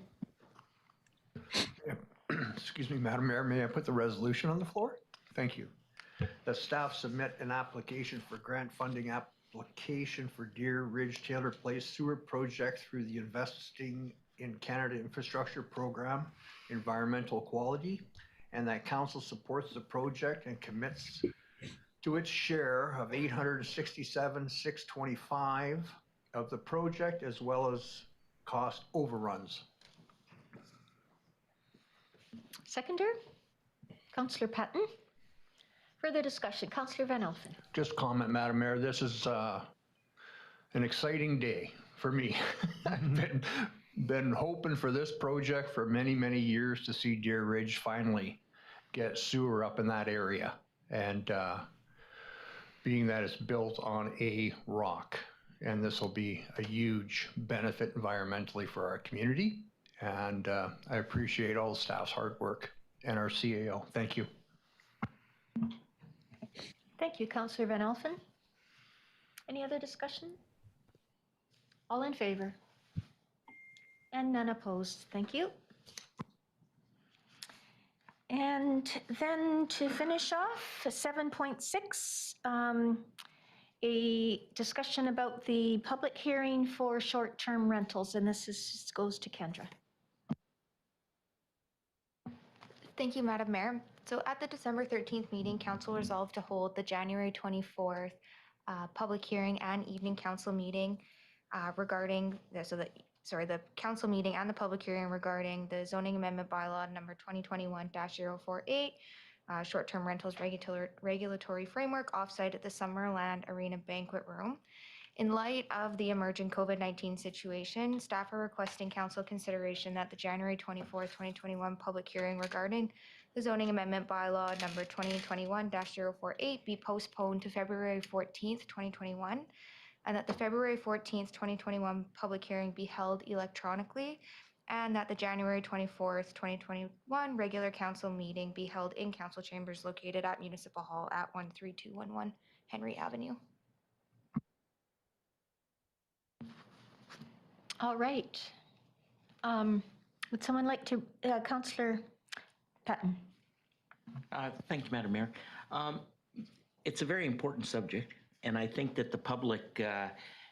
Excuse me, Madam Mayor, may I put the resolution on the floor? Thank you. The staff submit an application for grant funding application for Deer Ridge Taylor Place Sewer Project through the Investing in Canada Infrastructure Program, Environmental Quality, and that council supports the project and commits to its share of $867,625 of the project, as well as cost overruns. Seconder, Councillor Patton. Further discussion, Councillor Van Elfen. Just comment, Madam Mayor, this is an exciting day for me. I've been hoping for this project for many, many years to see Deer Ridge finally get sewer up in that area. And being that it's built on a rock, and this will be a huge benefit environmentally for our community. And I appreciate all the staff's hard work and our CAO. Thank you. Thank you, Councillor Van Elfen. Any other discussion? All in favor? And none opposed. Thank you. And then to finish off, 7.6, a discussion about the public hearing for short-term rentals, and this goes to Kendra. Thank you, Madam Mayor. So at the December 13th meeting, Council resolved to hold the January 24th public hearing and evening council meeting regarding the council meeting and the public hearing regarding the zoning amendment bylaw number 2021-048, short-term rentals regulatory framework offsite at the Summerland Arena Banquet Room. In light of the emerging COVID-19 situation, staff are requesting council consideration that the January 24th, 2021 public hearing regarding the zoning amendment bylaw number 2021-048 be postponed to February 14th, 2021, and that the February 14th, 2021 public hearing be held electronically, and that the January 24th, 2021 regular council meeting be held in council chambers located at Municipal Hall at 13211 Henry Avenue. All right. Would someone like to, Councillor Patton? Thank you, Madam Mayor. It's a very important subject, and I think that the public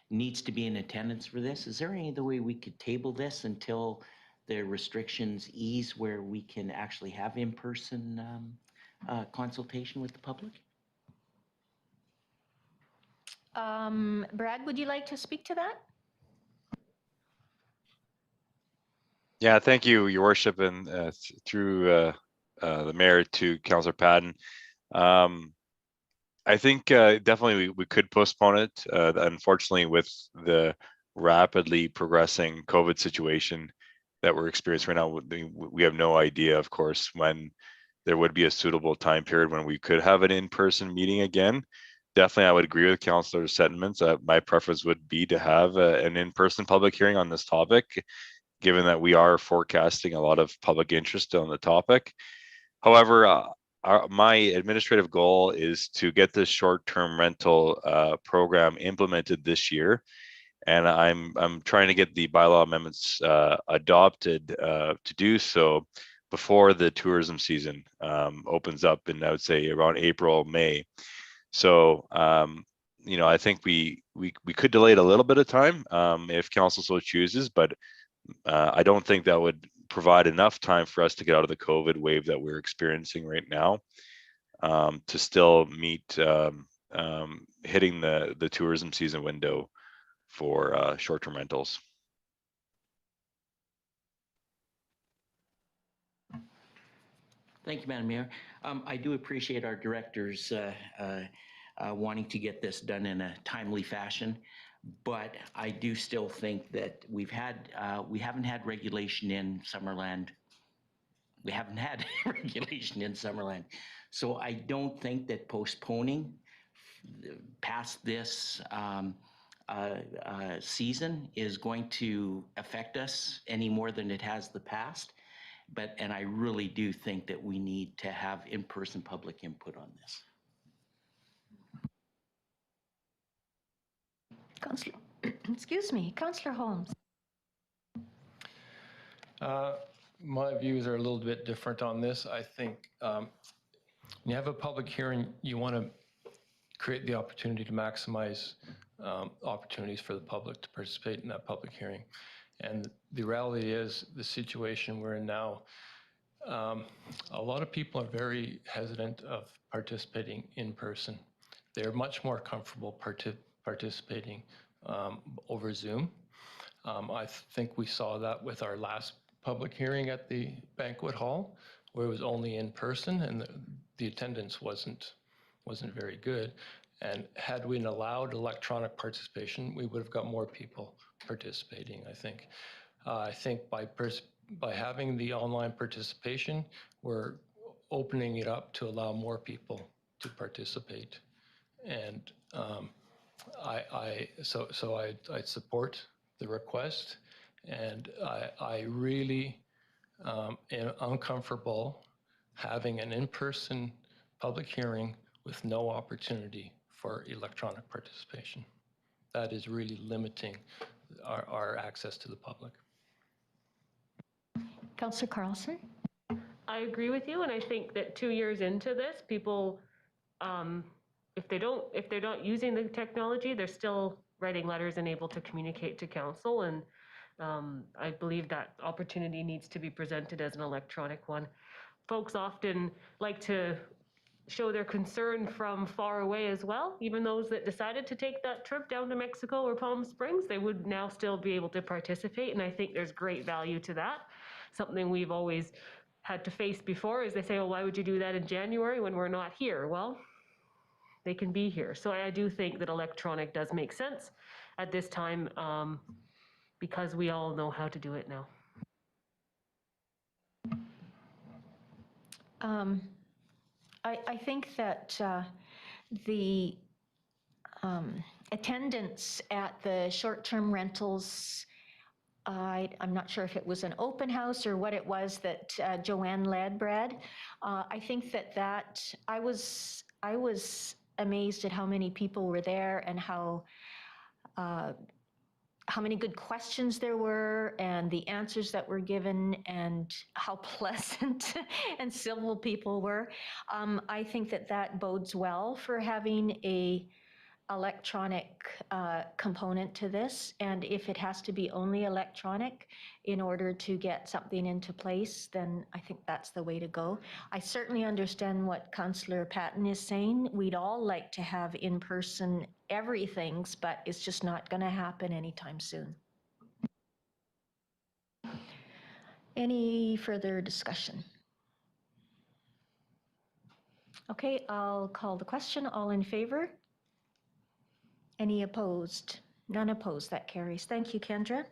needs to be in attendance for this. Is there any other way we could table this until the restrictions ease where we can actually have in-person consultation with the public? Brad, would you like to speak to that? Yeah, thank you, Your Worship, and through the mayor to Councillor Patton. I think definitely we could postpone it. Unfortunately, with the rapidly progressing COVID situation that we're experiencing right now, we have no idea, of course, when there would be a suitable time period when we could have an in-person meeting again. Definitely, I would agree with Councillor's sentiments. My preference would be to have an in-person public hearing on this topic, given that we are forecasting a lot of public interest on the topic. However, my administrative goal is to get this short-term rental program implemented this year, and I'm trying to get the bylaw amendments adopted to do so before the tourism season opens up in, I would say, around April, May. So I think we could delay it a little bit of time if council so chooses, but I don't think that would provide enough time for us to get out of the COVID wave that we're experiencing right now to still meet hitting the tourism season window for short-term rentals. Thank you, Madam Mayor. I do appreciate our directors wanting to get this done in a timely fashion, but I do still think that we haven't had regulation in Summerland. We haven't had regulation in Summerland. So I don't think that postponing past this season is going to affect us any more than it has the past. And I really do think that we need to have in-person public input on this. Councillor, excuse me, Councillor Holmes. My views are a little bit different on this. I think when you have a public hearing, you want to create the opportunity to maximize opportunities for the public to participate in that public hearing. And the reality is the situation we're in now, a lot of people are very hesitant of participating in person. They're much more comfortable participating over Zoom. I think we saw that with our last public hearing at the banquet hall, where it was only in person and the attendance wasn't very good. And had we allowed electronic participation, we would have got more people participating, I think. I think by having the online participation, we're opening it up to allow more people to participate. And I support the request, and I really am uncomfortable having an in-person public hearing with no opportunity for electronic participation. That is really limiting our access to the public. Councillor Carlson. I agree with you, and I think that 2 years into this, people, if they're not using the technology, they're still writing letters and able to communicate to council. And I believe that opportunity needs to be presented as an electronic one. Folks often like to show their concern from far away as well. Even those that decided to take that trip down to Mexico or Palm Springs, they would now still be able to participate. And I think there's great value to that. Something we've always had to face before is they say, oh, why would you do that in January when we're not here? Well, they can be here. So I do think that electronic does make sense at this time because we all know how to do it now. I think that the attendance at the short-term rentals, I'm not sure if it was an open house or what it was that Joanne led, Brad. I think that I was amazed at how many people were there and how many good questions there were and the answers that were given and how pleasant and civil people were. I think that bodes well for having a electronic component to this. And if it has to be only electronic in order to get something into place, then I think that's the way to go. I certainly understand what Councillor Patton is saying. We'd all like to have in-person everythings, but it's just not going to happen anytime soon. Any further discussion? Okay, I'll call the question. All in favor? Any opposed? None opposed. That carries. Thank you, Kendra.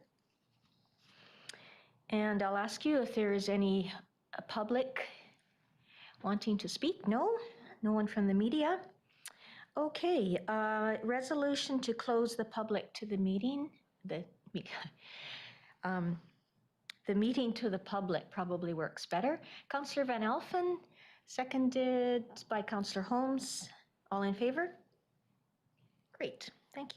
And I'll ask you if there is any public wanting to speak. No? No one from the media? Okay. Resolution to close the public to the meeting. The meeting to the public probably works better. Councillor Van Alphen, seconded by Councillor Holmes. All in favor? Great. Thank you.